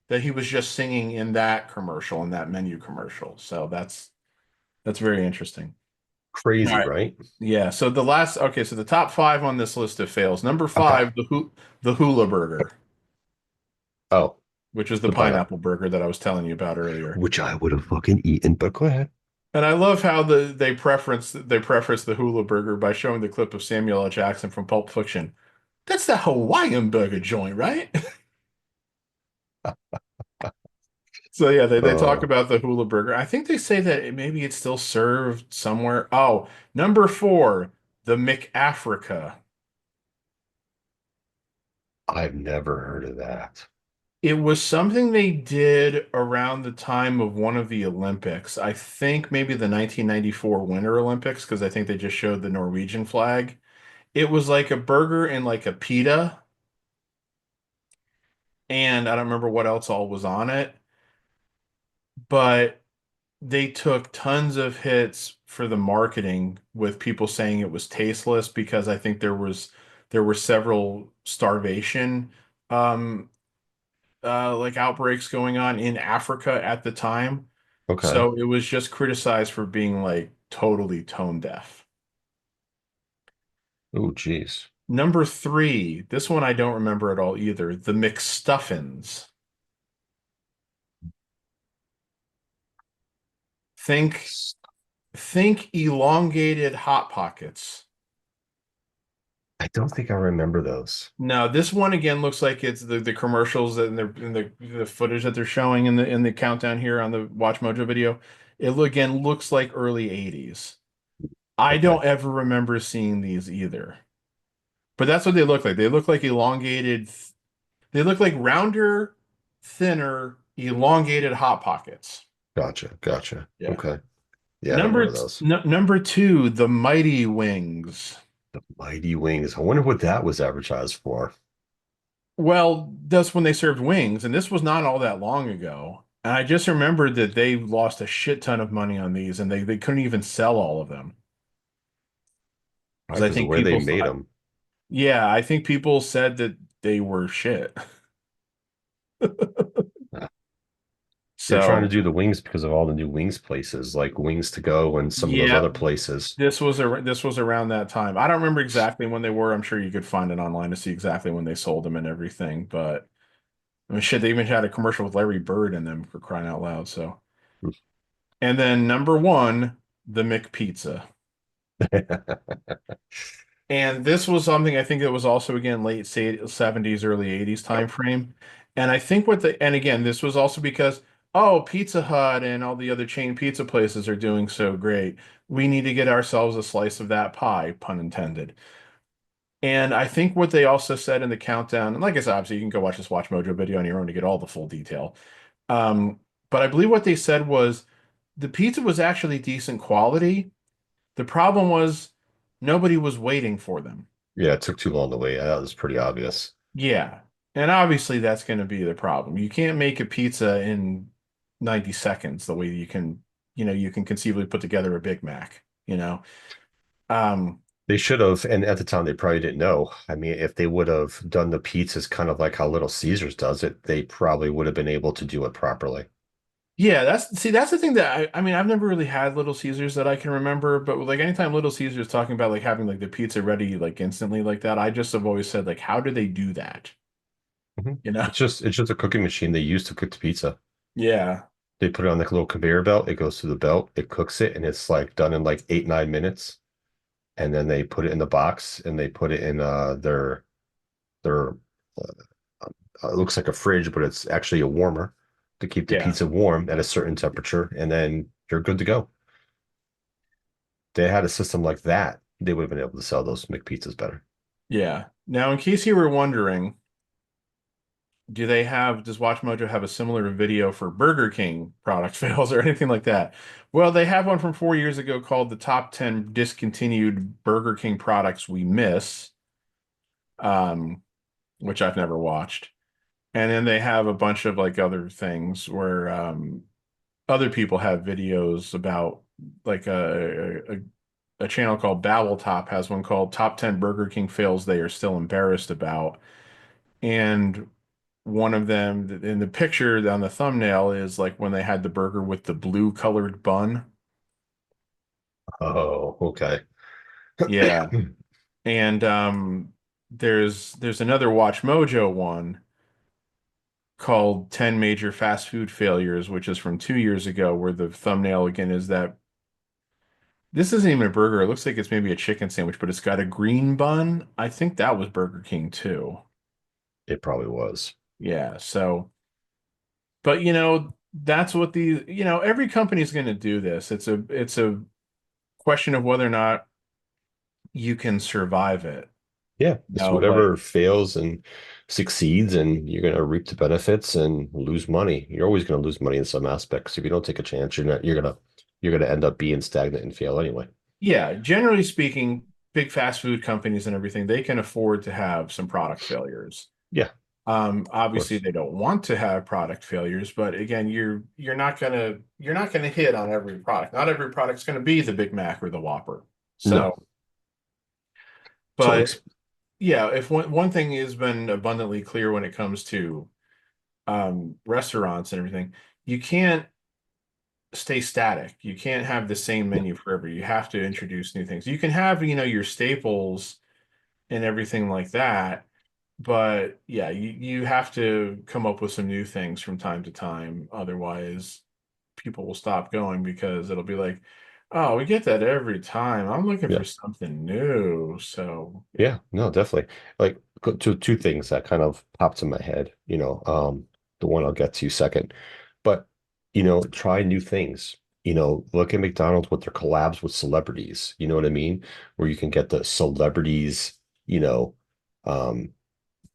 Speaker 1: that he was just singing in that commercial, in that menu commercial. So that's very interesting.
Speaker 2: Crazy,
Speaker 1: All right.
Speaker 2: right?
Speaker 1: Yeah. So so the top 5 on this list of fails. Number
Speaker 2: Okay.
Speaker 1: 5, the Hula Burger,
Speaker 2: Oh,
Speaker 1: which is the
Speaker 2: The pineapple.
Speaker 1: pineapple burger that I was telling you about earlier.
Speaker 2: which I would have fucking eaten, but go ahead.
Speaker 1: And I love how they preference the Hula Burger by showing the clip of Samuel L. Jackson from Pulp Fiction. That's the Hawaiian burger joint, right? So yeah, they talk
Speaker 2: Oh,
Speaker 1: about the Hula Burger. I think they say that maybe it's still served somewhere. Oh, number 4, the McAfrica.
Speaker 2: I've never heard of that.
Speaker 1: It was something they did around the time of one of the Olympics. I think maybe the 1994 Winter Olympics, because I think they just showed the Norwegian flag. It was like a burger and like a pita, and I don't remember what else all was on it, but they took tons of hits for the marketing with people saying it was tasteless because I think there were several starvation um like outbreaks going on in Africa at the time.
Speaker 2: Okay.
Speaker 1: So it was just criticized for being like totally tone deaf.
Speaker 2: Oh, geez.
Speaker 1: Number 3, this one I don't remember at all either. The McStuffins. Think elongated hot pockets.
Speaker 2: I don't think I remember those.
Speaker 1: Now, this one again looks like it's the commercials and the footage that they're showing in the countdown here on the Watch Mojo video. Again looks like early 80s. I
Speaker 2: Okay.
Speaker 1: don't ever remember seeing these either. But that's what they look like. They look like elongated, they look like rounder, thinner elongated hot pockets.
Speaker 2: Gotcha.
Speaker 1: Yeah.
Speaker 2: Okay. Yeah, I don't remember those.
Speaker 1: Number two, the Mighty Wings.
Speaker 2: The Mighty Wings. I wonder what that was advertised for.
Speaker 1: Well, that's when they served wings, and this was not all that long ago. And I just remembered that they lost a shit ton of money on these, and they couldn't even sell all of them. Because I
Speaker 2: Because the
Speaker 1: think
Speaker 2: way they
Speaker 1: people,
Speaker 2: made them.
Speaker 1: yeah, I think people said that they were shit.
Speaker 2: They're trying to
Speaker 1: So
Speaker 2: do the wings because of all the new wings places, like Wings to Go and some of those
Speaker 1: yeah,
Speaker 2: other places.
Speaker 1: this was around that time. I don't remember exactly when they were. I'm sure you could find it online to see exactly when they sold them and everything. But I mean, shit, they even had a commercial with Larry Bird in them for crying out loud. So, and then number one, the McPizza. And this was something I think that was also again late 70s, early 80s time frame. And I think and again, this was also because, oh, Pizza Hut and all the other chain pizza places are doing so great. We need to get ourselves a slice of that pie, pun intended. And I think what they also said in the countdown, and like I said, obviously you can go watch this Watch Mojo video on your own to get all the full detail. But I believe what they said was the pizza was actually decent quality. The problem was nobody was waiting for them.
Speaker 2: Yeah, it took too long to wait. That was pretty obvious.
Speaker 1: Yeah. And obviously that's going to be the problem. You can't make a pizza in 90 seconds the way you can conceivably put together a Big Mac, you know. Um,
Speaker 2: They should have, and at the time they probably didn't know. I mean, if they would have done the pizzas kind of like how Little Caesars does it, they probably would have been able to do it properly.
Speaker 1: yeah, that's the thing that I mean, I've never really had Little Caesars that I can remember, but like anytime Little Caesars talking about like having like the pizza ready like instantly like that, I just have always said like, how do they do that?
Speaker 2: Mhm.
Speaker 1: You know?
Speaker 2: It's just a cooking machine they use to cook the pizza.
Speaker 1: Yeah.
Speaker 2: They put it on like a little conveyor belt. It goes through the belt, it cooks it, and it's like done in like 8, 9 minutes. And then they put it in the box and they put it in their it looks like a fridge, but it's actually a warmer to keep the
Speaker 1: Yeah.
Speaker 2: pizza warm at a certain temperature, and then you're good to go. They had a system like that, they would have been able to sell those McPizzas better.
Speaker 1: Yeah. Now, in case you were wondering, does Watch Mojo have a similar video for Burger King product fails or anything like that? Well, they have one from 4 years ago called the Top 10 Discontinued Burger King Products We Miss, um, which I've never watched. And then they have a bunch of like other things where other people have videos about like a channel called Babbletop has one called Top 10 Burger King Fails They Are Still Embarrassed About. And one of them in the picture on the thumbnail is like when they had the burger with the blue colored bun.
Speaker 2: Oh, okay.
Speaker 1: Yeah. And there's another Watch Mojo one called 10 Major Fast Food Failures, which is from 2 years ago, where the thumbnail again is that this isn't even a burger. It looks like it's maybe a chicken sandwich, but it's got a green bun. I think that was Burger King too.
Speaker 2: It probably was.
Speaker 1: Yeah, so but that's what every company's going to do this. It's a question of whether or not you can survive it.
Speaker 2: Yeah, it's
Speaker 1: Like
Speaker 2: whatever fails and succeeds, and you're going to reap the benefits and lose money. You're always going to lose money in some aspects. If you don't take a chance, you're gonna end up being stagnant and fail anyway.
Speaker 1: yeah, generally speaking, big fast food companies and everything, they can afford to have some product failures.
Speaker 2: Yeah, of
Speaker 1: Obviously
Speaker 2: course.
Speaker 1: they don't want to have product failures, but again, you're not gonna hit on every product. Not every product's gonna be the Big Mac or the Whopper.
Speaker 2: No.
Speaker 1: So,
Speaker 2: So
Speaker 1: but yeah, if one thing has been abundantly clear when it comes to restaurants and everything, you can't stay static. You can't have the same menu forever. You have to introduce new things. You can have, your staples and everything like that, but yeah, you have to come up with some new things from time to time. Otherwise, people will stop going because it'll be like, oh, we get that every time. I'm looking
Speaker 2: yeah,
Speaker 1: for something new. So
Speaker 2: yeah, no, definitely. Like two things that kind of popped in my head, the one I'll get to second. But try new things. Look at McDonald's with their collabs with celebrities. You know what I mean? Where you can get the celebrities, um,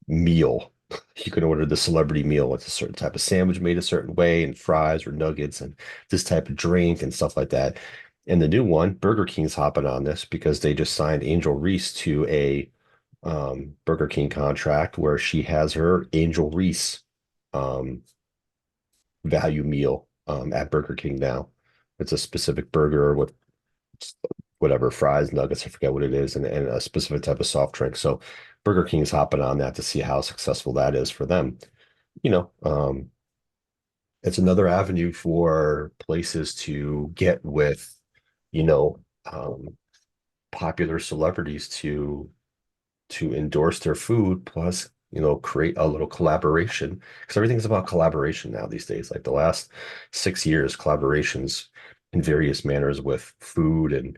Speaker 2: meal You can order the celebrity meal with a certain type of sandwich made a certain way, and fries or nuggets, and this type of drink and stuff like that. And the new one, Burger King's hopping on this because they just signed Angel Reese to a Burger King contract where she has her Angel Reese um, value meal at Burger King now. It's a specific burger with whatever fries, nuggets, I forget what it is, and a specific type of soft drink. So Burger King's hopping on that to see how successful that is for them. You know, it's another avenue for places to get with, you know, popular celebrities to endorse their food, plus, you know, create a little collaboration because everything's about collaboration now these days. Like the last 6 years, collaborations in various manners with food and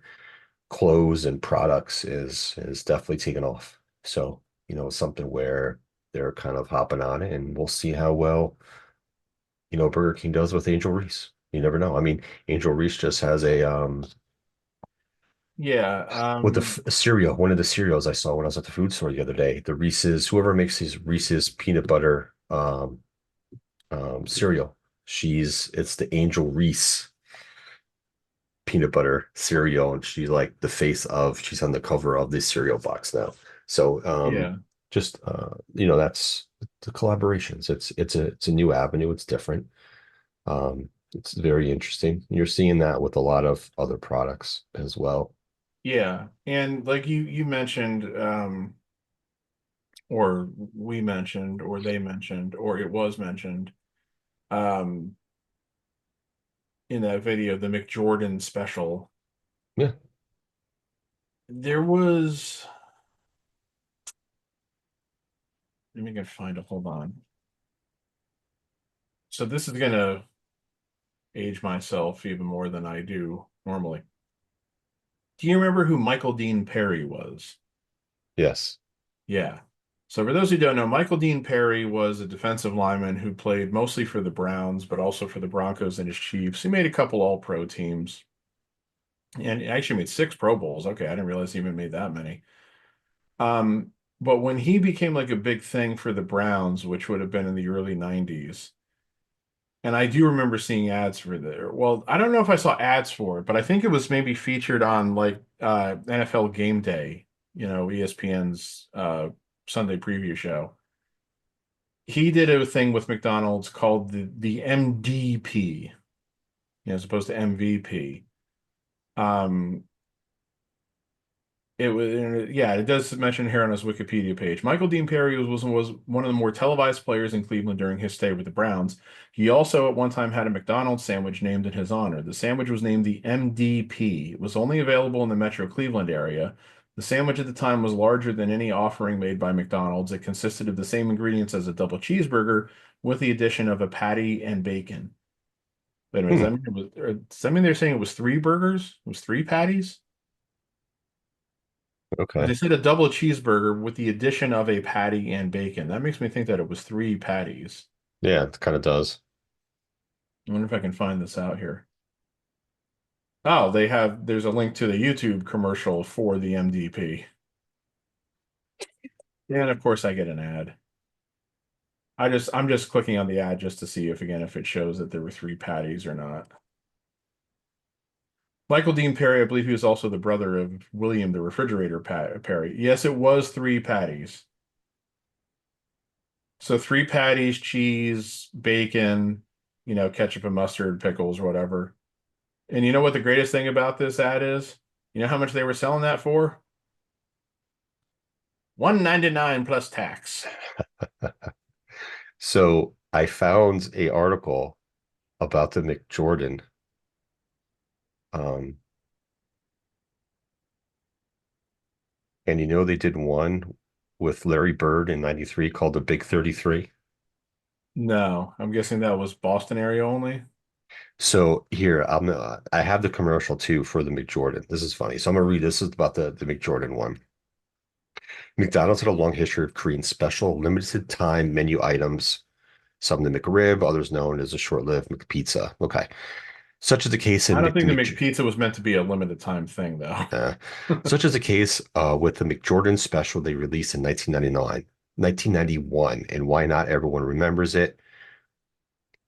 Speaker 2: clothes and products is definitely taken off. So, you know, something where they're kind of hopping on it, and we'll see how well, you know, Burger King does with Angel Reese. You never know. I mean, Angel Reese just has a
Speaker 1: Yeah.
Speaker 2: with the cereal, one of the cereals I saw when I was at the food store the other day, the Reese's, whoever makes these Reese's peanut butter cereal, it's the Angel Reese peanut butter cereal, and she's like she's on the cover of this cereal box now. So
Speaker 1: Yeah.
Speaker 2: just you know, that's the collaborations. It's a new avenue, it's different. It's very interesting. You're seeing that with a lot of other products as well.
Speaker 1: Yeah. And like you mentioned, or we mentioned, or they mentioned, or it was mentioned, um, in that video, the McJordan special.
Speaker 2: Yeah.
Speaker 1: There was, let me find it. Hold on. So this is gonna age myself even more than I do normally. Do you remember who Michael Dean Perry was?
Speaker 2: Yes.
Speaker 1: Yeah. So for those who don't know, Michael Dean Perry was a defensive lineman who played mostly for the Browns, but also for the Broncos and his Chiefs. He made a couple all-pro teams and he actually made 6 Pro Bowls. Okay, I didn't realize he even made that many. But when he became like a big thing for the Browns, which would have been in the early 90s, and I do remember seeing ads for there. Well, I don't know if I saw ads for it, but I think it was maybe featured on like NFL Game Day, you know, ESPN's Sunday preview show. He did a thing with McDonald's called the MDP, you know, as opposed to MVP. Um, It was, yeah, it does mention here on his Wikipedia page. Michael Dean Perry was one of the more televised players in Cleveland during his stay with the Browns. He also at one time had a McDonald's sandwich named in his honor. The sandwich was named the MDP. It was only available in the Metro Cleveland area. The sandwich at the time was larger than any offering made by McDonald's. It consisted of the same ingredients as a double cheeseburger with the addition of a patty and bacon. Wait a minute, does that mean they're saying it was 3 burgers? It was 3 patties? They
Speaker 2: Okay.
Speaker 1: said a double cheeseburger with the addition of a patty and bacon. That makes me think that it was 3 patties.
Speaker 2: Yeah, it kind of does.
Speaker 1: I wonder if I can find this out here. Oh, there's a link to the YouTube commercial for the MDP. And of course I get an ad. I'm just clicking on the ad just to see if it shows that there were 3 patties or not. Michael Dean Perry, I believe he was also the brother of William the Refrigerator Perry. Yes, it was 3 patties. So 3 patties, cheese, bacon, you know, ketchup and mustard, pickles, or whatever. And you know what the greatest thing about this ad is? You know how much they were selling that for? $1.99 plus tax.
Speaker 2: So I found a article about the McJordan. Um, and you know they did one with Larry Bird in '93 called the Big 33.
Speaker 1: No, I'm guessing that was Boston area only.
Speaker 2: So here I have the commercial too for the McJordan. This is funny. So I'm gonna read this is about the McJordan one. McDonald's had a long history of creating special limited time menu items, some the McRib, others known as a short-lived McPizza. Okay. Such is the case
Speaker 1: I
Speaker 2: in
Speaker 1: don't think the McPizza was meant to be a limited time thing, though.
Speaker 2: such is the case with the McJordan special they released in 1999. 1991. And why not everyone remembers it?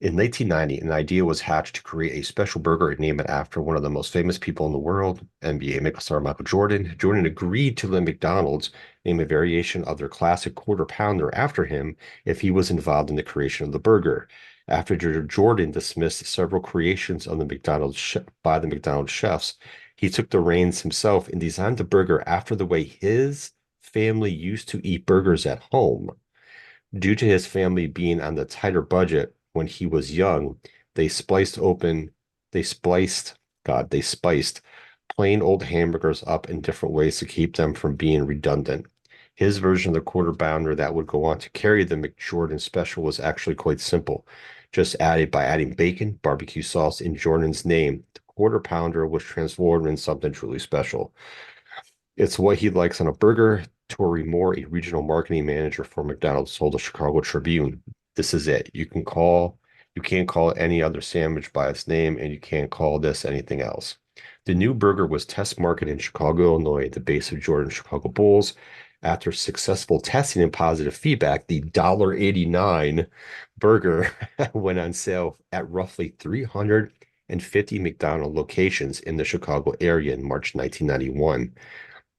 Speaker 2: In 1990, an idea was hatched to create a special burger and name it after one of the most famous people in the world, NBA star Michael Jordan. Jordan agreed to let McDonald's name a variation of their classic quarter pounder after him if he was involved in the creation of the burger. After Jordan dismissed several creations of by the McDonald's chefs, he took the reins himself and designed the burger after the way his family used to eat burgers at home. Due to his family being on the tighter budget when he was young, they spliced plain old hamburgers up in different ways to keep them from being redundant. His version of the quarter pounder that would go on to carry the McJordan special was actually quite simple. Just adding bacon, barbecue sauce, and Jordan's name, the quarter pounder was transformed into something truly special. It's what he likes on a burger. Tori Moore, a regional marketing manager for McDonald's, told the Chicago Tribune, "This is it. You can't call it any other sandwich by its name, and you can't call this anything else." The new burger was test marketed in Chicago, Illinois, at the base of Jordan's Chicago Bulls. After successful testing and positive feedback, the $1.89 burger went on sale at roughly 350 McDonald's locations in the Chicago area in March 1991.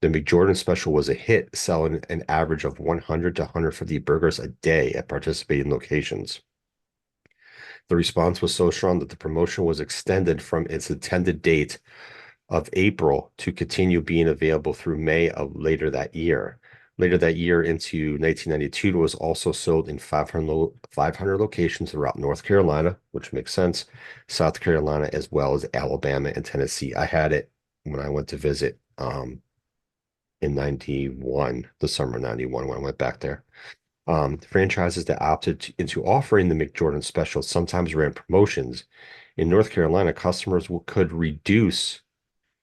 Speaker 2: The McJordan special was a hit, selling an average of 100 to 150 burgers a day at participating locations. The response was so strong that the promotion was extended from its intended date of April to continue being available through May of later that year. Later that year into 1992, it was also sold in 500 locations throughout North Carolina, which makes sense, South Carolina, as well as Alabama and Tennessee. I had it when I went to visit in 91, the summer of 91, when I went back there. Franchises that opted into offering the McJordan special sometimes ran promotions. In North Carolina, customers could reduce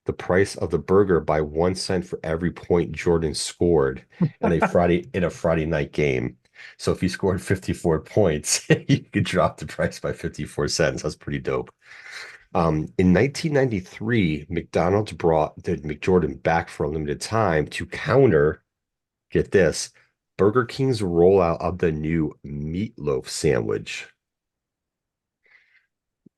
Speaker 2: the price of the burger by 1 cent for every point Jordan scored in a Friday night game. So if he scored 54 points, you could drop the price by 54 cents. That's pretty dope. In 1993, McDonald's brought the McJordan back for a limited time to counter, get this, Burger King's rollout of the new meatloaf sandwich.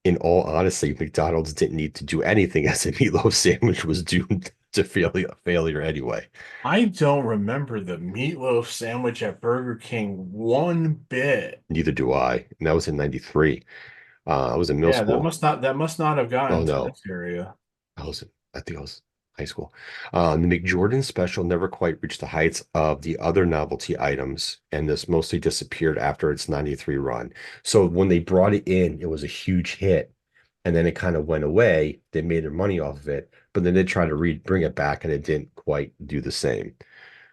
Speaker 2: In all honesty, McDonald's didn't need to do anything as a meatloaf sandwich was doomed to failure anyway.
Speaker 1: I don't remember the meatloaf sandwich at Burger King one bit.
Speaker 2: Neither do I. And that was in 93. I was in middle school.
Speaker 1: That must not have gotten to
Speaker 2: no.
Speaker 1: this area.
Speaker 2: I think I was high school. The McJordan special never quite reached the heights of the other novelty items, and this mostly disappeared after its 93 run. So when they brought it in, it was a huge hit, and then it kind of went away. They made their money off of it, but then they tried to bring it back, and it didn't quite do the same.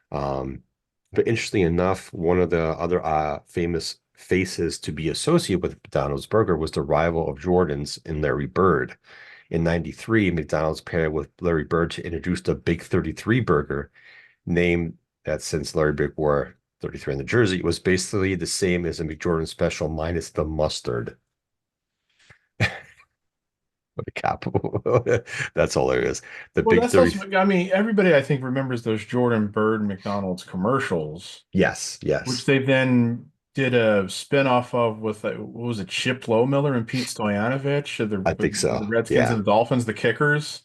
Speaker 2: But interestingly enough, one of the other famous faces to be associated with McDonald's burger was the rival of Jordan's in Larry Bird. In 93, McDonald's paired with Larry Bird to introduce the Big 33 burger, named that since Larry Bird wore 33 on the jersey. It was basically the same as a McJordan special minus the mustard. What a cap. That's hilarious.
Speaker 1: Big 30. Also, I mean, everybody I think remembers those Jordan Bird McDonald's commercials.
Speaker 2: Yes.
Speaker 1: Which they then did a spinoff of with what was it, Chip Lohmiller and Pete Stoyanovich?
Speaker 2: I think so.
Speaker 1: The Redskins and the Dolphins, the kickers.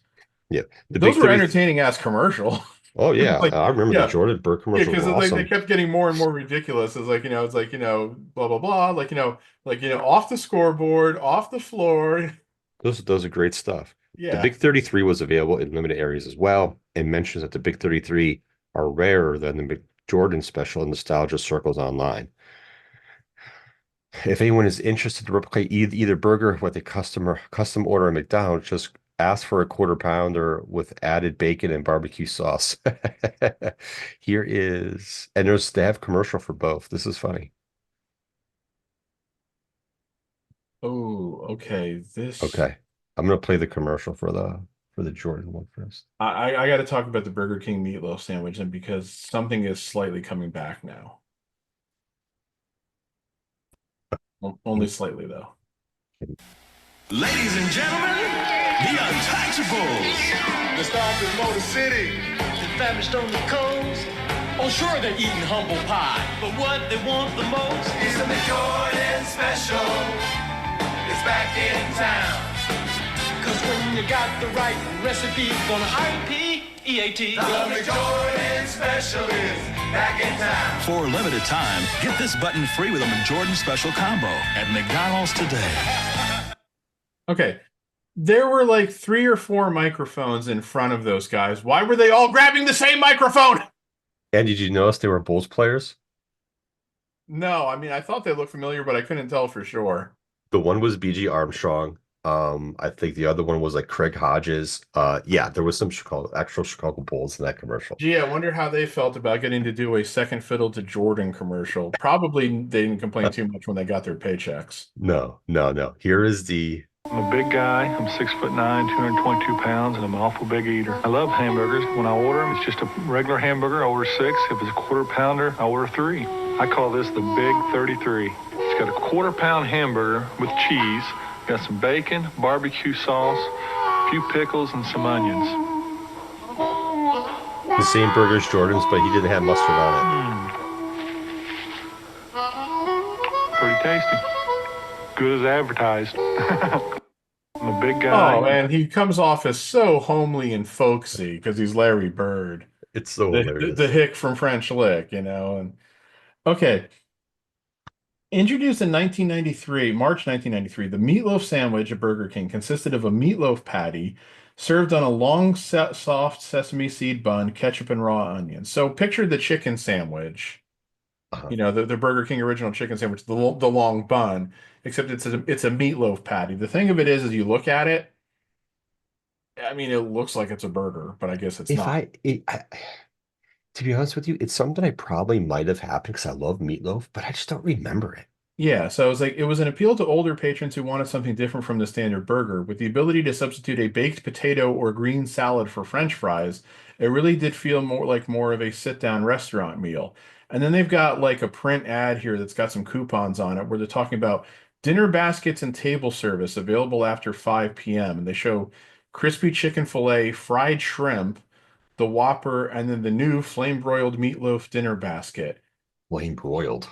Speaker 2: Yeah,
Speaker 1: those were entertaining ass commercial.
Speaker 2: Oh yeah, I remember the Jordan Bird commercial.
Speaker 1: Yeah, because they kept getting more and more ridiculous. It's like blah blah blah, off the scoreboard, off the floor.
Speaker 2: Those are great stuff.
Speaker 1: Yeah.
Speaker 2: The Big 33 was available in limited areas as well, and mentions that the Big 33 are rarer than the McJordan special in nostalgia circles online. If anyone is interested to replicate either burger with a custom order at McDonald's, just ask for a quarter pounder with added bacon and barbecue sauce. Here is, and they have commercial for both. This is funny.
Speaker 1: Oh, okay.
Speaker 2: Okay. I'm gonna play the commercial for the Jordan one first.
Speaker 1: I got to talk about the Burger King meatloaf sandwich, and because something is slightly coming back now. Only slightly, though.
Speaker 4: Ladies and gentlemen, the Untouchables.
Speaker 3: The stars of Motor City.
Speaker 4: The famished on the coast.
Speaker 5: Oh, sure, they're eating humble pie, but what they want the most is a McJordan special. It's back in town. Cause when you got the right recipe, gonna R-E-P-E-A-T. The McJordan special is back in town.
Speaker 6: For a limited time, get this button free with a McJordan Special Combo at McDonald's today.
Speaker 1: Okay. There were like 3 or 4 microphones in front of those guys. Why were they all grabbing the same microphone?
Speaker 2: And did you notice they were Bulls players?
Speaker 1: No, I mean, I thought they looked familiar, but I couldn't tell for sure.
Speaker 2: The one was BG Armstrong. I think the other one was like Craig Hodges. Yeah, there was some actual Chicago Bulls in that commercial.
Speaker 1: Gee, I wonder how they felt about getting to do a second fiddle to Jordan commercial. Probably they didn't complain too much when they got their paychecks.
Speaker 2: No. Here is the
Speaker 7: I'm a big guy. I'm 6'9", 222 pounds, and I'm an awful big eater. I love hamburgers. When I order them, it's just a regular hamburger. I order 6. If it's a quarter pounder, I order 3. I call this the Big 33. It's got a quarter pound hamburger with cheese, got some bacon, barbecue sauce, a few pickles, and some onions.
Speaker 2: the same burger as Jordan's, but he didn't have mustard on
Speaker 7: Pretty tasty. Good as advertised. I'm a big guy.
Speaker 1: Oh, and he comes off as so homely and folksy because he's Larry Bird.
Speaker 2: it. It's so hilarious.
Speaker 1: The hick from French Lick, you know. And okay. Introduced in March 1993, the meatloaf sandwich at Burger King consisted of a meatloaf patty served on a long, soft sesame seed bun, ketchup, and raw onions. So picture the chicken sandwich, you know, the Burger King original chicken sandwich, the long bun, except it's a meatloaf patty. The thing of it is you look at it, I mean, it looks like it's a burger, but I guess it's not.
Speaker 2: To be honest with you, it's something I probably might have happened because I love meatloaf, but I just don't remember it.
Speaker 1: Yeah, so it was an appeal to older patrons who wanted something different from the standard burger. With the ability to substitute a baked potato or green salad for French fries, it really did feel more of a sit-down restaurant meal. And then they've got like a print ad here that's got some coupons on it where they're talking about dinner baskets and table service available after 5 p.m. And they show crispy chicken fillet, fried shrimp, the Whopper, and then the new flame broiled meatloaf dinner basket.
Speaker 2: Flame broiled.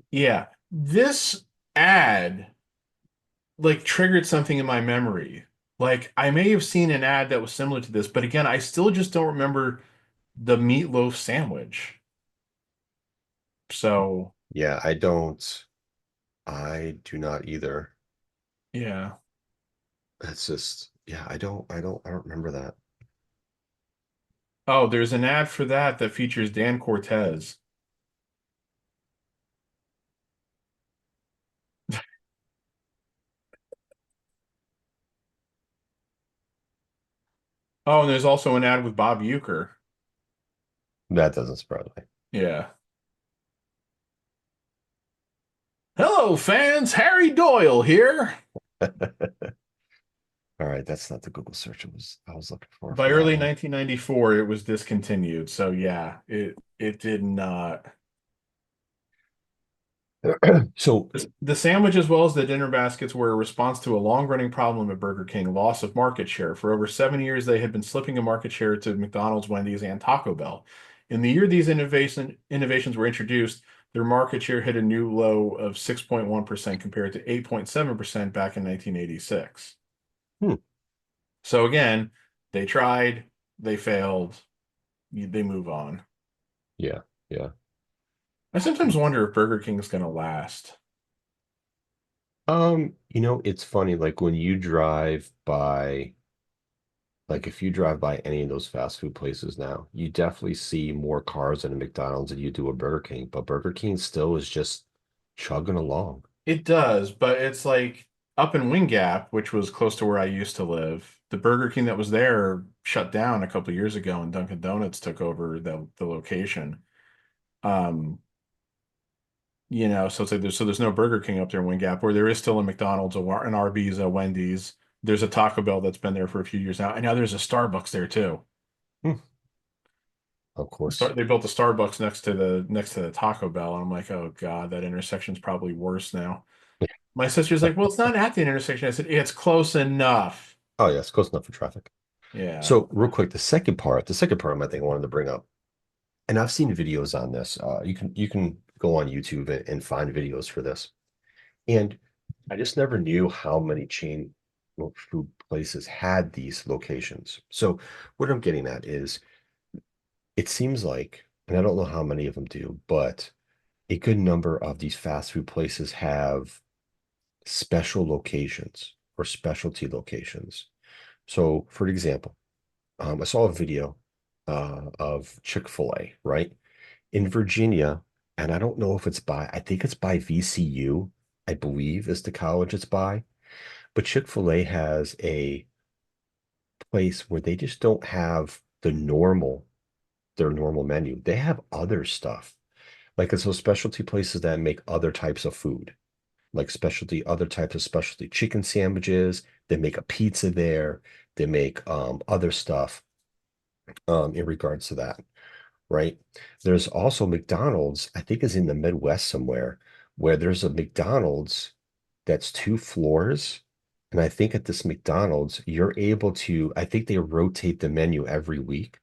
Speaker 1: Yeah. This ad like triggered something in my memory. Like I may have seen an ad that was similar to this, but again, I still just don't remember the meatloaf sandwich. So
Speaker 2: Yeah, I do not either.
Speaker 1: yeah.
Speaker 2: It's just, yeah, I don't remember that.
Speaker 1: Oh, there's an ad for that features Dan Cortez. Oh, and there's also an ad with Bob Uecker.
Speaker 2: That doesn't surprise me.
Speaker 1: Yeah. Hello, fans. Harry Doyle here.
Speaker 2: All right, that's not the Google search I was looking for.
Speaker 1: By early 1994, it was discontinued. So yeah, it did not.
Speaker 2: So
Speaker 1: The sandwich as well as the dinner baskets were a response to a long-running problem at Burger King, loss of market share. For over 7 years, they had been slipping a market share to McDonald's, Wendy's, and Taco Bell. In the year these innovations were introduced, their market share hit a new low of 6.1% compared to 8.7% back in 1986. So again, they tried, they failed, they move on.
Speaker 2: yeah.
Speaker 1: I sometimes wonder if Burger King is going to last.
Speaker 2: It's funny, like when you drive by, like if you drive by any of those fast food places now, you definitely see more cars at a McDonald's than you do a Burger King, but Burger King still is just chugging along.
Speaker 1: It does, but it's like up in Wing Gap, which was close to where I used to live. The Burger King that was there shut down a couple of years ago, and Dunkin' Donuts took over the location. So it's like there's no Burger King up there in Wing Gap, where there is still a McDonald's, an Arby's, a Wendy's. There's a Taco Bell that's been there for a few years now, and now there's a Starbucks there too.
Speaker 2: Of course.
Speaker 1: They built a Starbucks next to the Taco Bell, and I'm like, oh God, that intersection's probably worse now. My sister's like, well, it's not at the intersection. I said, it's close enough.
Speaker 2: Oh yeah, it's close enough for traffic.
Speaker 1: Yeah.
Speaker 2: So real quick, the second part of my thing I wanted to bring up. and I've seen videos on this. You can go on YouTube and find videos for this. And I just never knew how many chain food places had these locations. So what I'm getting at is it seems like, and I don't know how many of them do, but a good number of these fast food places have special locations or specialty locations. So, for example, I saw a video of Chick-fil-A, right? In Virginia, and I don't know if it's by, I think it's by VCU, I believe is the college it's by. But Chick-fil-A has a place where they just don't have their normal menu. They have other stuff. Like it's those specialty places that make other types of food, like other types of specialty chicken sandwiches. They make a pizza there. They make other stuff in regards to that, right? There's also McDonald's, I think is in the Midwest somewhere, where there's a McDonald's that's 2 floors. And I think at this McDonald's, you're able to, I think they rotate the menu every week,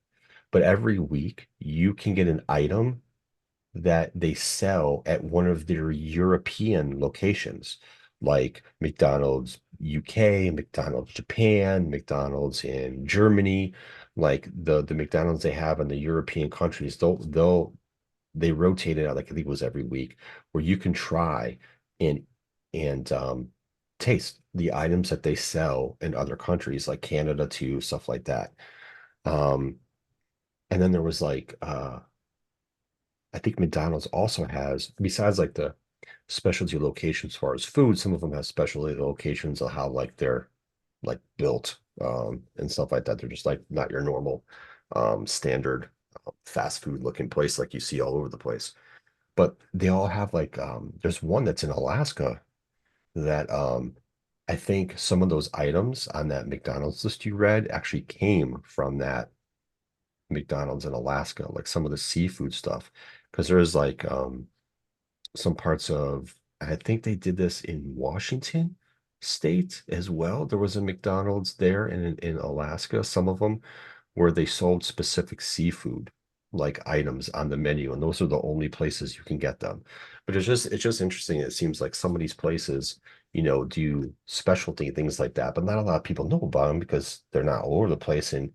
Speaker 2: but every week you can get an item that they sell at one of their European locations, like McDonald's UK, McDonald's Japan, McDonald's in Germany, like the McDonald's they have in the European countries. They rotate it out, like I think it was every week, where you can try and and taste the items that they sell in other countries, like Canada too, stuff like that. Um, and then there was like I think McDonald's also has, besides like the specialty locations as far as food, some of them have specialty locations of how like they're like built and stuff like that. They're just like not your normal standard fast food looking place like you see all over the place. But they all have like there's one that's in Alaska that I think some of those items on that McDonald's list you read actually came from that McDonald's in Alaska, like some of the seafood stuff. Because there's like some parts of, I think they did this in Washington state as well. There was a McDonald's there in Alaska, some of them where they sold specific seafood like items on the menu, and those are the only places you can get them. But it's just interesting. It seems like some of these places, do specialty things like that, but not a lot of people know about them because they're not all over the place, and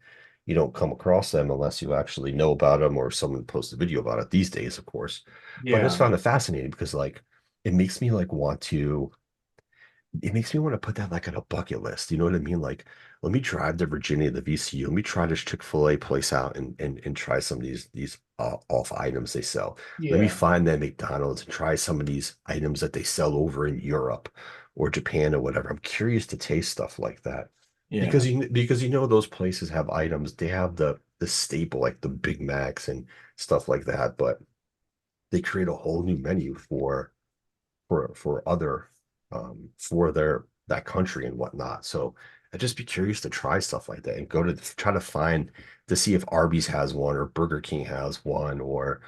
Speaker 2: you don't come across them unless you actually know about them or someone posts a video about it these days, of course. But I just
Speaker 1: Yeah.
Speaker 2: found it fascinating because like it makes me like want to it makes me want to put that like on a bucket list. You know what I mean? Like, let me drive to Virginia, the VCU. Let me try this Chick-fil-A place out and try some of these off items they sell. Let me
Speaker 1: Yeah.
Speaker 2: find that McDonald's and try some of these items that they sell over in Europe or Japan or whatever. I'm curious to taste stuff like that
Speaker 1: Yeah.
Speaker 2: because those places have items. They have the staple like the Big Macs and stuff like that, but they create a whole new menu for other for that country and whatnot. So I'd just be curious to try stuff like that and go to try to find to see if Arby's has one or Burger King has one or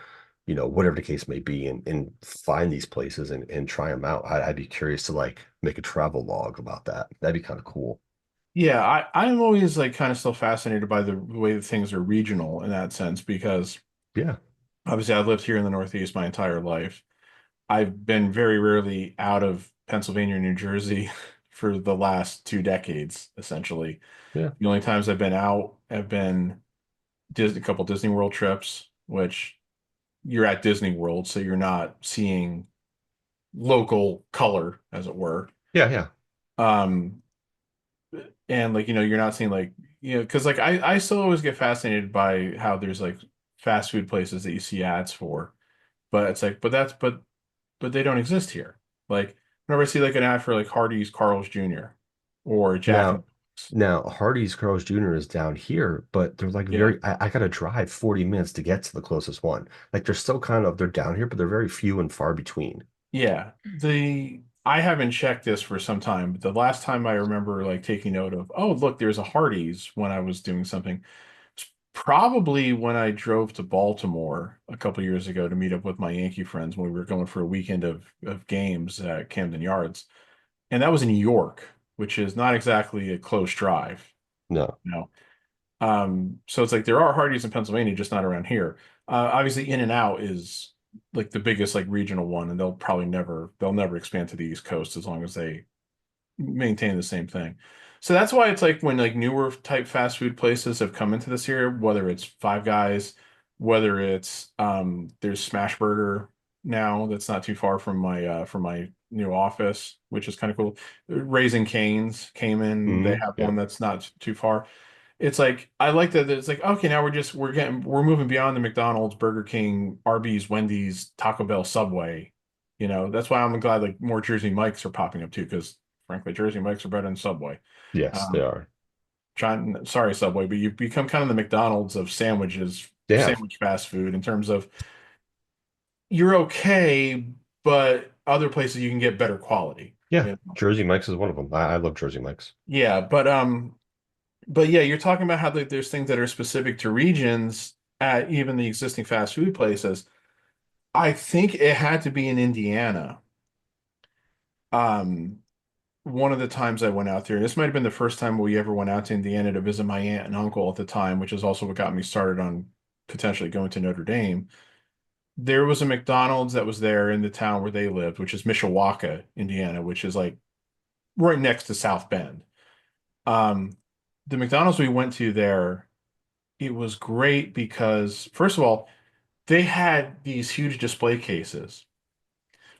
Speaker 2: whatever the case may be and find these places and try them out. I'd be curious to like make a travel log about that. That'd be kind of cool.
Speaker 1: Yeah, I'm always like kind of still fascinated by the way that things are regional in that sense because
Speaker 2: Yeah.
Speaker 1: obviously I've lived here in the Northeast my entire life. I've been very rarely out of Pennsylvania or New Jersey for the last 2 decades, essentially.
Speaker 2: Yeah.
Speaker 1: The only times I've been out have been a couple Disney World trips, which you're at Disney World, so you're not seeing local color, as it were.
Speaker 2: Yeah. Yeah.
Speaker 1: Um, and like, you're not seeing like, because like I still always get fascinated by how there's like fast food places that you see ads for, but it's like, but they don't exist here. Like whenever I see like an ad for like Hardee's Carl's Jr. or Jack and
Speaker 2: Now, now Hardee's Carl's Jr. is down here, but they're like
Speaker 1: yeah,
Speaker 2: I gotta drive 40 minutes to get to the closest one. Like they're still they're down here, but they're very few and far between.
Speaker 1: yeah. The I haven't checked this for some time, but the last time I remember like taking note of, oh, look, there's a Hardee's when I was doing something. It's probably when I drove to Baltimore a couple years ago to meet up with my Yankee friends when we were going for a weekend of games at Camden Yards. And that was in New York, which is not exactly a close drive,
Speaker 2: No.
Speaker 1: you know. So it's like there are Hardee's in Pennsylvania, just not around here. Obviously, In-N-Out is like the biggest like regional one, and they'll never expand to the East Coast as long as they maintain the same thing. So that's why it's like when like newer type fast food places have come into this area, whether it's Five Guys, whether it's there's Smash Burger now that's not too far from my new office, which is kind of cool. Raising Cane's came in, they have
Speaker 2: Yeah.
Speaker 1: one that's not too far. It's like I like that it's like okay, now we're moving beyond the McDonald's, Burger King, Arby's, Wendy's, Taco Bell, Subway. You know, that's why I'm glad like more Jersey Mike's are popping up too, because frankly, Jersey Mike's are better than Subway.
Speaker 2: Yes, they
Speaker 1: Um,
Speaker 2: are.
Speaker 1: sorry, Subway, but you've become kind of the McDonald's of sandwiches,
Speaker 2: They have.
Speaker 1: sandwich fast food in terms of you're okay, but other places you can get better quality.
Speaker 2: Yeah,
Speaker 1: You know?
Speaker 2: Jersey Mike's is one of them. I love Jersey Mike's.
Speaker 1: Yeah, but yeah, you're talking about how like, there's things that are specific to regions at even the existing fast food places. I think it had to be in Indiana. Um, one of the times I went out there, this might have been the first time we ever went out to Indiana to visit my aunt and uncle at the time, which is also what got me started on potentially going to Notre Dame. There was a McDonald's that was there in the town where they lived, which is Mishawaka, Indiana, which is like right next to South Bend. Um, the McDonald's we went to there, it was great because, first of all, they had these huge display cases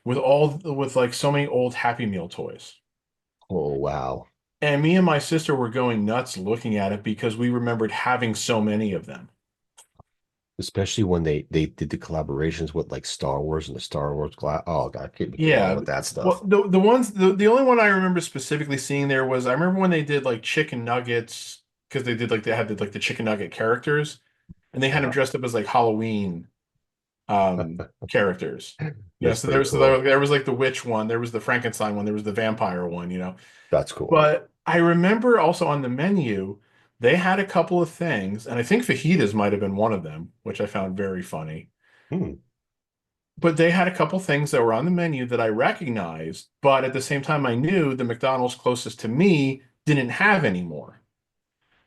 Speaker 1: with like so many old Happy Meal toys.
Speaker 2: Oh, wow.
Speaker 1: And me and my sister were going nuts looking at it because we remembered having so many of them.
Speaker 2: Especially when they did the collaborations with like Star Wars and the Star Wars glass. Oh God, keep me going
Speaker 1: Yeah.
Speaker 2: with that stuff.
Speaker 1: Well, the only one I remember specifically seeing there was I remember when they did like chicken nuggets because they had like the chicken nugget characters and they had them dressed up as like Halloween characters. Yeah,
Speaker 2: That's pretty cool.
Speaker 1: there was like the witch one, there was the Frankenstein one, there was the vampire one, you know.
Speaker 2: That's cool.
Speaker 1: But I remember also on the menu, they had a couple of things, and I think fajitas might have been one of them, which I found very funny.
Speaker 2: Hmm.
Speaker 1: But they had a couple things that were on the menu that I recognized, but at the same time, I knew the McDonald's closest to me didn't have anymore.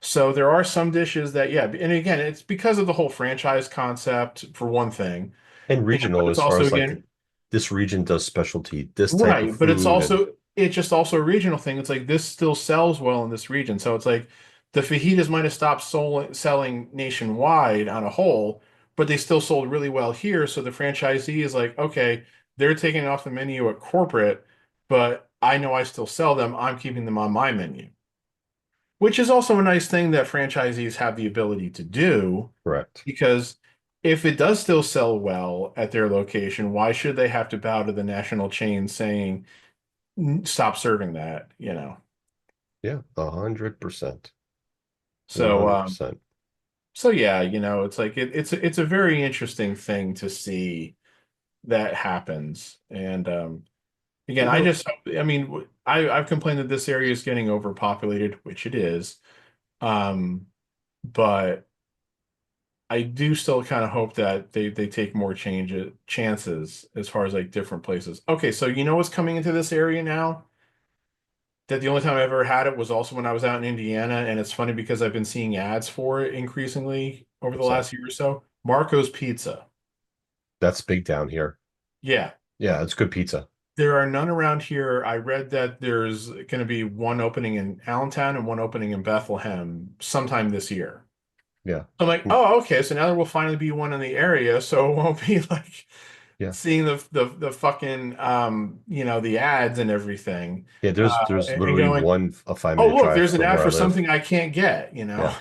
Speaker 1: So there are some dishes that, yeah, and again, it's because of the whole franchise concept, for one thing.
Speaker 2: And
Speaker 1: But
Speaker 2: regional
Speaker 1: it's
Speaker 2: as far
Speaker 1: also
Speaker 2: as like
Speaker 1: again,
Speaker 2: this region does specialty, this type of
Speaker 1: right, but
Speaker 2: food, and
Speaker 1: it's just also a regional thing. It's like this still sells well in this region. So it's like the fajitas might have stopped selling nationwide on a whole, but they still sold really well here. So the franchisee is like, okay, they're taking it off the menu at corporate, but I know I still sell them. I'm keeping them on my menu, which is also a nice thing that franchisees have the ability to do
Speaker 2: correct.
Speaker 1: because if it does still sell well at their location, why should they have to bow to the national chain saying, stop serving that, you know.
Speaker 2: Yeah, 100%.
Speaker 1: So
Speaker 2: 100%.
Speaker 1: so yeah, you know, it's like it's a very interesting thing to see that happens. And again,
Speaker 2: You know,
Speaker 1: I mean, I've complained that this area is getting overpopulated, which it is. But I do still kind of hope that they take more chances as far as like different places. Okay, so you know what's coming into this area now? That the only time I ever had it was also when I was out in Indiana, and it's funny because I've been seeing ads for it increasingly over the
Speaker 2: what's that?
Speaker 1: last year or so. Marco's Pizza.
Speaker 2: That's big down here.
Speaker 1: Yeah,
Speaker 2: Yeah, it's good pizza.
Speaker 1: there are none around here. I read that there's going to be one opening in Allentown and one opening in Bethlehem sometime this year.
Speaker 2: Yeah.
Speaker 1: I'm like, oh, okay. So now there will finally be one in the area, so it won't be like
Speaker 2: Yeah.
Speaker 1: seeing the fucking you know, the ads and everything.
Speaker 2: Yeah, there's
Speaker 1: And
Speaker 2: literally
Speaker 1: going,
Speaker 2: a five
Speaker 1: oh
Speaker 2: minute
Speaker 1: look,
Speaker 2: drive
Speaker 1: there's an
Speaker 2: from
Speaker 1: ad
Speaker 2: where I
Speaker 1: for
Speaker 2: live.
Speaker 1: something I can't get, you know.
Speaker 2: Yeah.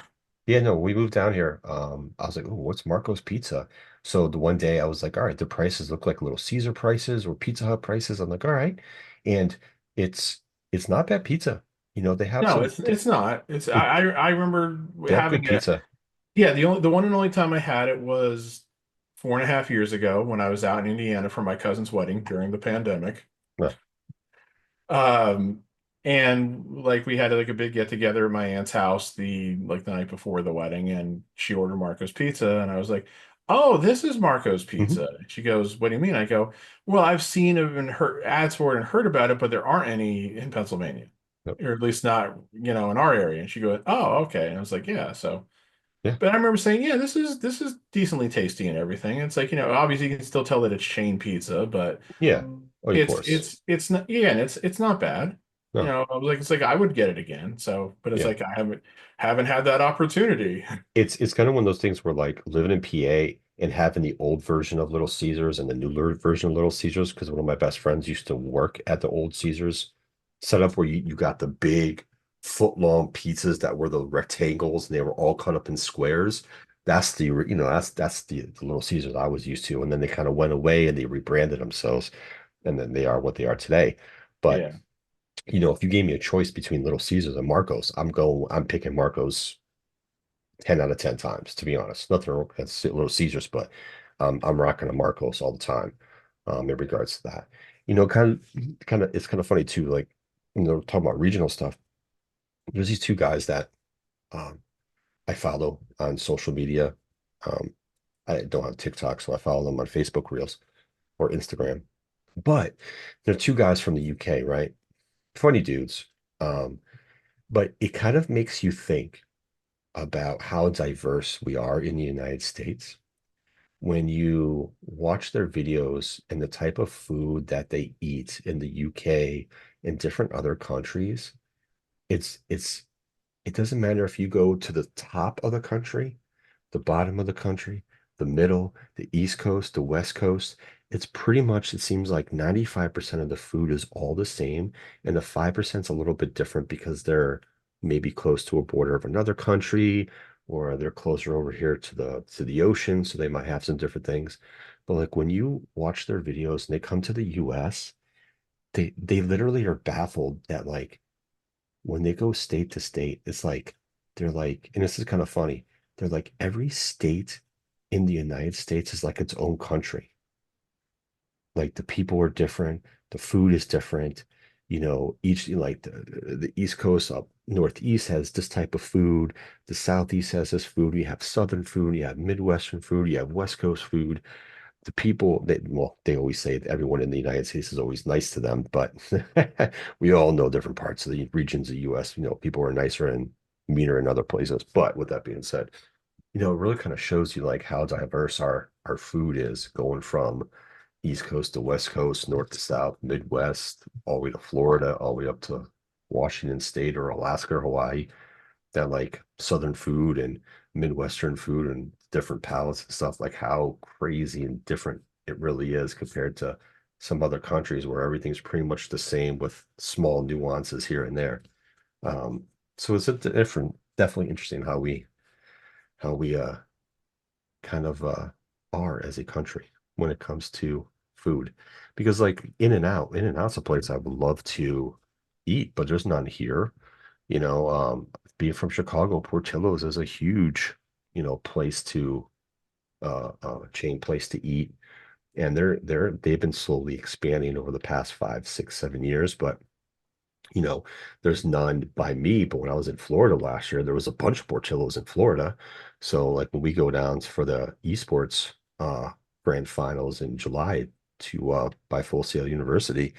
Speaker 2: Yeah, no, we moved down here. I was like, oh, what's Marco's Pizza? So the one day I was like, all right, the prices look like Little Caesar prices or Pizza Hut prices. I'm like, all right. And it's it's not bad pizza. You know, they have
Speaker 1: No,
Speaker 2: some
Speaker 1: it's not. It's I remember
Speaker 2: they have good
Speaker 1: having it.
Speaker 2: pizza.
Speaker 1: Yeah, the one and only time I had it was 4.5 years ago when I was out in Indiana for my cousin's wedding during the pandemic.
Speaker 2: Yeah.
Speaker 1: Um, and like we had like a big get together at my aunt's house the night before the wedding, and she ordered Marco's Pizza, and I was like, "Oh, this is Marco's
Speaker 2: Mhm.
Speaker 1: Pizza." And she goes, "What do you mean?" I go, "Well, I've seen it and heard ads for it and heard about it, but there aren't any in Pennsylvania."
Speaker 2: Yep.
Speaker 1: or at least not, in our area. And she goes, "Oh, okay." And I was like, "Yeah." So,
Speaker 2: Yeah.
Speaker 1: but I remember saying, "Yeah, this is decently tasty and everything." It's like, obviously you can still tell that it's chain pizza, but
Speaker 2: Yeah. Oh, of
Speaker 1: it's
Speaker 2: course.
Speaker 1: it's not, again, it's not bad.
Speaker 2: No.
Speaker 1: I was like, it's like I would get it again. So, but it's
Speaker 2: Yeah.
Speaker 1: like I haven't had that opportunity.
Speaker 2: It's kind of one of those things where like living in PA and having the old version of Little Caesars and the newer version of Little Caesars, because one of my best friends used to work at the old Caesars setup where you got the big foot-long pizzas that were the rectangles and they were all cut up in squares. That's that's the Little Caesars I was used to. And then they kind of went away and they rebranded themselves, and then they are what they are today. But
Speaker 1: Yeah.
Speaker 2: if you gave me a choice between Little Caesars and Marco's, I'm picking Marco's 10 out of 10 times, to be honest. Nothing wrong with Little Caesars, but I'm rocking a Marcos all the time in regards to that. It's kind of funny too, like, talking about regional stuff. There's these two guys that um, I follow on social media. Um, I don't have TikTok, so I follow them on Facebook Reels or Instagram. But they're two guys from the UK, right? Funny dudes. Um, but it kind of makes you think about how diverse we are in the United States when you watch their videos and the type of food that they eat in the UK and different other countries. It doesn't matter if you go to the top of the country, the bottom of the country, the middle, the East Coast, the West Coast. It's pretty much, it seems like 95% of the food is all the same, and the 5% is a little bit different because they're maybe close to a border of another country, or they're closer over here to the ocean, so they might have some different things. But like when you watch their videos and they come to the US, they literally are baffled that like when they go state to state, it's like they're like, and this is kind of funny, they're like every state in the United States is like its own country. Like the people are different, the food is different. Each like the East Coast up Northeast has this type of food, the Southeast has this food. You have Southern food, you have Midwestern food, you have West Coast food. The people they always say that everyone in the United States is always nice to them, but we all know different parts of the regions of the US, people are nicer and meaner in other places. But with that being said, it really kind of shows you like how diverse our food is going from East Coast to West Coast, North to South, Midwest, all the way to Florida, all the way up to Washington State or Alaska or Hawaii. That like Southern food and Midwestern food and different palates and stuff, like how crazy and different it really is compared to some other countries where everything's pretty much the same with small nuances here and there. So it's a different, definitely interesting how we kind of are as a country when it comes to food. Because like In-N-Out's a place I would love to eat, but there's none here. Being from Chicago, Portillo's is a huge, place to chain place to eat. And they've been slowly expanding over the past 5, 6, 7 years, but you know, there's none by me. But when I was in Florida last year, there was a bunch of Portillos in Florida. So like when we go down for the esports grand finals in July to by Full Sail University,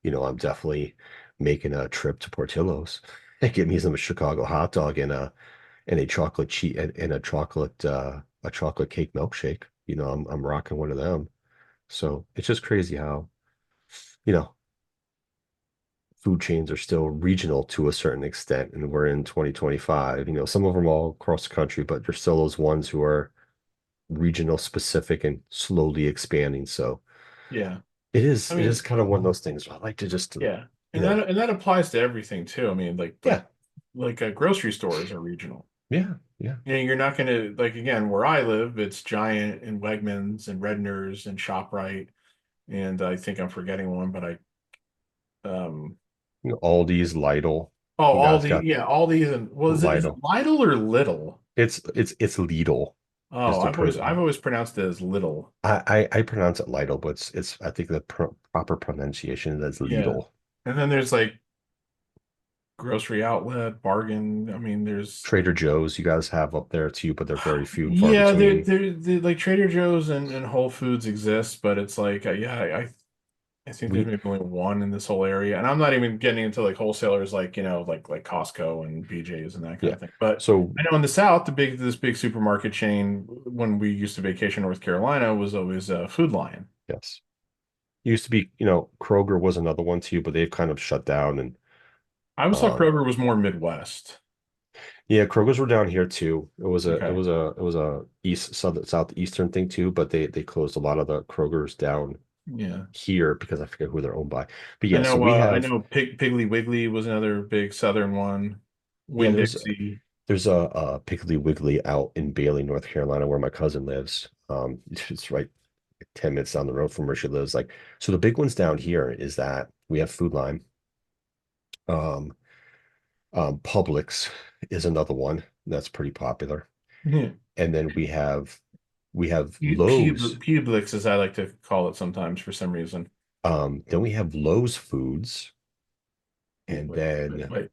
Speaker 2: I'm definitely making a trip to Portillo's and get me some Chicago hot dog and a chocolate cheat and a chocolate cake milkshake. I'm rocking one of them. So it's just crazy how, you know, food chains are still regional to a certain extent, and we're in 2025. Some of them all across the country, but there's still those ones who are regional specific and slowly expanding. So
Speaker 1: Yeah.
Speaker 2: it is
Speaker 1: I
Speaker 2: it
Speaker 1: mean,
Speaker 2: is kind of one of those things. I like to just
Speaker 1: yeah.
Speaker 2: you
Speaker 1: And
Speaker 2: know
Speaker 1: that applies to everything too. I mean,
Speaker 2: yeah,
Speaker 1: grocery stores are regional.
Speaker 2: yeah, yeah,
Speaker 1: You're not going to, like, again, where I live, it's Giant and Wegmans and Redner's and ShopRite. And I think I'm forgetting one, but um,
Speaker 2: Aldi's, Lidl. You
Speaker 1: all
Speaker 2: guys
Speaker 1: the,
Speaker 2: got
Speaker 1: yeah, all these. And, well, is it
Speaker 2: Lidl.
Speaker 1: Lidl or Lidl?
Speaker 2: It's Lidl is
Speaker 1: Oh,
Speaker 2: the
Speaker 1: I've always pronounced it as Little.
Speaker 2: I pronounce it Lidl, but it's I think the proper pronunciation is
Speaker 1: Yeah.
Speaker 2: Lidl.
Speaker 1: And then there's like grocery outlet, bargain. I mean, there's,
Speaker 2: Trader Joe's you guys have up there too, but they're very few and far
Speaker 1: yeah,
Speaker 2: between.
Speaker 1: they're like Trader Joe's and Whole Foods exist, but it's like, yeah, I think
Speaker 2: We
Speaker 1: there's maybe only one in this whole area, and I'm not even getting into like wholesalers like like Costco and BJ's and that kind
Speaker 2: yeah.
Speaker 1: of thing. But
Speaker 2: So
Speaker 1: I know in the South, this big supermarket chain when we used to vacation in North Carolina was always Food Lion.
Speaker 2: yes, used to be, Kroger was another one too, but they've kind of shut down. And
Speaker 1: I always thought
Speaker 2: um,
Speaker 1: Kroger was more Midwest.
Speaker 2: yeah, Kroger's were down here too.
Speaker 1: Okay.
Speaker 2: It was a southeastern thing too, but they closed a lot of the Kroger's down
Speaker 1: Yeah.
Speaker 2: here because I forget who they're owned by. But
Speaker 1: I
Speaker 2: yeah, so
Speaker 1: know
Speaker 2: we
Speaker 1: I
Speaker 2: have
Speaker 1: know Piggly Wiggly was another big Southern one.
Speaker 2: yeah,
Speaker 1: Winn-Dixie.
Speaker 2: there's a Piggly Wiggly out in Bailey, North Carolina, where my cousin lives. It's right 10 minutes down the road from where she lives. Like, so the big ones down here is that we have Food Line. Um, Publix is another one that's pretty popular.
Speaker 1: Yeah.
Speaker 2: And then we have Lowe's.
Speaker 1: Publix, as I like to call it sometimes for some reason.
Speaker 2: Then we have Lowe's Foods. And then
Speaker 1: Wait,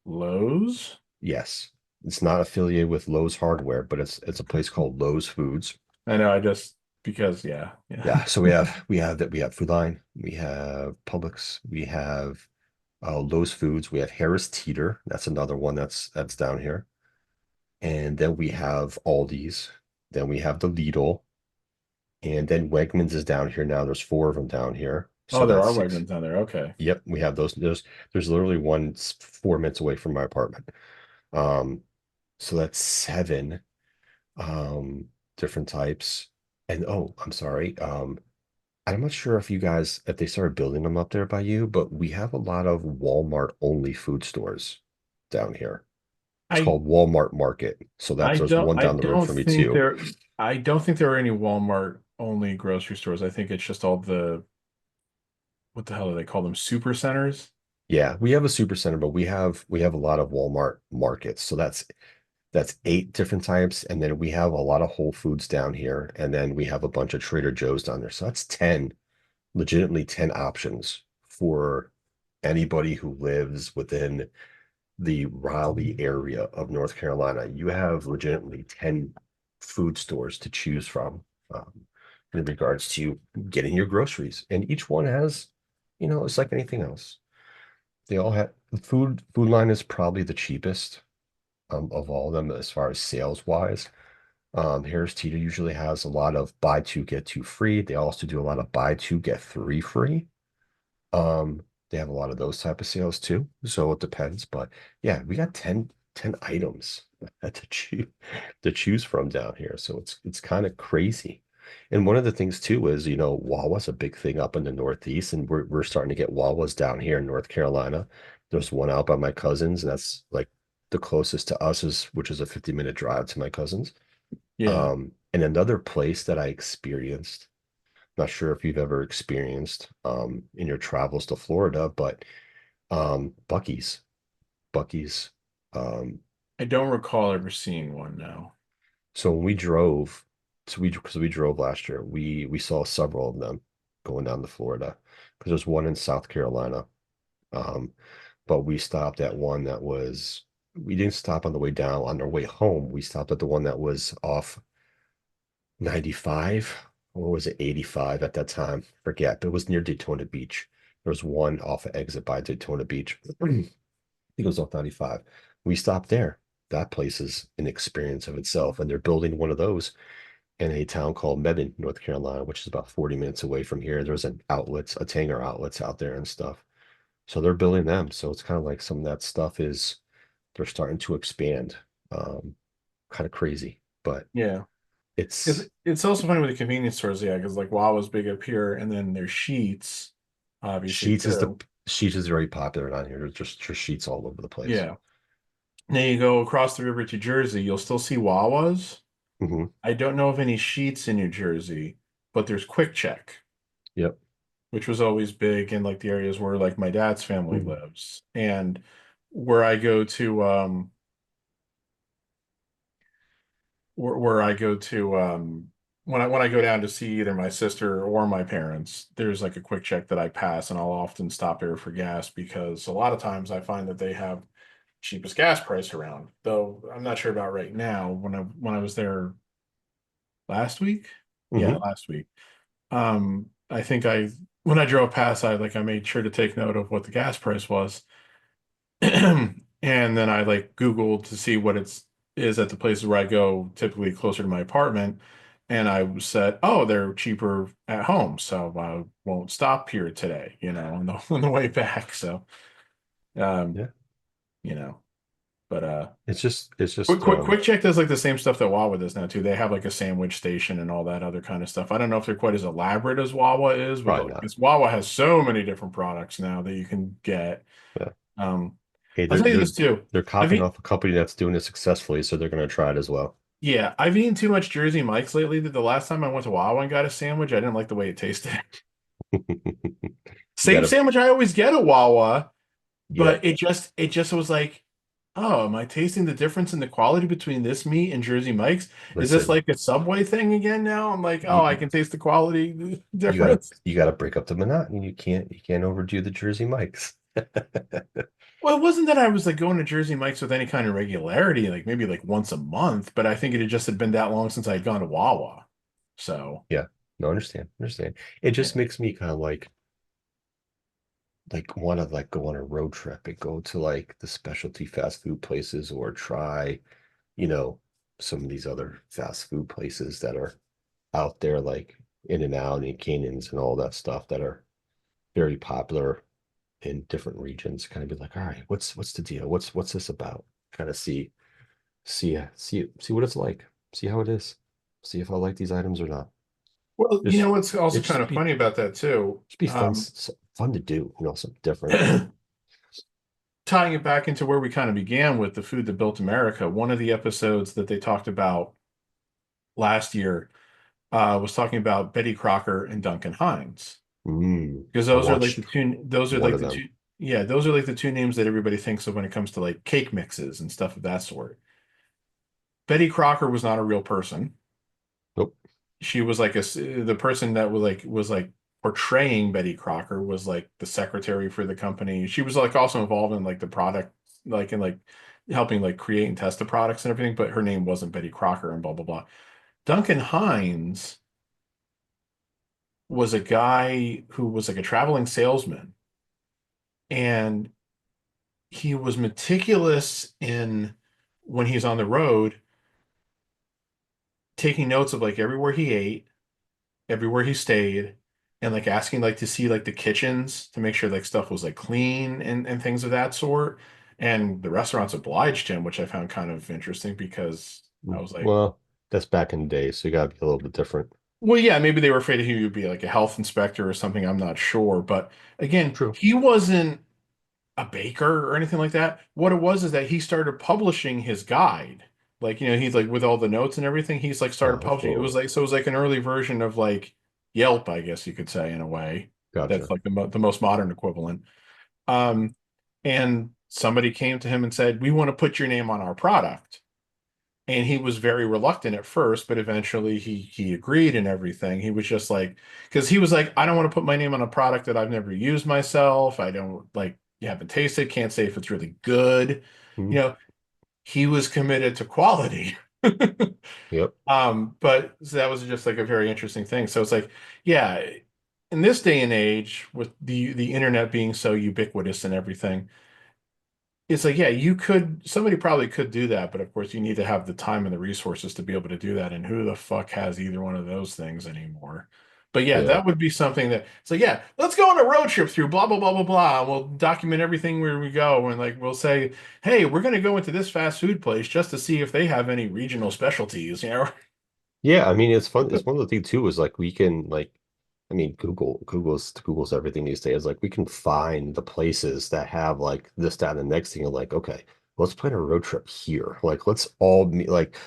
Speaker 1: Lowe's?
Speaker 2: yes, it's not affiliated with Lowe's Hardware, but it's a place called Lowe's Foods.
Speaker 1: I know, because
Speaker 2: Yeah, so we have Food Line, we have Publix, we have Lowe's Foods, we have Harris Teeter. That's another one that's down here. And then we have Aldi's, then we have the Lidl, and then Wegmans is down here now. There's four of them down here.
Speaker 1: Oh,
Speaker 2: So
Speaker 1: there
Speaker 2: that's
Speaker 1: are
Speaker 2: six.
Speaker 1: Wegmans down there. Okay.
Speaker 2: Yep, we have those. There's literally one 4 minutes away from my apartment. Um, so that's seven different types. And oh, I'm sorry. I'm not sure if they started building them up there by you, but we have a lot of Walmart only food stores down here. It's
Speaker 1: I
Speaker 2: called Walmart Market. So there's one
Speaker 1: I
Speaker 2: down the road
Speaker 1: don't
Speaker 2: for me
Speaker 1: think
Speaker 2: too.
Speaker 1: I don't think there are any Walmart only grocery stores. I think it's just all what the hell do they call them? Super centers?
Speaker 2: Yeah, we have a super center, but we have a lot of Walmart markets. So that's eight different types, and then we have a lot of Whole Foods down here, and then we have a bunch of Trader Joe's down there. So that's 10, legitimately 10 options for anybody who lives within the Raleigh area of North Carolina. You have legitimately 10 food stores to choose from in regards to getting your groceries. And each one has, it's like anything else. They all have food line is probably the cheapest of all of them as far as sales wise. Harris Teeter usually has a lot of buy two, get two free. They also do a lot of buy two, get three free. They have a lot of those type of sales too. So it depends. But yeah, we got 10 items to choose from down here. So it's kind of crazy. And one of the things too is, Wawa's a big thing up in the Northeast, and we're starting to get Wawa's down here in North Carolina. There's one out by my cousins, and that's like the closest to us which is a 50-minute drive to my cousins.
Speaker 1: Yeah.
Speaker 2: And another place that I experienced, not sure if you've ever experienced in your travels to Florida, but Buc-ee's. Buc-ee's. Um,
Speaker 1: I don't recall ever seeing one now.
Speaker 2: so when we drove, because we drove last year, we saw several of them going down to Florida because there's one in South Carolina. Um, but we stopped at one we didn't stop on the way down. On our way home, we stopped at the one that was off 95, or was it 85 at that time? Forget, but it was near Daytona Beach. There was one off of exit by Daytona Beach. I think it was off 95. We stopped there. That place is an experience of itself, and they're building one of those in a town called Mebane, North Carolina, which is about 40 minutes away from here. There's a Tanger outlets out there and stuff. So they're building them. So it's kind of like some of that stuff they're starting to expand. Kind of crazy, but
Speaker 1: Yeah.
Speaker 2: it's
Speaker 1: It's also funny with the convenience stores, yeah, because like Wawa's big up here, and then there's Sheets, obviously
Speaker 2: Sheets is
Speaker 1: too.
Speaker 2: very popular down here. There's just Sheets all over the place.
Speaker 1: Yeah. Now you go across the river to Jersey, you'll still see Wawa's.
Speaker 2: Hmm.
Speaker 1: I don't know of any Sheets in New Jersey, but there's Quick Check,
Speaker 2: Yep.
Speaker 1: which was always big in like the areas where like my dad's family
Speaker 2: Mhm.
Speaker 1: lives. And where I go to where I go to when I go down to see either my sister or my parents, there's like a Quick Check that I pass, and I'll often stop there for gas because a lot of times I find that they have cheapest gas price around. Though I'm not sure about right now. When I was there last week, yeah,
Speaker 2: Hmm.
Speaker 1: last week, I think when I drove past, I made sure to take note of what the gas price was. And then I like Googled to see what it's is at the places where I go, typically closer to my apartment. And I said, oh, they're cheaper at home, so I won't stop here today, on the on the way back. So um,
Speaker 2: Yeah.
Speaker 1: you know, but
Speaker 2: It's just
Speaker 1: Quick Check does like the same stuff that Wawa does now too. They have like a sandwich station and all that other kind of stuff. I don't know if they're quite as elaborate as Wawa is, but
Speaker 2: probably
Speaker 1: like,
Speaker 2: not.
Speaker 1: because Wawa has so many different products now that you can get.
Speaker 2: Yeah.
Speaker 1: Um,
Speaker 2: Hey,
Speaker 1: I'll
Speaker 2: they're
Speaker 1: tell you
Speaker 2: they're
Speaker 1: this too.
Speaker 2: they're
Speaker 1: I've
Speaker 2: copying
Speaker 1: eat,
Speaker 2: off a company that's doing it successfully, so they're gonna try it as well.
Speaker 1: yeah, I've eaten too much Jersey Mike's lately that the last time I went to Wawa and got a sandwich, I didn't like the way it tasted.
Speaker 2: You
Speaker 1: Same
Speaker 2: gotta,
Speaker 1: sandwich I always get at Wawa,
Speaker 2: yep.
Speaker 1: but it just was like, oh, am I tasting the difference in the quality between this meat and Jersey Mike's? Is this
Speaker 2: Listen,
Speaker 1: like a Subway thing again now? I'm like, oh, I
Speaker 2: you
Speaker 1: can taste the quality
Speaker 2: you gotta
Speaker 1: difference.
Speaker 2: you gotta break up the monotony. You can't overdo the Jersey Mikes.
Speaker 1: Well, it wasn't that I was like going to Jersey Mike's with any kind of regularity, like maybe like once a month, but I think it had just had been that long since I had gone to Wawa. So,
Speaker 2: Yeah, no, understand. It
Speaker 1: yeah.
Speaker 2: just makes me kind of like want to like go on a road trip and go to like the specialty fast food places or try, you know, some of these other fast food places that are out there like In and Out and Canaan's and all that stuff that are very popular in different regions. Kind of be like, all right, what's the deal? What's this about? Kind of see what it's like, see how it is, see if I like these items or not.
Speaker 1: Well,
Speaker 2: Just
Speaker 1: what's also
Speaker 2: it
Speaker 1: kind
Speaker 2: just
Speaker 1: of
Speaker 2: be
Speaker 1: funny about that too,
Speaker 2: just be fun fun to do, something different.
Speaker 1: tying it back into where we kind of began with the food that built America, one of the episodes that they talked about last year was talking about Betty Crocker and Duncan Hines. Because
Speaker 2: I
Speaker 1: those are like the
Speaker 2: watched
Speaker 1: two, those are
Speaker 2: one
Speaker 1: like
Speaker 2: of
Speaker 1: the
Speaker 2: them.
Speaker 1: two, yeah, those are like the two names that everybody thinks of when it comes to like cake mixes and stuff of that sort. Betty Crocker was not a real person.
Speaker 2: Nope.
Speaker 1: She was like the person that was like portraying Betty Crocker was like the secretary for the company. She was like also involved in like the product, like in like helping like create and test the products and everything, but her name wasn't Betty Crocker and blah blah blah. Duncan Hines was a guy who was like a traveling salesman, and he was meticulous in when he's on the road, taking notes of like everywhere he ate, everywhere he stayed, and like asking like to see like the kitchens to make sure like stuff was like clean and things of that sort. And the restaurants obliged him, which I found kind of interesting because I was like,
Speaker 2: Well, that's back in the day, so you gotta be a little bit different.
Speaker 1: well, yeah, maybe they were afraid he would be like a health inspector or something. I'm not sure. But again,
Speaker 2: True.
Speaker 1: he wasn't a baker or anything like that. What it was is that he started publishing his guide. Like, he's like with all the notes and everything, he's like started
Speaker 2: Oh,
Speaker 1: publishing. It was
Speaker 2: cool.
Speaker 1: like, so it was like an early version of like Yelp, I guess you could say in a way. That's
Speaker 2: Gotcha.
Speaker 1: like the most modern equivalent. Um, and somebody came to him and said, "We want to put your name on our product." And he was very reluctant at first, but eventually he agreed and everything. He was just like, because he was like, I don't want to put my name on a product that I've never used myself. I don't like, you haven't tasted, can't say if it's really good.
Speaker 2: Hmm.
Speaker 1: You know, he was committed to quality.
Speaker 2: Yep.
Speaker 1: But so that was just like a very interesting thing. So it's like, yeah, in this day and age, with the internet being so ubiquitous and everything, it's like, yeah, somebody probably could do that, but of course you need to have the time and the resources to be able to do that. And who the fuck has either one of those things anymore? But yeah,
Speaker 2: Yeah.
Speaker 1: that would be something that it's like, yeah, let's go on a road trip through blah blah blah blah blah. And we'll document everything where we go, and like we'll say, hey, we're gonna go into this fast food place just to see if they have any regional specialties.
Speaker 2: Yeah, I mean it's fun. It's one of the things too is like we can like I mean Google's everything these days. Like we can find the places that have like this, that, and the next thing. And like, okay, let's plan a road trip here. Like let's all meet like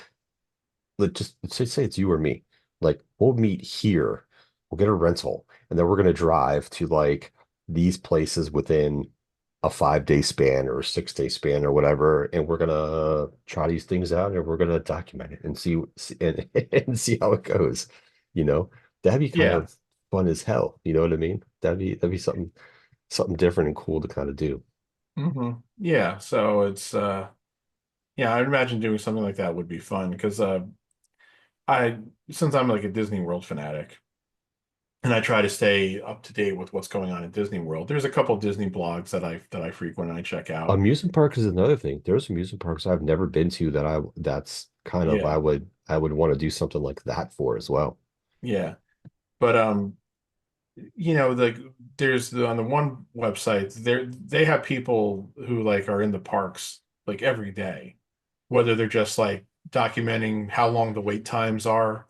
Speaker 2: let's just say it's you or me. Like we'll meet here, we'll get a rental, and then we're gonna drive to like these places within a 5 day span or a 6 day span or whatever, and we're gonna try these things out and we're gonna document it and and see how it goes. You know, that'd be kind
Speaker 1: Yeah.
Speaker 2: of fun as hell. You know what I mean? That'd be something different and cool to kind of do.
Speaker 1: Yeah. So it's yeah, I'd imagine doing something like that would be fun because I since I'm like a Disney World fanatic. And I try to stay up to date with what's going on in Disney World. There's a couple Disney blogs that I frequent and I check out.
Speaker 2: Amusement parks is another thing. There's amusement parks I've never been to that that's kind of
Speaker 1: Yeah,
Speaker 2: I would want to do something like that for as well.
Speaker 1: yeah. But like there's on the one website they have people who like are in the parks like every day, whether they're just like documenting how long the wait times are.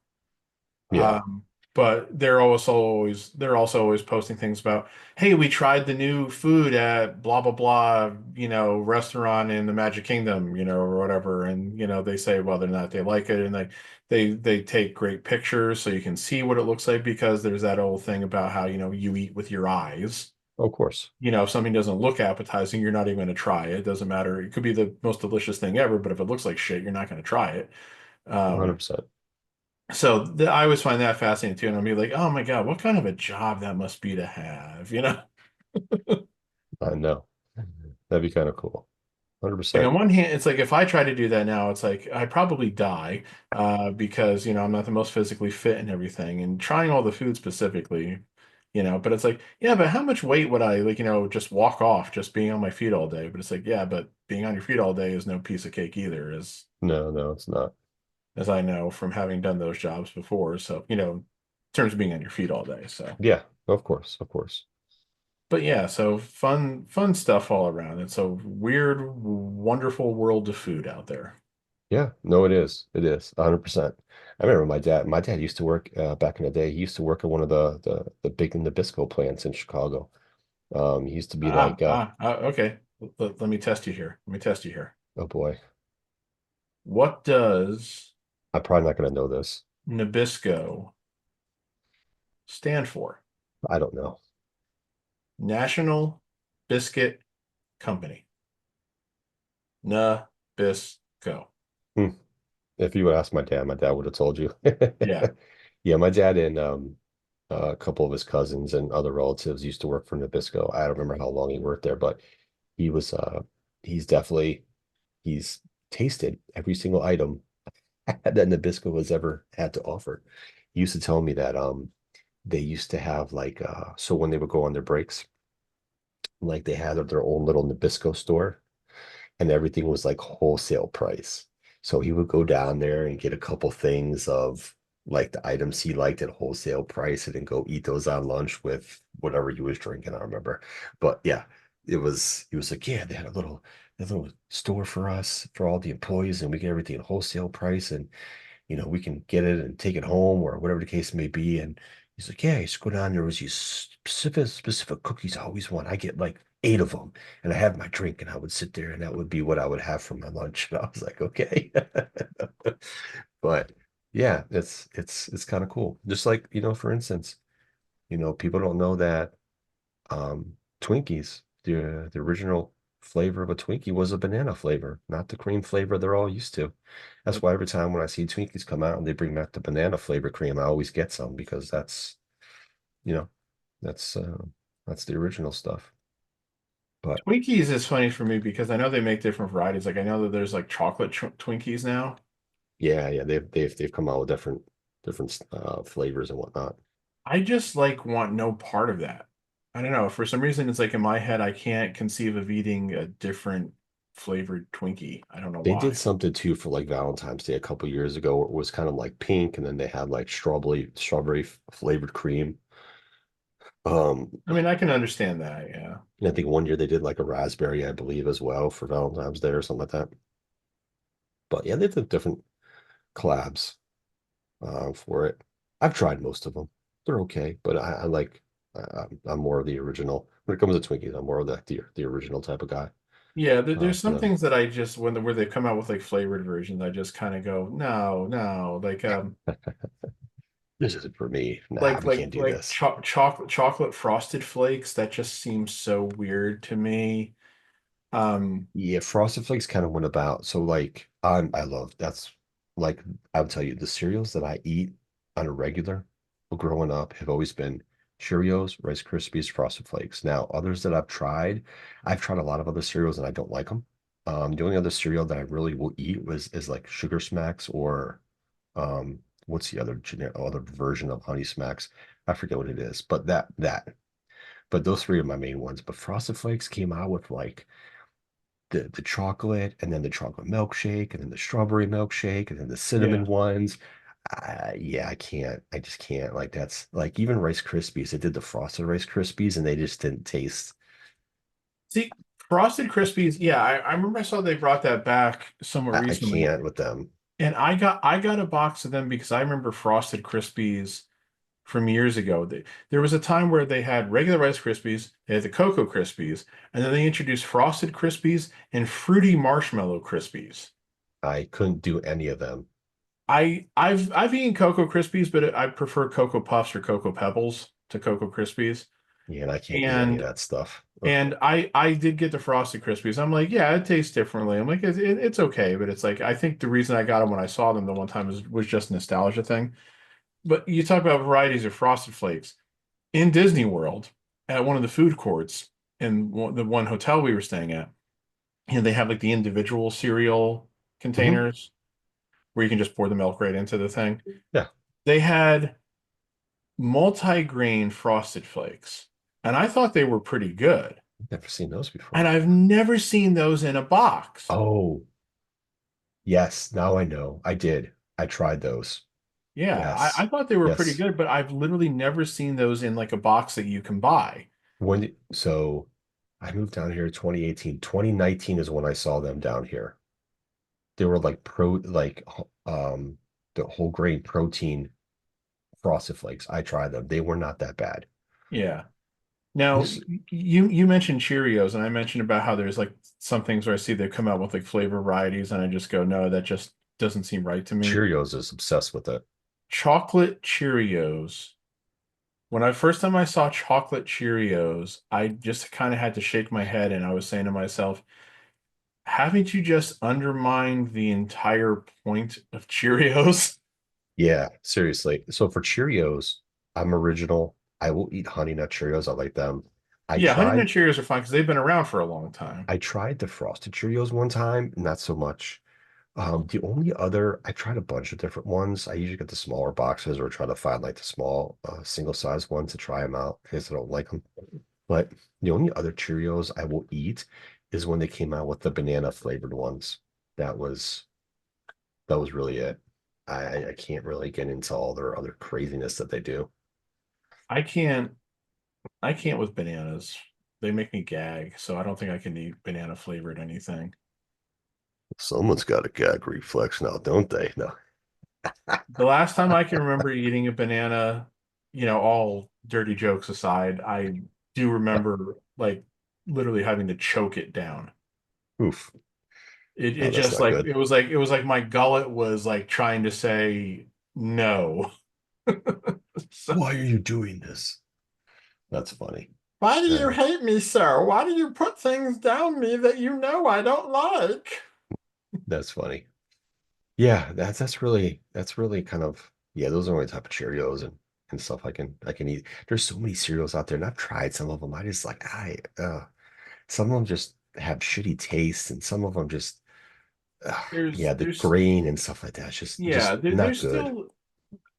Speaker 2: Yeah,
Speaker 1: Um, but they're also always posting things about, hey, we tried the new food at blah blah blah, restaurant in the Magic Kingdom, or whatever, and they say whether or not they like it, and they take great pictures so you can see what it looks like because there's that old thing about how you eat with your eyes.
Speaker 2: of course.
Speaker 1: If something doesn't look appetizing, you're not even going to try it. It doesn't matter. It could be the most delicious thing ever, but if it looks like shit, you're not going to try it. Um,
Speaker 2: 100%.
Speaker 1: so I always find that fascinating too, and I'll be like, "Oh my God, what kind of a job that must be to have?"
Speaker 2: I know. That'd be kind of cool.
Speaker 1: Like
Speaker 2: 100%.
Speaker 1: on one hand, it's like if I try to do that now, it's like I'd probably die, because I'm not the most physically fit and everything, and trying all the food specifically, But it's like, yeah, but how much weight would I like, just walk off just being on my feet all day? But it's like, yeah, but being on your feet all day is no piece of cake either,
Speaker 2: No, no, it's not.
Speaker 1: as I know from having done those jobs before. So, in terms of being on your feet all day. So.
Speaker 2: Yeah, of course, of course.
Speaker 1: But yeah, so fun stuff all around. It's a weird, wonderful world of food out there.
Speaker 2: Yeah, no, it is. It is 100%. I remember my dad used to work back in the day. He used to work at one of the big Nabisco plants in Chicago. He used to be like
Speaker 1: Okay. Let me test you here. Let me test you here.
Speaker 2: oh boy,
Speaker 1: What does
Speaker 2: I'm probably not gonna know this.
Speaker 1: Nabisco stand for?
Speaker 2: I don't know.
Speaker 1: National Biscuit Company. Nabisco.
Speaker 2: Hmm. If you would ask my dad would have told you.
Speaker 1: Yeah.
Speaker 2: Yeah, my dad and a couple of his cousins and other relatives used to work for Nabisco. I don't remember how long he worked there, but he was he's definitely he's tasted every single item that Nabisco has ever had to offer. He used to tell me that they used to have like so when they would go on their breaks, like they had their own little Nabisco store and everything was like wholesale price. So he would go down there and get a couple things of like the items he liked at wholesale price and then go eat those on lunch with whatever he was drinking. I remember. But yeah, he was like, yeah, they had a little store for us for all the employees and we get everything at wholesale price and we can get it and take it home or whatever the case may be. And he's like, yeah, just go down. There was these specific cookies I always want. I get like 8 of them and I have my drink and I would sit there and that would be what I would have for my lunch. And I was like, okay. But yeah, it's kind of cool. Just like, for instance, people don't know that Twinkies, the original flavor of a Twinkie was a banana flavor, not the cream flavor they're all used to. That's why every time when I see Twinkies come out and they bring back the banana flavor cream, I always get some because you know, that's that's the original stuff. But
Speaker 1: Twinkies is funny for me because I know they make different varieties. Like I know that there's like chocolate Twinkies now.
Speaker 2: yeah, yeah, they've come out with different flavors and whatnot.
Speaker 1: I just like want no part of that. I don't know. For some reason, it's like in my head, I can't conceive of eating a different flavored Twinkie. I don't know
Speaker 2: They did
Speaker 1: why.
Speaker 2: something too for like Valentine's Day a couple years ago where it was kind of like pink and then they had like strawberry flavored cream. Um,
Speaker 1: I mean, I can understand that. Yeah.
Speaker 2: and I think one year they did like a raspberry, I believe, as well for Valentine's Day or something like that. But yeah, they did different collabs for it. I've tried most of them. They're okay, but I like I'm more of the original. When it comes to Twinkies, I'm more of the original type of guy.
Speaker 1: Yeah. There's
Speaker 2: For
Speaker 1: some
Speaker 2: them.
Speaker 1: things that I just, where they come out with like flavored versions, I just kind of go, no, no.
Speaker 2: This isn't for me. Nah,
Speaker 1: Like
Speaker 2: we can't do this.
Speaker 1: chocolate frosted flakes. That just seems so weird to me. Um,
Speaker 2: Yeah, Frosted Flakes kind of went about. So like I love that's like I would tell you the cereals that I eat on a regular growing up have always been Cheerios, Rice Krispies, Frosted Flakes. Now, others that I've tried a lot of other cereals and I don't like them. The only other cereal that I really will eat is like Sugar Smacks or what's the other version of Honey Smacks? I forget what it is, but but those three are my main ones. But Frosted Flakes came out with like the chocolate, and then the chocolate milkshake, and then the strawberry milkshake, and then the cinnamon
Speaker 1: Yeah.
Speaker 2: ones. Yeah, I can't. I just can't. Like that's like even Rice Krispies. They did the frosted Rice Krispies, and they just didn't taste.
Speaker 1: See, Frosted Krispies, yeah, I remember I saw they brought that back somewhat
Speaker 2: I
Speaker 1: recently.
Speaker 2: can't with them.
Speaker 1: And I got a box of them because I remember Frosted Krispies from years ago. There was a time where they had regular Rice Krispies, they had the Cocoa Krispies, and then they introduced Frosted Krispies and Fruity Marshmallow Krispies.
Speaker 2: I couldn't do any of them.
Speaker 1: I've eaten Cocoa Krispies, but I prefer Cocoa Puffs or Cocoa Pebbles to Cocoa Krispies.
Speaker 2: Yeah, and I can't eat any of
Speaker 1: And
Speaker 2: that stuff. Ugh.
Speaker 1: and I did get the Frosted Krispies. I'm like, yeah, it tastes differently. I'm like, it's okay, but it's like I think the reason I got them when I saw them the one time was just nostalgia thing. But you talk about varieties of Frosted Flakes in Disney World at one of the food courts in the one hotel we were staying at. They have like the individual cereal
Speaker 2: Mhm.
Speaker 1: containers where you can just pour the milk right into the thing.
Speaker 2: Yeah,
Speaker 1: They had multi-grain Frosted Flakes, and I thought they were pretty good.
Speaker 2: never seen those
Speaker 1: And
Speaker 2: before.
Speaker 1: I've never seen those in a box.
Speaker 2: Oh, yes, now I know. I did. I tried those.
Speaker 1: Yeah,
Speaker 2: Yes.
Speaker 1: I thought they were pretty
Speaker 2: Yes.
Speaker 1: good, but I've literally never seen those in like a box that you can buy.
Speaker 2: So I moved down here in 2018. 2019 is when I saw them down here. They were like the whole grain protein Frosted Flakes. I tried them. They were not that bad.
Speaker 1: Yeah. Now
Speaker 2: This
Speaker 1: you mentioned Cheerios, and I mentioned about how there's like some things where I see they come out with like flavor varieties, and I just go, no, that just doesn't seem right to me.
Speaker 2: Cheerios is obsessed with it.
Speaker 1: Chocolate Cheerios. When I first time I saw chocolate Cheerios, I just kind of had to shake my head, and I was saying to myself, haven't you just undermined the entire point of Cheerios?
Speaker 2: Yeah, seriously. So for Cheerios, I'm original. I will eat Honey Nut Cheerios. I like them. I
Speaker 1: Yeah, Honey Nut
Speaker 2: tried
Speaker 1: Cheerios are fine because they've been around for a long time.
Speaker 2: I tried the Frosted Cheerios one time, not so much. The only other, I tried a bunch of different ones. I usually get the smaller boxes or try to find like the small single size ones to try them out because I don't like them. But the only other Cheerios I will eat is when they came out with the banana flavored ones. That was that was really it. I can't really get into all their other craziness that they do.
Speaker 1: I can't I can't with bananas. They make me gag, so I don't think I can eat banana flavored anything.
Speaker 2: Someone's got a gag reflex now, don't they? No.
Speaker 1: The last time I can remember eating a banana, all dirty jokes aside, I do remember like literally having to choke it down.
Speaker 2: Oof.
Speaker 1: It
Speaker 2: No, that's
Speaker 1: just
Speaker 2: not
Speaker 1: like
Speaker 2: good.
Speaker 1: it was like my gullet was like trying to say no. So,
Speaker 2: Why are you doing this? That's funny.
Speaker 1: why do you
Speaker 2: Uh,
Speaker 1: hate me so? Why do you put things down me that you know I don't like?
Speaker 2: that's funny. Yeah, that's really kind of yeah, those are the only type of Cheerios and stuff I can eat. There's so many cereals out there, and I've tried some of them. I just like some of them just have shitty taste, and some of them just
Speaker 1: There's
Speaker 2: yeah, the
Speaker 1: there's
Speaker 2: grain and stuff like that, just
Speaker 1: yeah,
Speaker 2: not
Speaker 1: there's
Speaker 2: good.
Speaker 1: still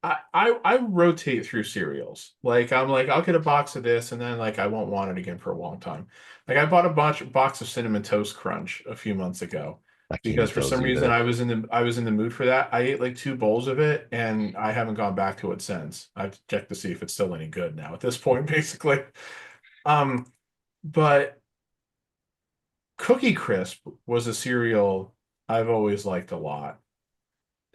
Speaker 1: I rotate through cereals. Like I'm like I'll get a box of this and then like I won't want it again for a long time. Like I bought a box of Cinnamon Toast Crunch a few months ago
Speaker 2: I can't
Speaker 1: because
Speaker 2: eat
Speaker 1: for
Speaker 2: those
Speaker 1: some reason
Speaker 2: either.
Speaker 1: I was in the mood for that. I ate like two bowls of it and I haven't gone back to it since. I've checked to see if it's still any good now at this point, basically. Um, but Cookie Crisp was a cereal I've always liked a lot.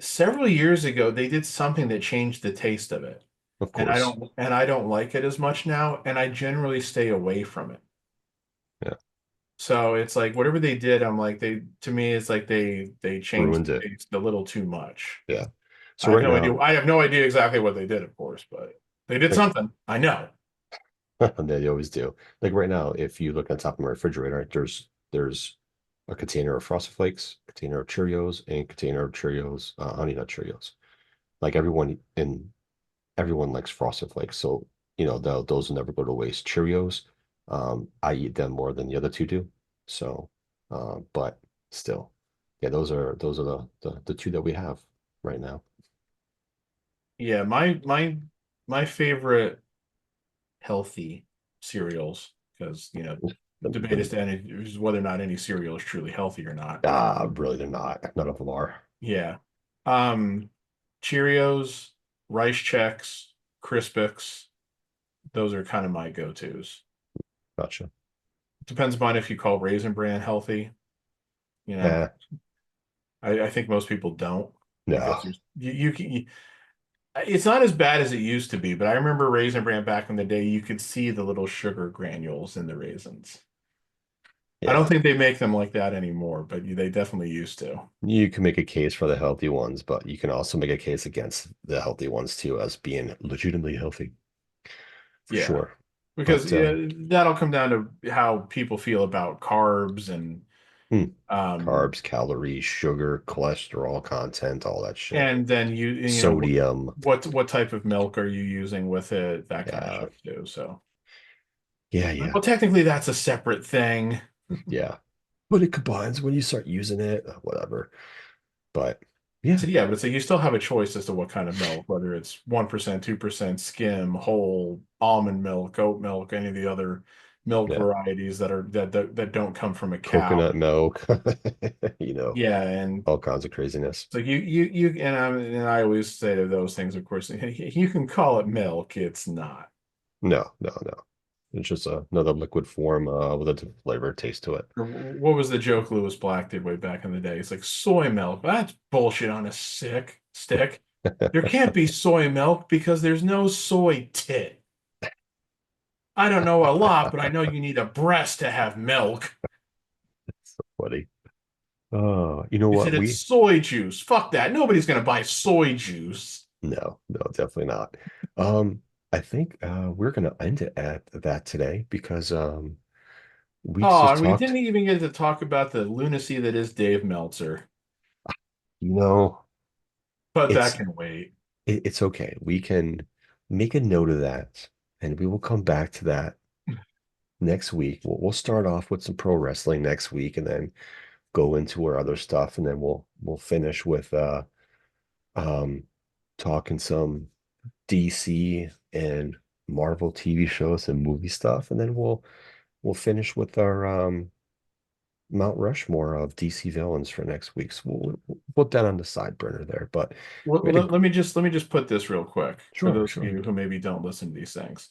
Speaker 1: Several years ago, they did something that changed the taste of it.
Speaker 2: Of
Speaker 1: And I
Speaker 2: course.
Speaker 1: don't and I don't like it as much now, and I generally stay away from it.
Speaker 2: Yeah,
Speaker 1: So it's like whatever they did, I'm like they to me it's like they changed
Speaker 2: ruined
Speaker 1: the
Speaker 2: it.
Speaker 1: taste a little too much.
Speaker 2: Yeah.
Speaker 1: I
Speaker 2: So
Speaker 1: have
Speaker 2: right
Speaker 1: no idea.
Speaker 2: now,
Speaker 1: I have no idea exactly what they did, of course, but they did
Speaker 2: like
Speaker 1: something. I know.
Speaker 2: they always do. Like right now, if you look on top of my refrigerator, there's a container of Frosted Flakes, container of Cheerios, and container of Cheerios, Honey Nut Cheerios. Like everyone likes Frosted Flakes, so those will never go to waste. Cheerios, I eat them more than the other two do. So, but still, yeah, those are the two that we have right now.
Speaker 1: Yeah, my favorite healthy cereals because
Speaker 2: The-
Speaker 1: debate
Speaker 2: the-
Speaker 1: is whether or not any cereal is truly healthy or not.
Speaker 2: Really, they're not. None of them are.
Speaker 1: Yeah. Cheerios, Rice Chex, Crispix, those are kind of my go-tos.
Speaker 2: Gotcha.
Speaker 1: Depends upon if you call Raisin Bran healthy.
Speaker 2: Yeah.
Speaker 1: I think most people don't.
Speaker 2: No.
Speaker 1: Because it's not as bad as it used to be, but I remember Raisin Bran back in the day, you could see the little sugar granules in the raisins. I don't think they make them like that anymore, but they definitely used to.
Speaker 2: You can make a case for the healthy ones, but you can also make a case against the healthy ones too as being legitimately healthy. For
Speaker 1: Yeah.
Speaker 2: sure.
Speaker 1: Because
Speaker 2: But,
Speaker 1: that'll come down to how people feel about carbs and
Speaker 2: carbs, calories, sugar, cholesterol content, all that shit.
Speaker 1: and then you know
Speaker 2: Sodium.
Speaker 1: what type of milk are you using with it, that kind
Speaker 2: Yeah.
Speaker 1: of shit too. So
Speaker 2: Yeah.
Speaker 1: well, technically that's a separate thing.
Speaker 2: Yeah. But it combines when you start using it, whatever. But yeah.
Speaker 1: So yeah, but it's like you still have a choice as to what kind of milk, whether it's 1%, 2% skim, whole, almond milk, oat milk, any of the other milk
Speaker 2: Yeah.
Speaker 1: varieties that don't come from a cow.
Speaker 2: Coconut milk,
Speaker 1: Yeah, and
Speaker 2: all kinds of craziness.
Speaker 1: so you and I always say to those things, of course, you can call it milk, it's not.
Speaker 2: No. It's just another liquid form with a different flavor taste to it.
Speaker 1: Or what was the joke Lewis Black did way back in the day? It's like soy milk. That's bullshit on a stick. There can't be soy milk because there's no soy tit. I don't know a lot, but I know you need a breast to have milk.
Speaker 2: So funny. Oh, you know
Speaker 1: He
Speaker 2: what?
Speaker 1: said it's soy juice. Fuck that. Nobody's gonna buy soy juice.
Speaker 2: No, definitely not. I think we're gonna end it at that today because we
Speaker 1: Oh,
Speaker 2: just
Speaker 1: and we
Speaker 2: talked,
Speaker 1: didn't even get to talk about the lunacy that is Dave Meltzer.
Speaker 2: you know,
Speaker 1: But
Speaker 2: it's
Speaker 1: that can wait.
Speaker 2: it's okay. We can make a note of that and we will come back to that next week. We'll start off with some pro wrestling next week and then go into our other stuff and then we'll finish with um talking some DC and Marvel TV shows and movie stuff and then we'll finish with our Mount Rushmore of DC villains for next week. So we'll put that on the side burner there. But
Speaker 1: Well,
Speaker 2: we had a-
Speaker 1: let me just put this real quick
Speaker 2: Sure,
Speaker 1: for those
Speaker 2: sure.
Speaker 1: of you who maybe don't listen to these things.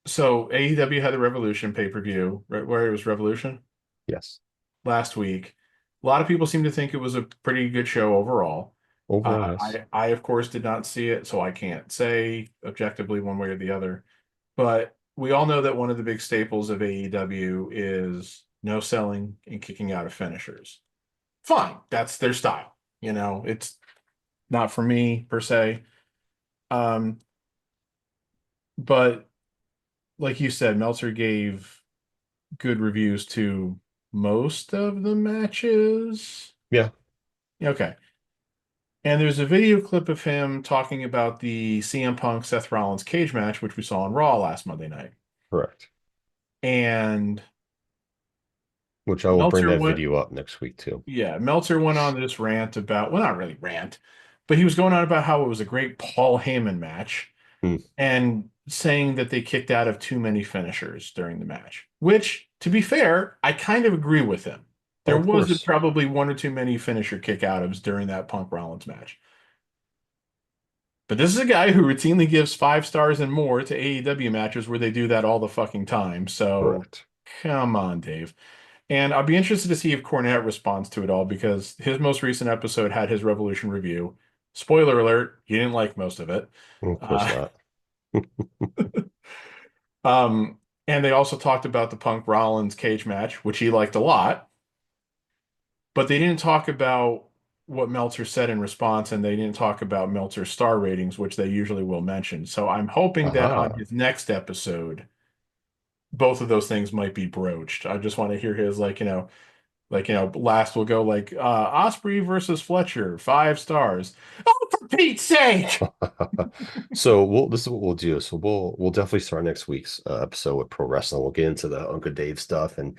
Speaker 1: So AEW had the Revolution pay-per-view, right, where it was Revolution
Speaker 2: yes,
Speaker 1: last week. A lot of people seem to think it was a pretty good show overall.
Speaker 2: overall, yes.
Speaker 1: I of course did not see it, so I can't say objectively one way or the other. But we all know that one of the big staples of AEW is no selling and kicking out of finishers. Fine, that's their style. It's not for me per se. But like you said, Meltzer gave good reviews to most of the matches.
Speaker 2: Yeah,
Speaker 1: Okay. And there's a video clip of him talking about the CM Punk Seth Rollins cage match, which we saw on Raw last Monday night.
Speaker 2: correct.
Speaker 1: And
Speaker 2: Which I will bring
Speaker 1: Meltzer
Speaker 2: that
Speaker 1: went,
Speaker 2: video up next week too.
Speaker 1: yeah, Meltzer went on this rant about, well, not really rant, but he was going on about how it was a great Paul Heyman match and saying that they kicked out of too many finishers during the match, which, to be fair, I kind of agree with him. There
Speaker 2: Of
Speaker 1: was
Speaker 2: course.
Speaker 1: probably one or too many finisher kick outings during that Punk Rollins match. But this is a guy who routinely gives 5 stars and more to AEW matches where they do that all the fucking time. So
Speaker 2: Correct.
Speaker 1: come on, Dave. And I'll be interested to see if Cornette responds to it all because his most recent episode had his Revolution review. Spoiler alert, he didn't like most of it.
Speaker 2: Of course not.
Speaker 1: And they also talked about the Punk Rollins cage match, which he liked a lot. But they didn't talk about what Meltzer said in response, and they didn't talk about Meltzer's star ratings, which they usually will mention. So I'm hoping that on his next episode, both of those things might be broached. I just want to hear his last will go like Osprey versus Fletcher, 5 stars. Oh, for Pete's sake!
Speaker 2: So this is what we'll do. So we'll definitely start next week's episode with pro wrestling. We'll get into the Uncle Dave stuff and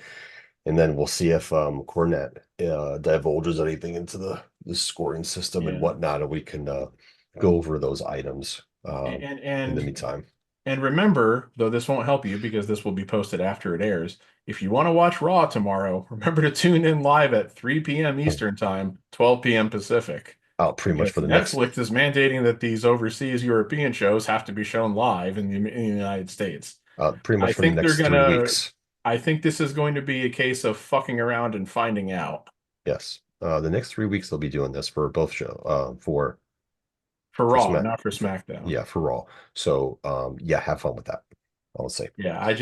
Speaker 2: then we'll see if Cornette divulges anything into the scoring system and whatnot, and we can go over those items in the
Speaker 1: And
Speaker 2: meantime.
Speaker 1: And remember, though this won't help you because this will be posted after it airs, if you want to watch Raw tomorrow, remember to tune in live at 3 p.m. Eastern Time, 12 p.m. Pacific.
Speaker 2: Pretty much
Speaker 1: Because
Speaker 2: for the next,
Speaker 1: Netflix is mandating that these overseas European shows have to be shown live in the United States.
Speaker 2: pretty much
Speaker 1: I
Speaker 2: for the
Speaker 1: think they're
Speaker 2: next 3
Speaker 1: gonna.
Speaker 2: weeks.
Speaker 1: I think this is going to be a case of fucking around and finding out
Speaker 2: Yes. The next 3 weeks they'll be doing this for both show,
Speaker 1: for
Speaker 2: For
Speaker 1: Raw,
Speaker 2: Smack-
Speaker 1: not for SmackDown.
Speaker 2: yeah, for Raw. So, yeah, have fun with that. I'll say.
Speaker 1: Yeah,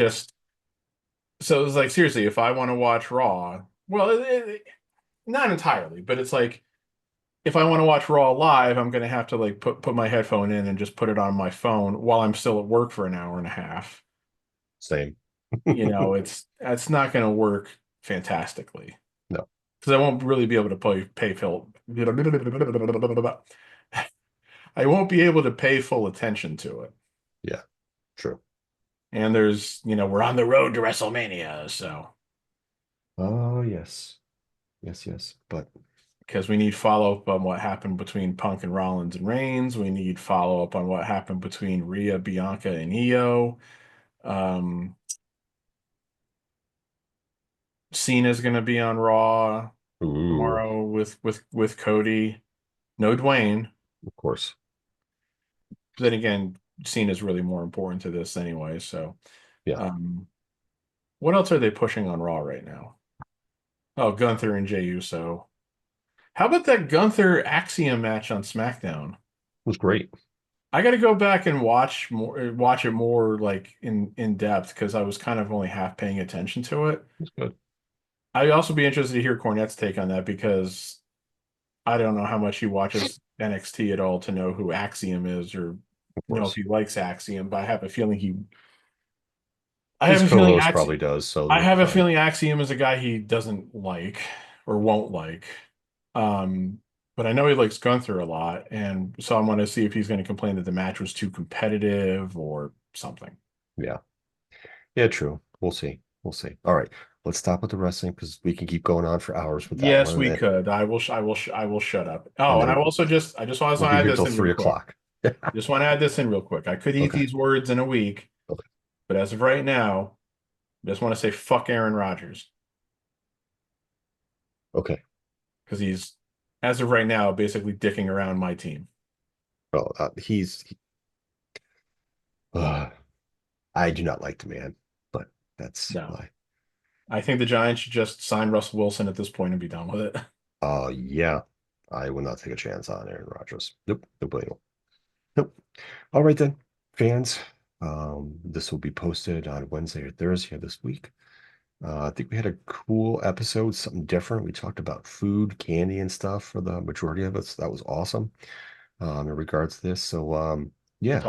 Speaker 1: so it's like seriously, if I want to watch Raw, well, not entirely, but it's like if I want to watch Raw live, I'm gonna have to like put my headphone in and just put it on my phone while I'm still at work for an hour and a half.
Speaker 2: Same.
Speaker 1: It's not gonna work fantastically.
Speaker 2: No.
Speaker 1: Because I won't really be able to pay full. I won't be able to pay full attention to it.
Speaker 2: Yeah, true.
Speaker 1: And we're on the road to WrestleMania, so
Speaker 2: Oh, yes. Yes. But
Speaker 1: because we need follow-up on what happened between Punk and Rollins and Reigns. We need follow-up on what happened between Rhea, Bianca, and Io. Cena's gonna be on Raw tomorrow with Cody. No Dwayne.
Speaker 2: of course.
Speaker 1: But then again, Cena's really more important to this anyway. So,
Speaker 2: Yeah.
Speaker 1: What else are they pushing on Raw right now? Oh, Gunther and Jey Uso. How about that Gunther Axiom match on SmackDown?
Speaker 2: It was great.
Speaker 1: I got to go back and watch it more like in depth because I was kind of only half paying attention to it.
Speaker 2: It was good.
Speaker 1: I'd also be interested to hear Cornette's take on that because I don't know how much he watches NXT at all to know who Axiom is or if he likes Axiom, but I have a feeling
Speaker 2: His co-host probably does. So
Speaker 1: I have a feeling Axiom is a guy he doesn't like or won't like. But I know he likes Gunther a lot, and so I want to see if he's going to complain that the match was too competitive or something.
Speaker 2: Yeah. Yeah, true. We'll see. All right. Let's stop with the wrestling because we can keep going on for hours with that.
Speaker 1: Yes, we could. I will shut up. Oh, and I want to add this
Speaker 2: until
Speaker 1: in
Speaker 2: 3
Speaker 1: real quick.
Speaker 2: o'clock.
Speaker 1: Just want to add this in real quick. I could eat these words in a week, but as of right now, I just want to say fuck Aaron Rodgers.
Speaker 2: Okay.
Speaker 1: Because he's, as of right now, basically dicking around my team.
Speaker 2: Well, I do not like the man, but that's why.
Speaker 1: I think the Giants should just sign Russell Wilson at this point and be done with it.
Speaker 2: Yeah. I will not take a chance on Aaron Rodgers. Nope. Nope. All right then, fans. This will be posted on Wednesday or Thursday of this week. I think we had a cool episode, something different. We talked about food, candy, and stuff for the majority of us. That was awesome. In regards to this, so yeah.
Speaker 1: We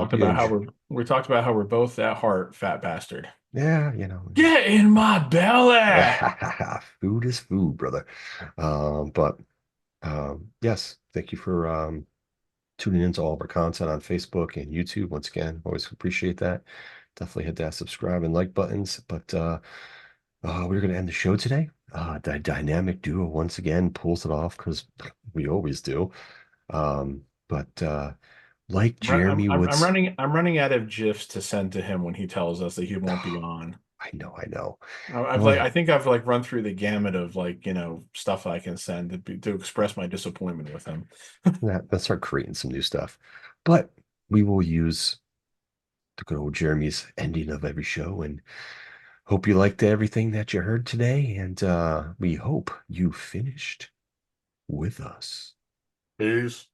Speaker 1: talked about how we're both at heart fat bastard.
Speaker 2: Yeah,
Speaker 1: Get in my belly.
Speaker 2: Food is food, brother. But yes, thank you for tuning into all of our content on Facebook and YouTube. Once again, always appreciate that. Definitely hit that subscribe and like buttons. But we're going to end the show today. The dynamic duo once again pulls it off because we always do. But like Jeremy would,
Speaker 1: I'm running out of GIFs to send to him when he tells us that he won't be on.
Speaker 2: I know.
Speaker 1: I think I've like run through the gamut of stuff I can send to express my disappointment with him.
Speaker 2: Let's start creating some new stuff. But we will use the good old Jeremy's ending of every show, and hope you liked everything that you heard today. And we hope you finished with us.
Speaker 1: Peace.